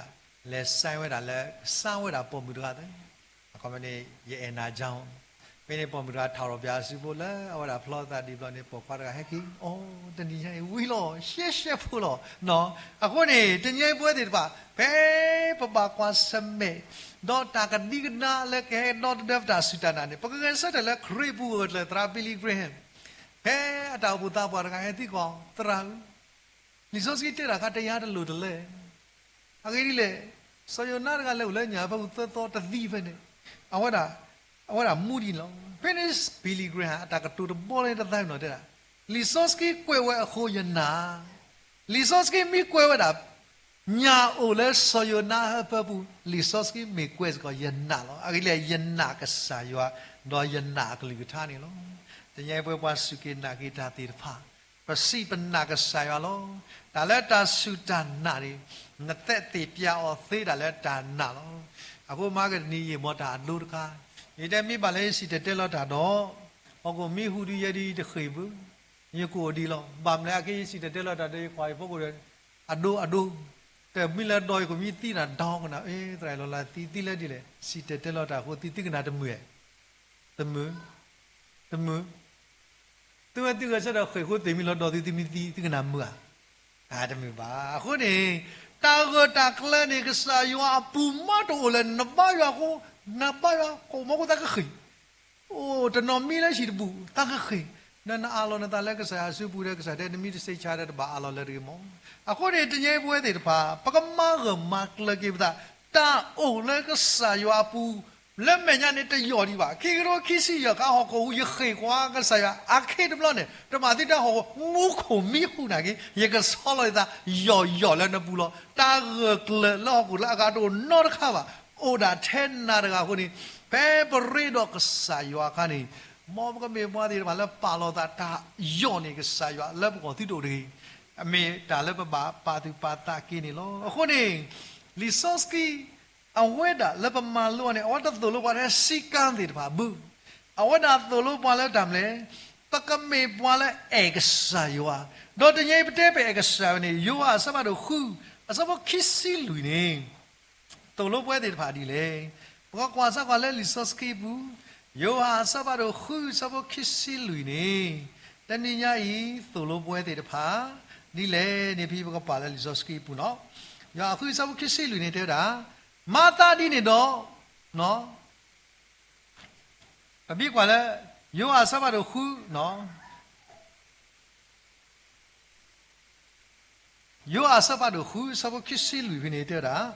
เลสายเวดาเลสร้างเวดาปมุดกันก็ไม่นี่เยนาจังเป็นปมราทารบยาสิบุละเอาละพลอตาดีบลอนี่ปกควาระให้กิโอ้ตนี่ยังวิโลเชี่ยพูโลเนาะอะคนนี่ตนี่ป่วยติดป่ะเพ่ปะบากว่าสมเมดอตากันดีกันนะเลกเฮดอตเดฟดาสุตานานี่ปะกันสัตว์ละครีบูเลยตราบิลิกรีมเพ่อตาบุตาปาระให้ที่กองตราลิซอสกิเตระคัตยาตลุดเลยอะกิเลยสยนาระกันเลยอุลญาปะอุตโตตะดีเฟเนเอาว่าว่ามูดีล้อเป็นบิลลี่แกรมตากระตุ้นบอลเลยตั้งแต่หน่อยเด้อลิซอสกี้กวยว่าโคยนาลิซอสกี้มีกวยว่าดับญาโอเลสอยนาเฮปปูลิซอสกี้มีกวยก็ยันนาล้ออะไรเลยยันนาก็สายว่าดอยันนาก็ลิกท่านี่ล้อแต่ยังไปว่าสุกินากิตาตีรพาภาษีเป็นนาก็สายว่าล้อแต่แล้วตาสุดานาดินัดเตะตีปียอเสียแต่แล้วตานาล้ออากูมากันนี่ยมตาดูดกันยี่แต่มีบาลสิเตเตลอดาดอโอ้ก็มีฮูดียดีตะขีบุยี่กูดีล้อบามแล้วก็สิเตเตลอดาได้ควายพวกกูเลยอดูแต่มีละดอยก็มีตีน่ะดองนะไตรลอละตีละดีเลยสิเตเตลอดากูตีกันนะตะมือตัวก็จะได้เคยกูตีมีละดอตีมีตีกันนะมือตะมือบ้าคนนี้ตาก็ตากเล่นก็สายว่าปูมาโตเลยนับบ้าอยู่กูนับไปว่าโอ้โมก็ตากขึ้นโอ้แต่นอมีแล้วสิบุตากขึ้นนั่นอาลอนตาเล็กก็ใส่อาสุบุเล็กก็ใส่ได้มีที่ใส่ชาได้บ้าอาลอนเลยริมองอะคนนี้จะยังป่วยติดผ้าปากมากมากเลยกี่บาทตาโอ้เลยก็ใส่ว่าปูแล้วแม่ยันนี่จะยอดีว่าคิดรู้คิดสิอยากเอาเขาอยู่เขยกว่าก็ใส่อาเคดบล้อเนี่ยแต่มาที่นั่นเขามูขมีหูนักยังก็สอนเลยตายอแล้วนะปูล้อตาเกลือล้อกูละก็โดนนอดข้าวโอ้ดาเทนนาร์กาคนนี้เป๊ะบริโดกสายว่ากันนี่มองก็มีมาดีมาแล้วปาโลตาตายอนี่ก็สายว่าแล้วก็ที่ดูดีมีแต่แล้วปาตุปาตากินี่ล้อคนนี้ลิซอสกี้เอาไว้ด่าแล้วมาล้วนเนี่ยเอาแต่ตัวลูกว่าเนี่ยสิกันดีป่ะบุเอาไว้ด่าตัวลูกว่าแล้วทำเลยปากมีว่าแล้วเอกสายว่าโดยที่ยังไม่ได้เป็นเอกสายนี่ยูอาสมาดูคู่อาสมาคิดสิลุยนี่ตัวลูกว่าดีป่ะดีเลยเพราะความสักวันแล้วลิซอสกี้บุยูอาสมาดูคู่สมาคิดสิลุยนี่แต่นี่ยังตัวลูกว่าดีป่ะนี่เลยนี่พี่บอกว่าแล้วลิซอสกี้บุเนาะยาคู่สมาคิดสิลุยนี่เท่าไหร่มาตาดีนี่ดอเนาะพี่กว่าแล้วยูอาสมาดูคู่เนาะ yo asapa do hu sabo kisi lu ni te da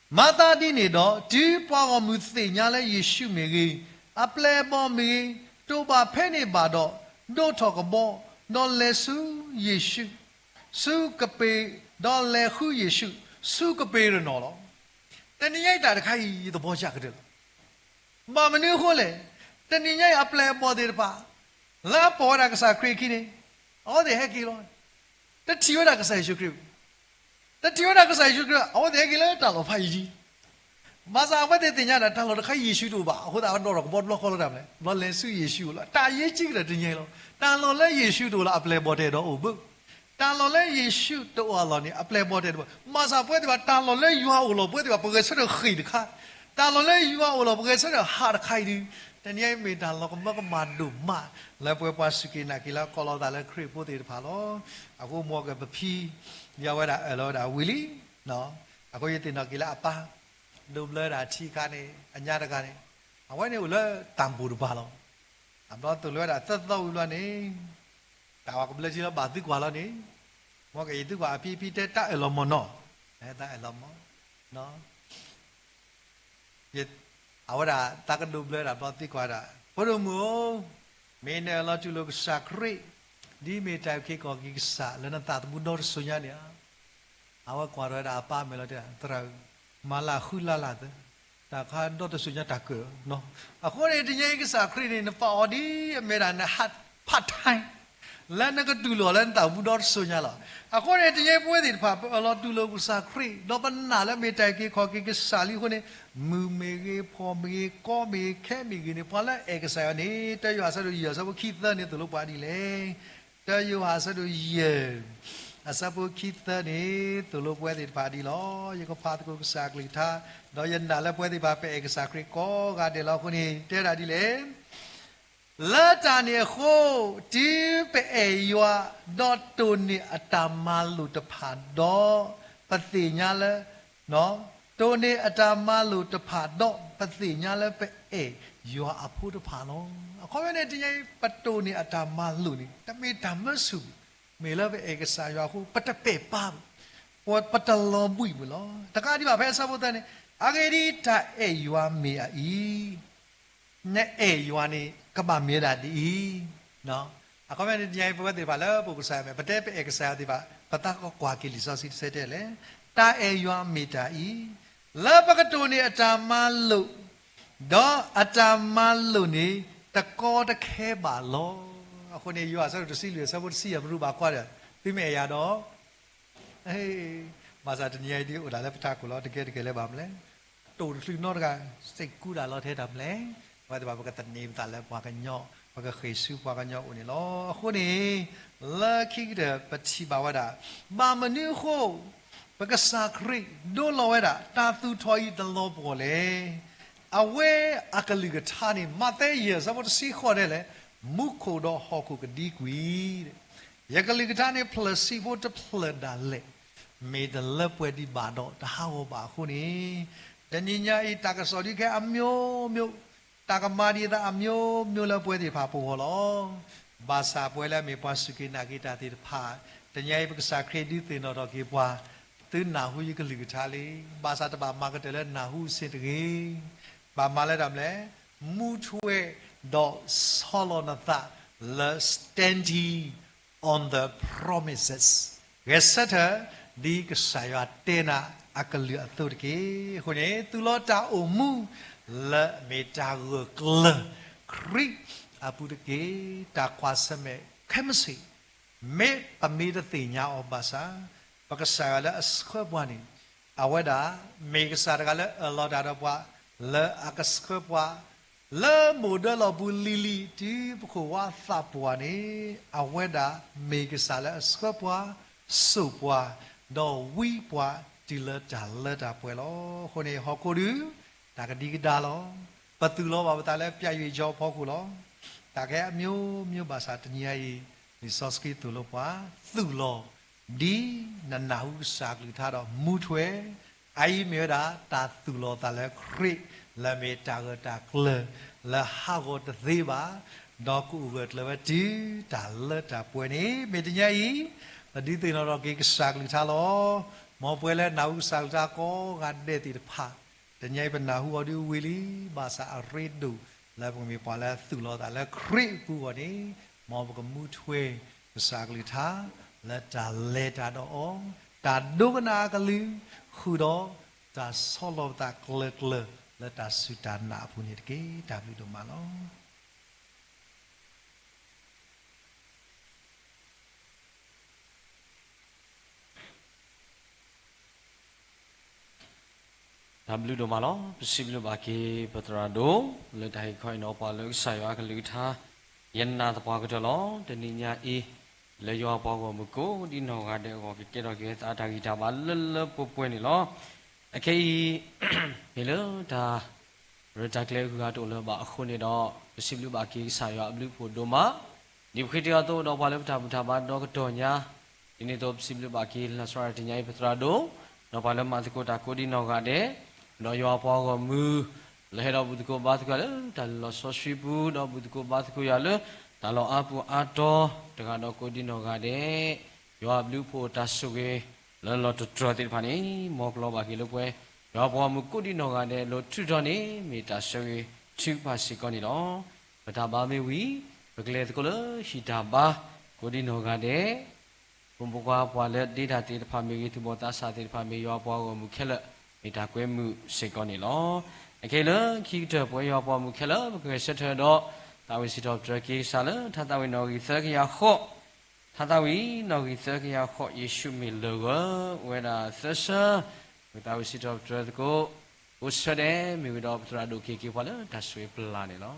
mata di ni do di pa go mu se nya le Yesu me gi aple bo me to ba phe ni ba do do tho ko bo do le su Yesu su ka pe do le hu Yesu su ka pe ro no lo te ni yai ta da khai do bo ja ka de ba me ni ho le te ni yai aple bo de pa la po da ka sa kri ki ni o de he ki lo te ti yo da ka sa Yesu kri te ti yo da ka sa Yesu kri o de he ki le ta lo phai ji ma sa wa de tin ya da ta lo da khai Yesu do ba ho da do ro ko bo lo ko lo da me lo le su Yesu lo ta ye ji ka de ni lo ta lo le Yesu do la aple bo de do o bu ta lo le Yesu do wa lo ni aple bo de do ma sa pwe de ba ta lo le yu ha o lo pwe de ba bo ge sa de khi de kha ta lo le yu ha o lo bo ge sa de ha de khai di te ni me ta lo ko ma ko ma do ma le pwe pa su ki na ki la ko lo da le khri po de pha lo a ko mo ge ba phi ya wa da lo da wi li no a ko ye tin no ki la pa do ble da thi ka ni a nya da ka ni a wa ni o le tam bu do ba lo a lo to lo da ta to lo ni ta wa ko ble ji lo ba ti kwa lo ni mo ge ti kwa pi pi te ta e lo mo no ta e lo mo no ye awara takadu blera pati kwara porumu mene la tu lo sakri di me ta ke ko ki sa lena ta bu dor sunya ni awa kwara da apa me lo da tra mala khulala ta kha do to sunya ta ke no a ko re ti ye ki sakri ni na pa odi me ra na hat phat thai la na ka tu lo len ta bu dor sunya la a ko re ti ye pwe ti pha lo tu lo ku sakri do pa na la me ta ke ko ki sa li ko ne mu me ge pho me ko me khe me ge ni pha la e ka sa ni ta yo sa do yo sa bo ki ta ni to lo pa di le ta yo ha sa do ye asa bo ki ta ni to lo pwe ti pa di lo ye ko pha ko sa kli tha do yen na la pwe ti ba pe e ka sa kri ko ga de lo ko ni te ra di le la ta ni kho ti pe e yo do to ni atama lu ta pha do pa ti nya le no to ni atama lu ta pha do pa ti nya le pe e yo a phu ta pha lo a kho me ne ti ye pa to ni atama lu ni ta me ta ma su me le pe e ka sa yo khu pa ta pe pa po pa ta lo bui bu lo ta ka di ba phe sa bo ta ni a ge ri ta e yo me a i ne e yo ni ka ba me da di no a ko me ni ye po de ba la po ku sa me pa te pe e ka sa di ba pa ta ko kwa ki li so si se de le ta e yo me da i la pa ka to ni atama lu do atama lu ni ta ko ta khe ba lo a ko ni yo a sa to si lu sa bo si ya bru ba kwa de pi me ya do ê mà giờ thì nhảy đi ở đây là phải thắc lo thì cái là bám lấy tổ lực nó ra sẽ cú đã lo thế đầm lấy và thì bảo cái tận niệm ta là qua cái nhỏ qua cái khởi sự qua cái nhỏ này lo khu này là khi được bắt chi bảo đã mà mình như khu và cái sacred đôi lo đã ta tu thôi ta lo bỏ lệ à we à cái lực thà này mà thế giờ sao mà sĩ khó đấy lệ mục khổ đó họ cũng cái đi quý ya cái lực thà này placebo ta plus đã lệ me the love where di ba do ta how ba khu ni dan ni nya I ta ka so di ke amyo myo ta ka ma di ta amyo myo la pwe di pha po lo ba sa pwe la me pa su ki na ki ta ti pha dan nya I ba sa credit ti no do ki pwa tu na hu yi ka lu tha le ba sa ta ba ma ka de le na hu sin de ge ba ma le dam le mu chwe do solo na ta la standing on the promises gesata di kesaya tena akali atur ke hone tu lo ta omu la meta gle kri apu de ke ta kwasa me kemsi me pamida tinya obasa pakasaya la askhwani awada me kasara la lo da bwa la akaskhwa la model bu lili ti bkwa sa bwa ni awada me kasala askhwa so bwa do we bwa ti le ta le ta pwe lo khone ho ko du ta ka di da lo pa tu lo ba ta le pya yui jo pho ku lo ta ke a myo myo ba sa tnya yi ni soski tu lo bwa tu lo di na na hu sa klu tha do mu thwe ai myo da ta tu lo ta le khri la me ta ga ta kle la ha go ta thi ba do ku ga le ba ti ta le ta pwe ni me tnya yi ဒီသိနော်တော့ကိကစားကလေးထားလောမောပွဲလဲနာဟုစားတာကောငါတဲ့တိဖာတညိုင်ပနာဟုအဒီဝီလီဘာသာအရိဒူလဲပုံမီပွာလဲသူလောတာလဲခရိကူဝဒီမောဘကမှုထွေစားကလေးထားလက်တာလေတာတော့တာဒုကနာကလေးခုတော့တာဆောလောတာကလကလလက်တာစုတာနာဖူနေတကေတာဘူးတော့မလောဒါဘလူတို့မှာနော်ပစီဘလူဘာကေပတရာဒိုလက်တိုင်းခွိုင်းတော့ပါလို့ဆာရွာကလူထားယန္နာတပွားကတော့လောတနိညာအေးလေယောပေါ်ကမကိုဒီနောကတဲ့ကောကေတော့ကေသာတာဂီတာပါလလပွနေလောအခေဟေလိုဒါရတကလေးကတော့လောပါအခုနေတော့ပစီဘလူဘာကေဆာရွာဘလူဖို့တို့မှာဒီခေတ္တတော့ပါလို့တာပါတော့ကတော့ညာဒီနေ့တော့ပစီဘလူဘာကေလာစရာတညာပတရာဒိုတော့ပါလို့မသကိုတာကိုဒီနောကတဲ့တော့ရွာပေါ်ကမူလဲတော့ဘူးတကိုဘာတကလဲဒါလောဆောရှိဘူးတော့ဘူးတကိုဘာတကိုရလဲဒါလောအပူအတော်တကတော့ကိုဒီနောကတဲ့ရွာဘလူးဖို့တဆုကေလောလောတတော်တိဖာနေမောကလောဘာကေလို့ပွဲရွာပေါ်မူကိုဒီနောကတဲ့လို့ထူတော်နေမိတာဆုကေချူပါစီကောနေတော့ဗတာဘာမေဝီဘကလေတကိုလရှိတာပါကိုဒီနောကတဲ့ဘုံဘကွာပွာလက်ဒေတာတေတဖာမေကြီးသူဘောတာစာတေတဖာမေရွာပေါ်ကမူခက်လက်မိတာကွဲမှုစေကောနေလောအခေလခိတပွဲရောပေါ်မှုခက်လဘကဆက်ထတော့တာဝီစီတော့ဒရကေဆာလထတာဝီနော်ဂီသကရခော့ထတာဝီနော်ဂီသကရခော့ယေရှုမီလောဝဲတာသဆာတာဝီစီတော့ဒရကိုဥစတဲ့မိဝတော့ပထရာဒိုကေကေဖော်လတဆွေပလာနေလော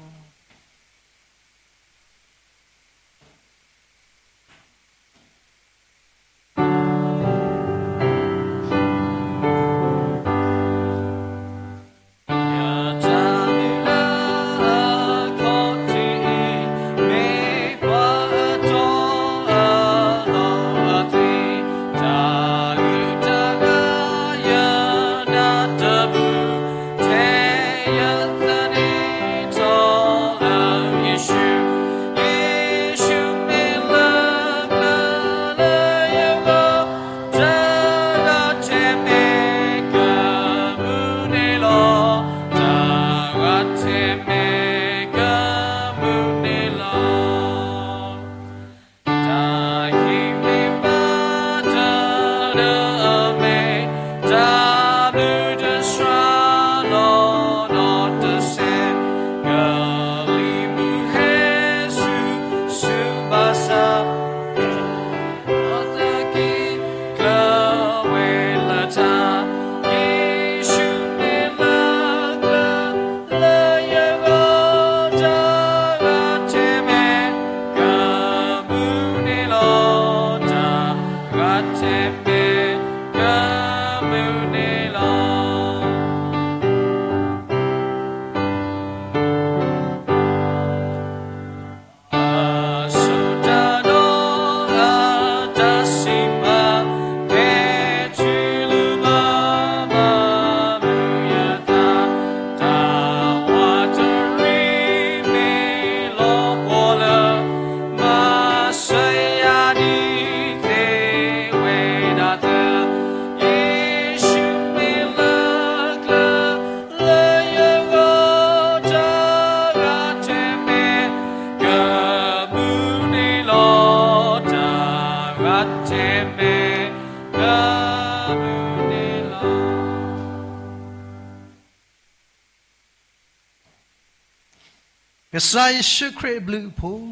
ကစားရှုခရဘလူးဖို့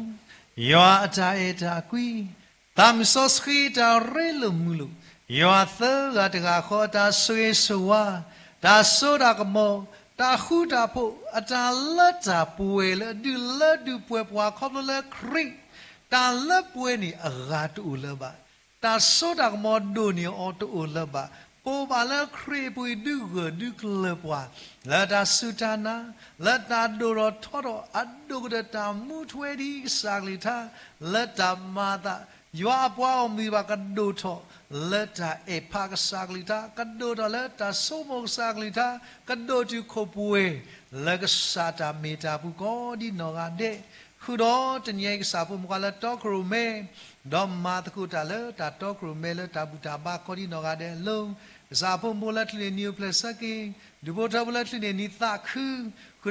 ယောအတာအတာကွီတမ်ဆောစခီတာရဲလမှုလို့ယောသကတကခေါ်တာဆွေဆွာဒါဆိုတာကမောတာခုတာဖို့အတာလက်တာပွေလေဒူလက်ဒူပွေပွားခေါ်လို့ခရိတာလက်ပွေနေအဂါတူလပါတာဆိုတာကမောဒိုနီအော်တူလပါပိုပါလခရီပွေဒူကဒူကလပွားလာတာစူတာနာလာတာဒိုရထော်အဒုကတာမူထွေဒီစာလီတာလာတာမာတာယောအပွားမီပါကဒိုထော်လာတာအဖာကစာလီတာကဒိုတော်လာတာဆိုမောစာလီတာကဒိုတူခိုပွေလာကစာတာမီတာဘူးကိုဒီနော်ကတဲ့ခ ခုတော့တညိကစားဖို့မကလာတော့ခရုမဲတော့မာတခုတလဲတာတော့ခရုမဲလဲတာဘူတာဘာကိုဒီနော်ကတဲ့လုံးစားဖို့မိုလက်လီနီယိုပလက်စကင်းဒီဘောတာဘလက်လီနီသာခု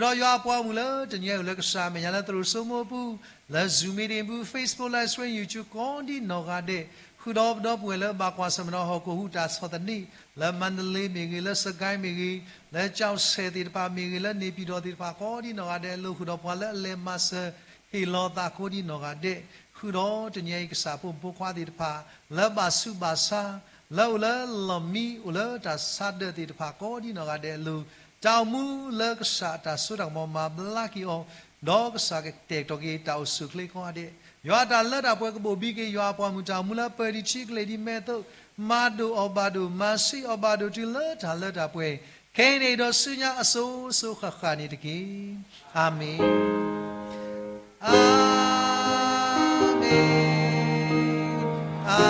တော့ရွာပွားမလဲတညိကိုလဲကစားမရလဲသူစုံမဘူးလဲဇူမီတင်ဘူး Facebook live stream YouTube ကောဒီနော်ကတဲ့ခုတော့ပွဲလဲဘာကွာစမနော်ဟောကိုဟူတာစောတနီလဲမန္တလေးမြေကြီးလဲစကိုင်းမြေကြီးလဲကြောက်ဆယ်တီတပါမြေကြီးလဲနေပြည်တော်တီတပါကောဒီနော်ကတဲ့လို့ခုတော့ပွားလဲလဲမဆာဟီလောတာကိုဒီနော်ကတဲ့ခုတော့တညိကစားဖို့ပိုခွာတီတပါလဲဘာစုဘာစာလောလလမီဥလတာဆာဒတီတပါကောဒီနော်ကတဲ့လို့တောင်မူလဲကစားတာဆူတော်မမဘလာကီအောဒေါကစားကတဲ့တော့ကေတောက်စုကလေးကောတဲ့ရွာတာလက်တာပွဲကပိုဘီကေရွာပွားမှုတောင်မူလာပရီချီကလေးဒီမဲ့တော့မာဒိုအဘာဒိုမာစီအဘာဒိုတီလက်တာပွဲခဲနေတော့ဆုညာအစိုးဆိုခခနေတကေအာမင်အာမင်အာ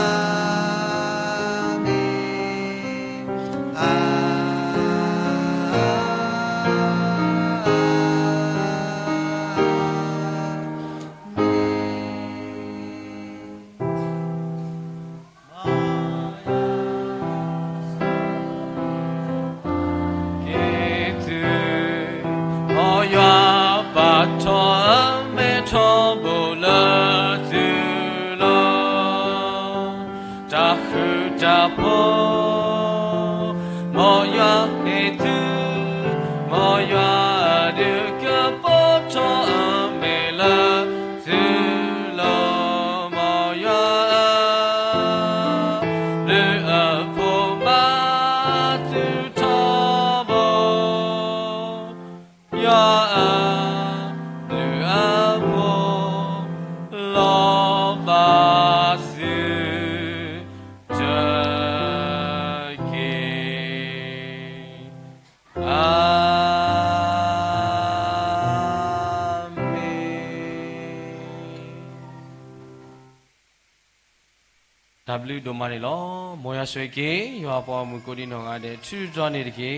မင်အာ W တို့မနေလောမောရဆွေကေရွာပေါ်မူကိုဒီနော်ကတဲ့ထူထွန်းနေတကေ